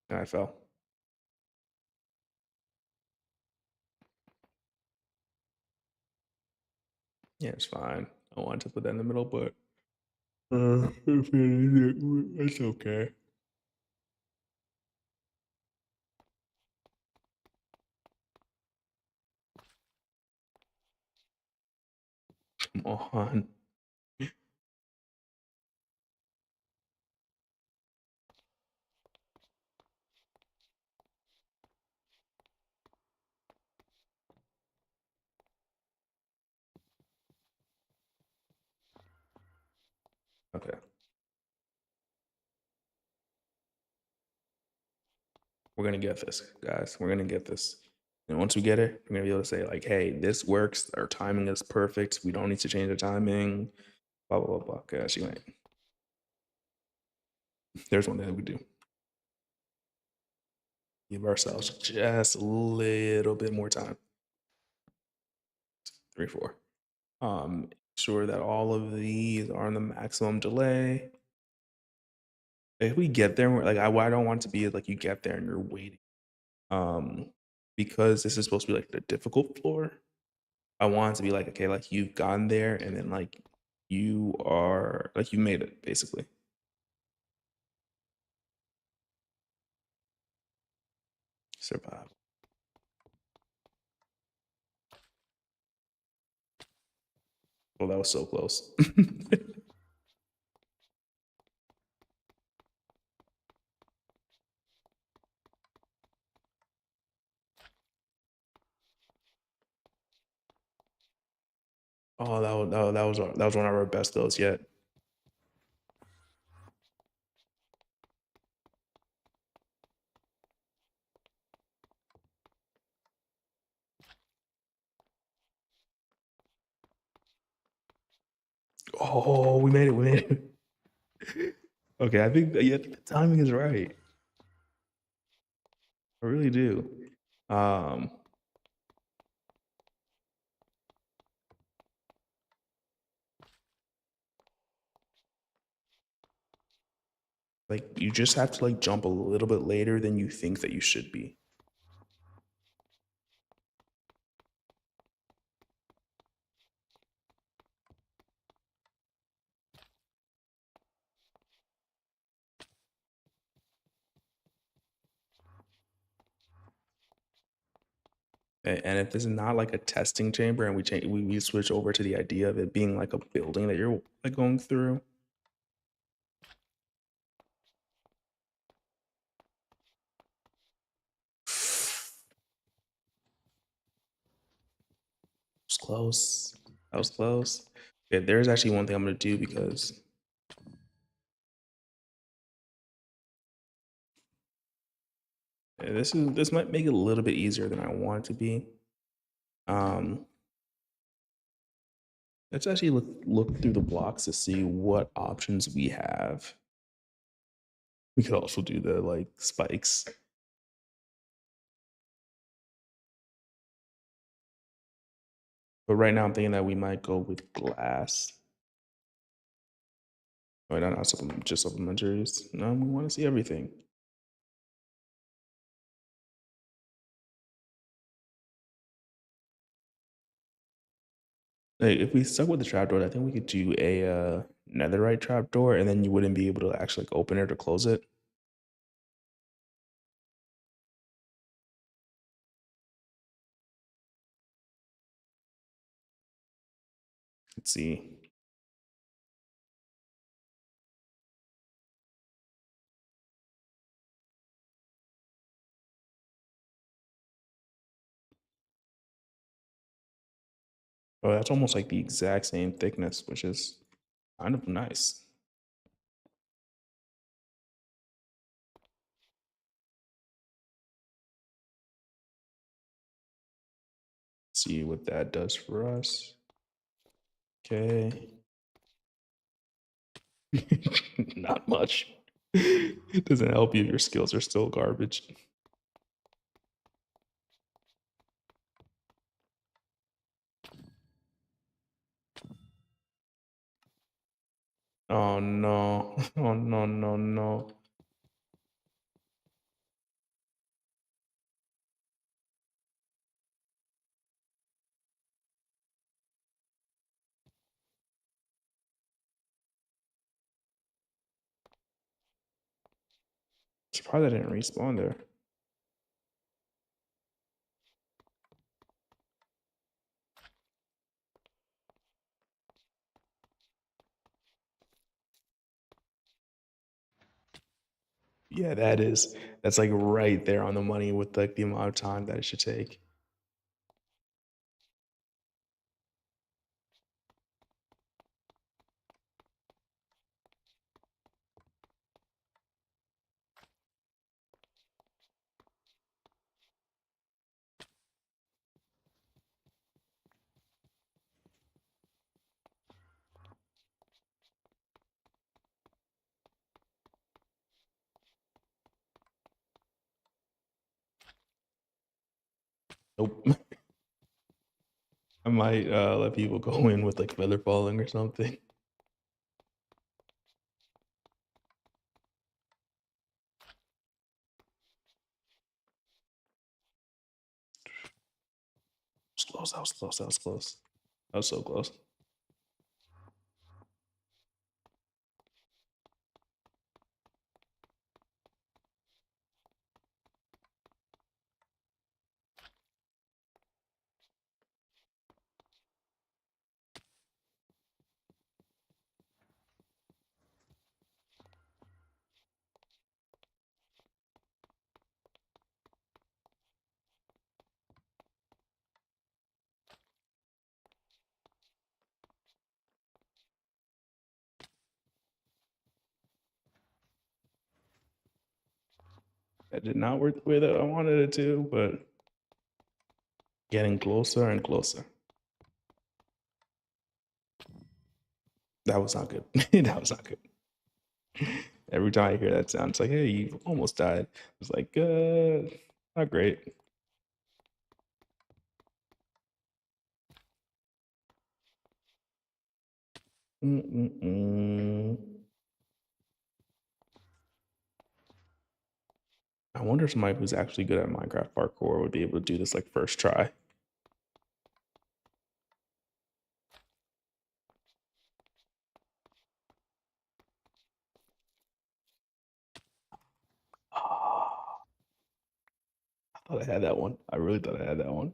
And I fell. Yeah, it's fine. I wanted to put that in the middle, but it's okay. Come on. Okay. We're gonna get this, guys. We're gonna get this. And once we get it, we're gonna be able to say, like, hey, this works. Our timing is perfect. We don't need to change the timing. Blah blah blah blah. Okay, she went. There's one thing that we do. Give ourselves just a little bit more time. 3, 4. Sure that all of these are on the maximum delay. If we get there, like I don't want it to be like you get there and you're waiting. Um, because this is supposed to be like the difficult floor. I want it to be like, okay, like you've gotten there and then like you are like you made it basically. Survive. Well, that was so close. Oh, that was one of our best goals yet. Oh, we made it. We made it. Okay, I think yeah, the timing is right. I really do. Um, like you just have to like jump a little bit later than you think that you should be. And if this is not like a testing chamber and we switch over to the idea of it being like a building that you're like going through. Was close. That was close. Okay, there's actually one thing I'm gonna do because This might make it a little bit easier than I want it to be. Um, let's actually look through the blocks to see what options we have. We could also do the like spikes. But right now I'm thinking that we might go with glass. Wait, not supplement, just supplementaries. No, we want to see everything. Like, if we stuck with the trapdoor, I think we could do a netherite trapdoor, and then you wouldn't be able to actually like, open it or close it. Let's see. Oh, that's almost like the exact same thickness, which is kind of nice. See what that does for us. Okay. Not much. It doesn't help you if your skills are still garbage. Oh no. Oh no, no, no. Surprised I didn't respawn there. Yeah, that's like right there on the money with like the amount of time that it should take. Nope. I might let people go in with like feather falling or something. It's close. That was close. That was close. That was so close. That did not work the way that I wanted it to, but getting closer and closer. That was not good. That was not good. Every time I hear that sound, it's like, hey, you almost died. It's like, not great. Mm-mm-mm. I wonder if somebody who's actually good at Minecraft parkour would be able to do this like first try. Oh, I thought I had that one. I really thought I had that one.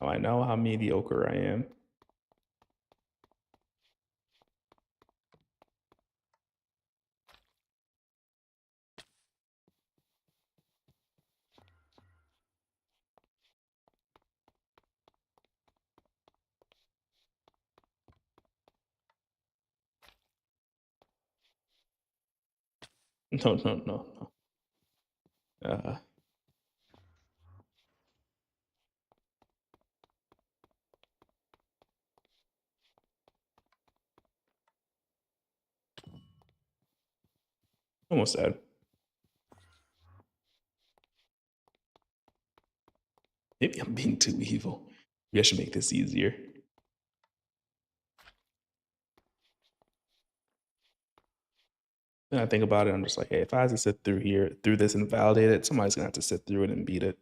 Oh, I know how mediocre I am. No, no, no, no. Uh, almost dead. Maybe I'm being too evil. Maybe I should make this easier. Then I think about it, I'm just like, hey, if I had to sit through here, through this and validate it, somebody's gonna have to sit through it and beat it.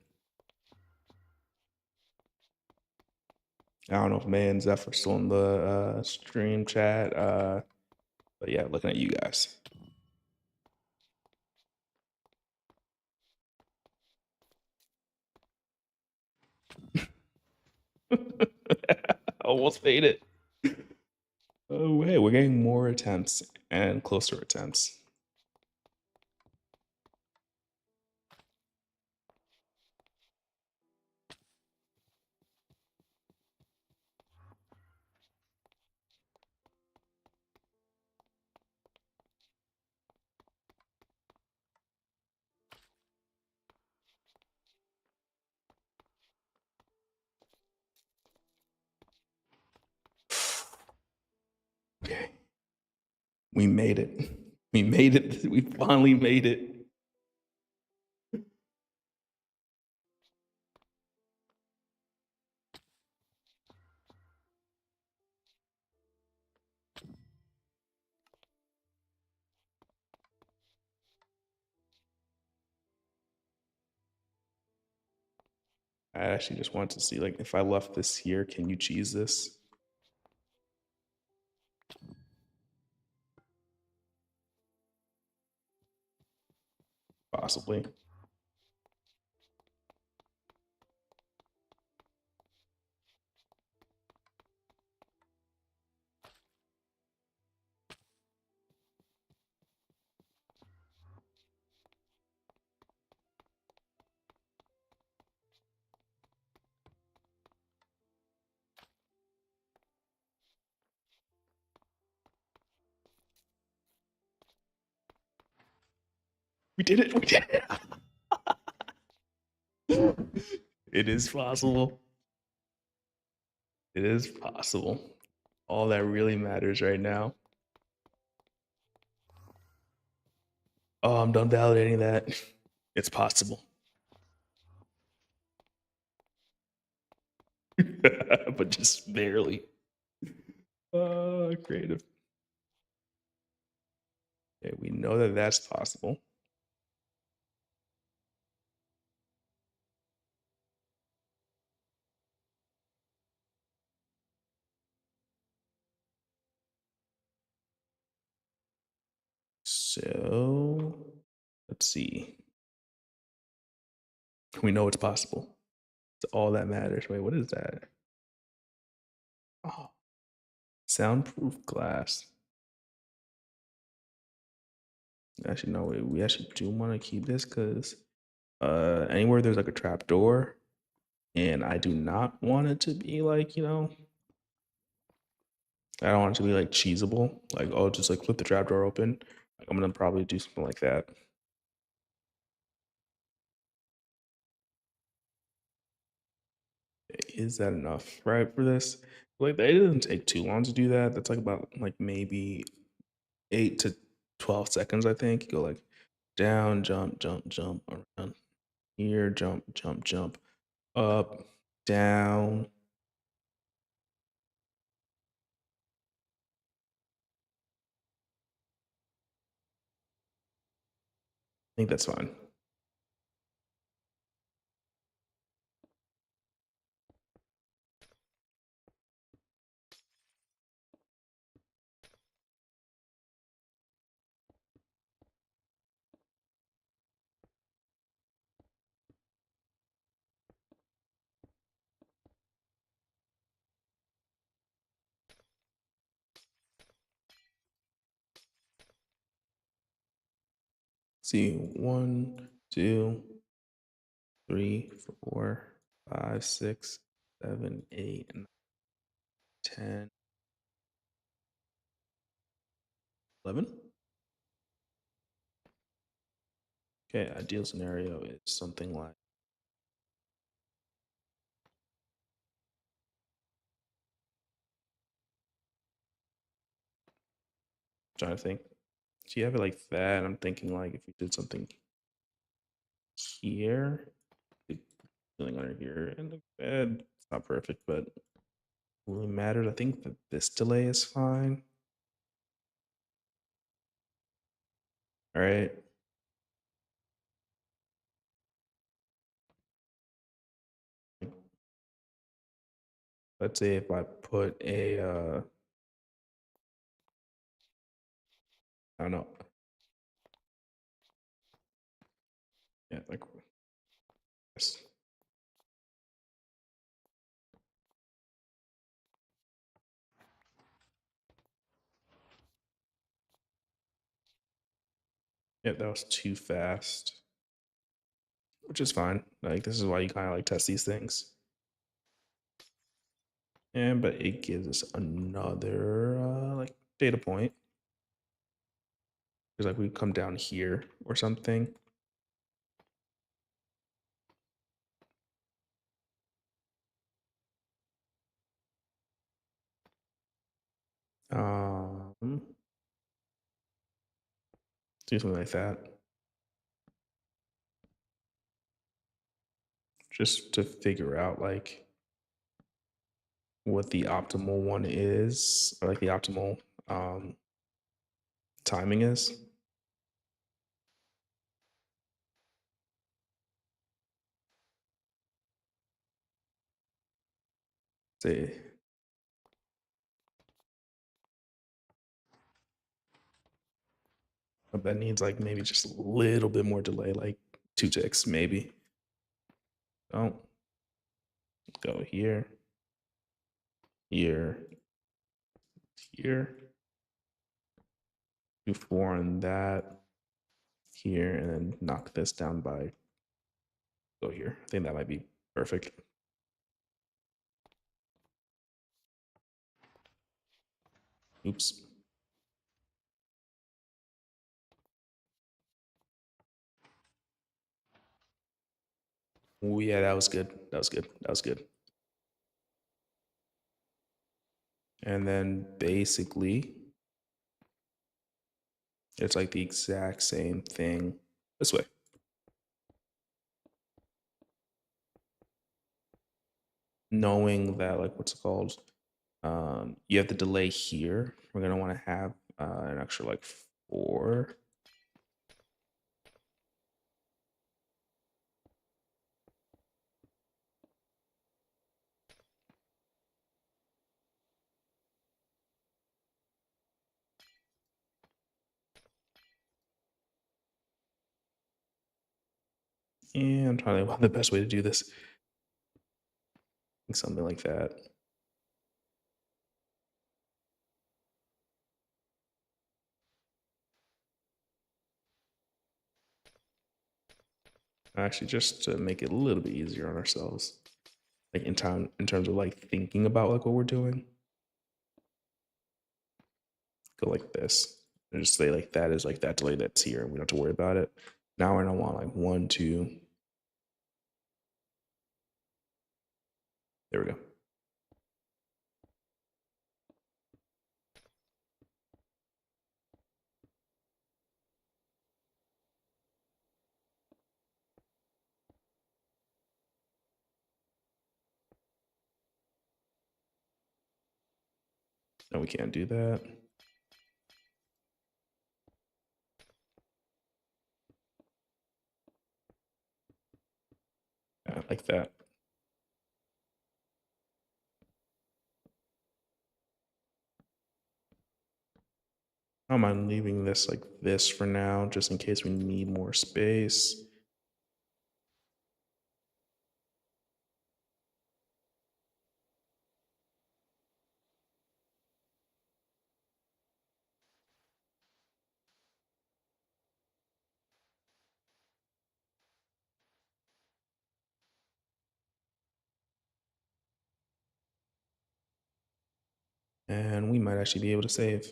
I don't know if May and Zeph are still in the stream chat. But yeah, looking at you guys. Almost made it. Oh, hey, we're getting more attempts and closer attempts. Okay, we made it. We made it. We finally made it. I actually just wanted to see, like, if I left this here, can you cheese this? Possibly. We did it. We did it. It is possible. It is possible. All that really matters right now. Oh, I'm done validating that. It's possible. But just barely. Creative. Okay, we know that that's possible. So let's see. We know it's possible. It's all that matters. Wait, what is that? Oh, soundproof glass. Actually, no, we actually do want to keep this because anywhere there's like a trap door, and I do not want it to be like, I don't want it to be like cheesable. Like, oh, just like flip the trap door open. Like, I'm gonna probably do something like that. Is that enough, right, for this? Like, it doesn't take too long to do that. That's like about like maybe 8 to 12 seconds, I think. You go like down, jump, jump, jump, around here, jump, jump, jump, up, down. I think that's fine. See, 1, 2, 3, 4, 5, 6, 7, 8, 9, 10, 11. Okay, ideal scenario is something like, trying to think. So you have it like that. I'm thinking like if we did something here, something under here, and the bed. It's not perfect, but it really matters. I think that this delay is fine. All right. Let's say if I put a, I don't know, yeah, like this. Yeah, that was too fast, which is fine. Like this is why you kind of like test these things. And but it gives us another like data point. Because like we come down here or something. Um, do something like that. Just to figure out like what the optimal one is, or like the optimal um, timing is. Say, but that needs like maybe just a little bit more delay, like 2 ticks maybe. Don't go here, here, here. Do 4 on that here, and then knock this down by go here. I think that might be perfect. Oops. Oh yeah, that was good. That was good. That was good. And then basically, it's like the exact same thing this way. Knowing that, like, what's it called? You have the delay here. We're gonna want to have an extra like 4. And I'm trying to think about the best way to do this. Something like that. Actually, just to make it a little bit easier on ourselves, like in terms of like thinking about like what we're doing, go like this and just say like that is like that delay that's here, and we don't have to worry about it. Now we're gonna want like 1, 2. There we go. No, we can't do that. Yeah, like that. I don't mind leaving this like this for now, just in case we need more space. And we might actually be able to save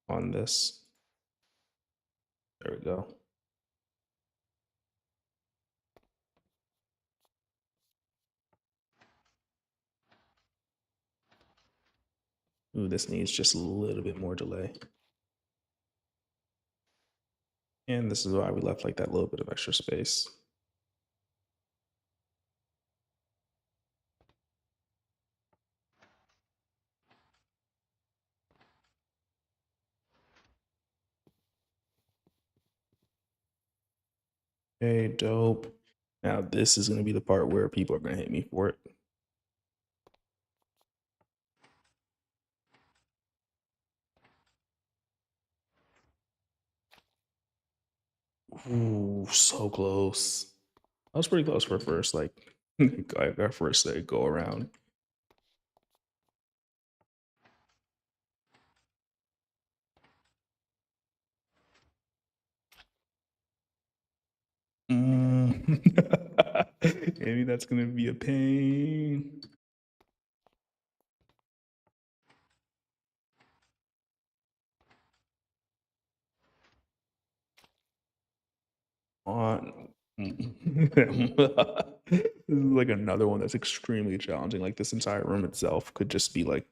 on this. There we go. Ooh, this needs just a little bit more delay. And this is why we left like that little bit of extra space. Okay, dope. Now this is gonna be the part where people are gonna hate me for it. Ooh, so close. I was pretty close for first, like our first go around. Mm. Maybe that's gonna be a pain. On. This is like another one that's extremely challenging. Like this entire room itself could just be like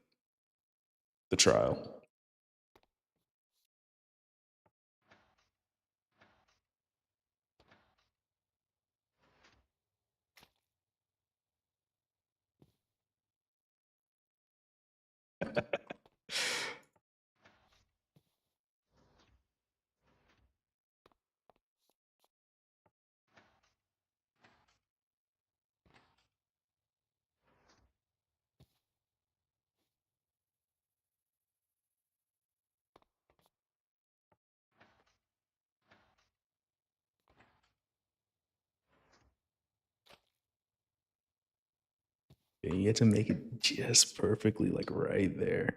the trial. And you get to make it just perfectly, like right there.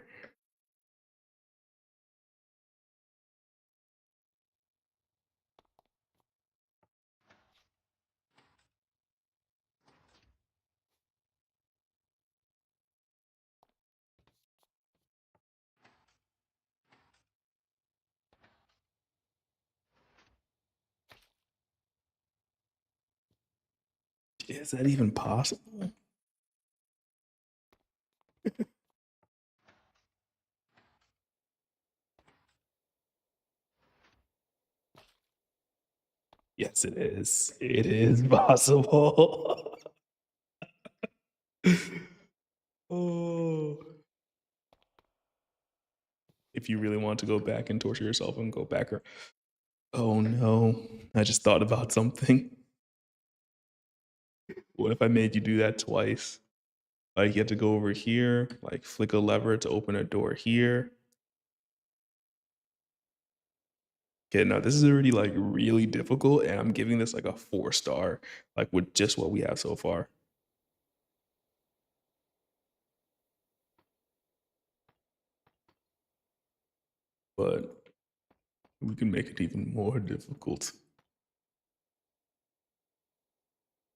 Is that even possible? Yes, it is. It is possible. Oh. If you really want to go back and torture yourself and go back or oh no, I just thought about something. What if I made you do that twice? Like you have to go over here, like flick a lever to open a door here. Okay, now this is already like really difficult, and I'm giving this like a 4 star, like with just what we have so far. But we can make it even more difficult.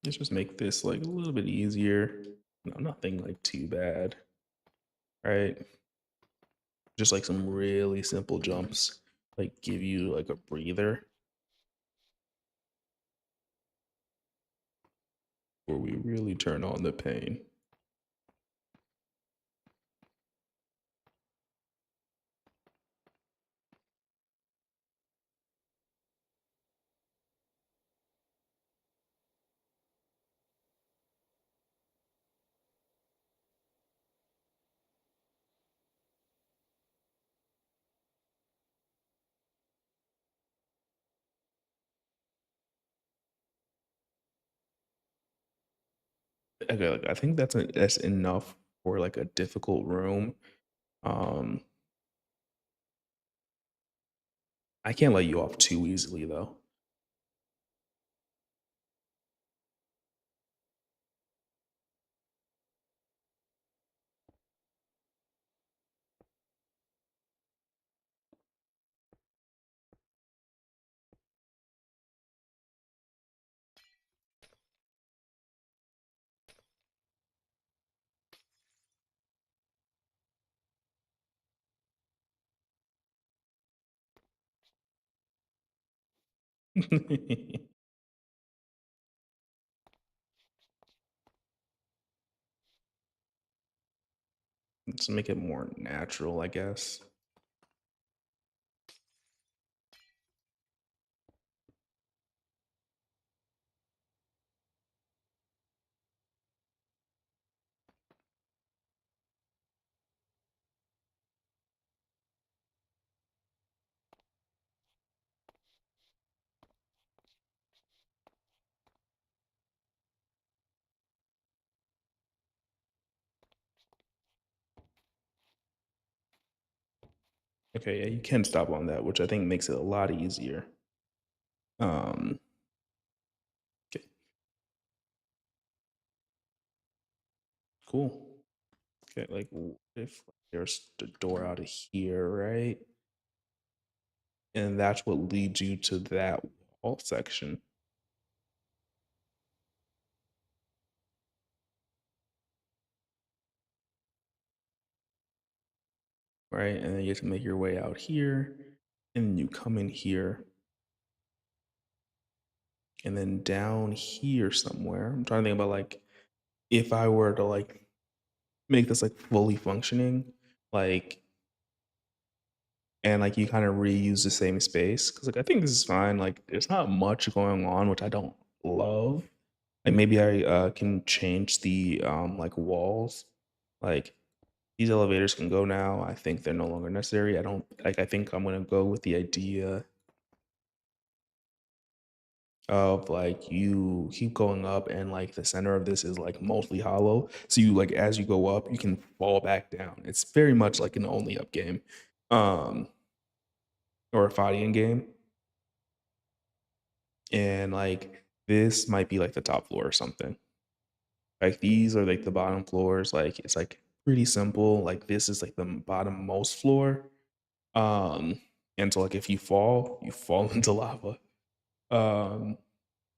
Let's just make this like a little bit easier. No, nothing like too bad, right? Just like some really simple jumps, like give you like a breather where we really turn on the pain. Okay, like I think that's enough for like a difficult room. Um, I can't let you off too easily though. To make it more natural, I guess. Okay, yeah, you can stop on that, which I think makes it a lot easier. Um, okay, cool. Okay, like if there's the door out of here, right? And that's what leads you to that wall section, right? And then you have to make your way out here, and you come in here, and then down here somewhere. I'm trying to think about like if I were to like make this like fully functioning, like and like you kind of reuse the same space because like I think this is fine. Like there's not much going on, which I don't love. Like maybe I can change the like walls. Like these elevators can go now. I think they're no longer necessary. I don't like. I think I'm gonna go with the idea of like you keep going up and like the center of this is like mostly hollow. So you like as you go up, you can fall back down. It's very much like an only up game. Um or a fighting game. And like this might be like the top floor or something. Like these are like the bottom floors. Like it's like pretty simple. Like this is like the bottom most floor. And so like if you fall into lava. Um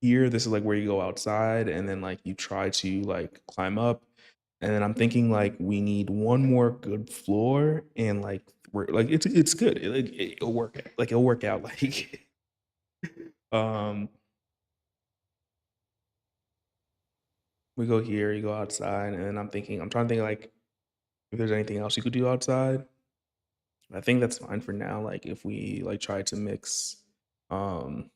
Here this is like where you go outside and then like you try to like climb up. And then I'm thinking like we need one more good floor and like we're like it's good. It'll work out. Like it'll work out like um we go here, you go outside, and then I'm trying to think like if there's anything else you could do outside. I think that's fine for now. Like if we like try to mix um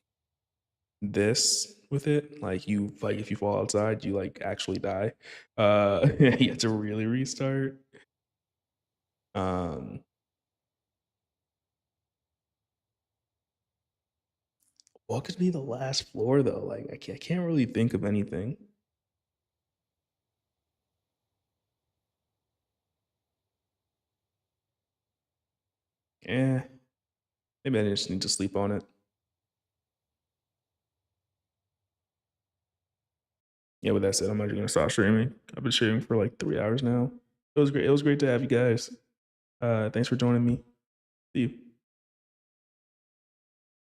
this with it, like if you fall outside, you like actually die. You have to really restart. Um what could be the last floor though? Like I can't really think of anything. Yeah, maybe I just need to sleep on it. Yeah, with that said, I'm actually gonna stop streaming. I've been streaming for like 3 hours now. It was great. It was great to have you guys. Thanks for joining me. See you.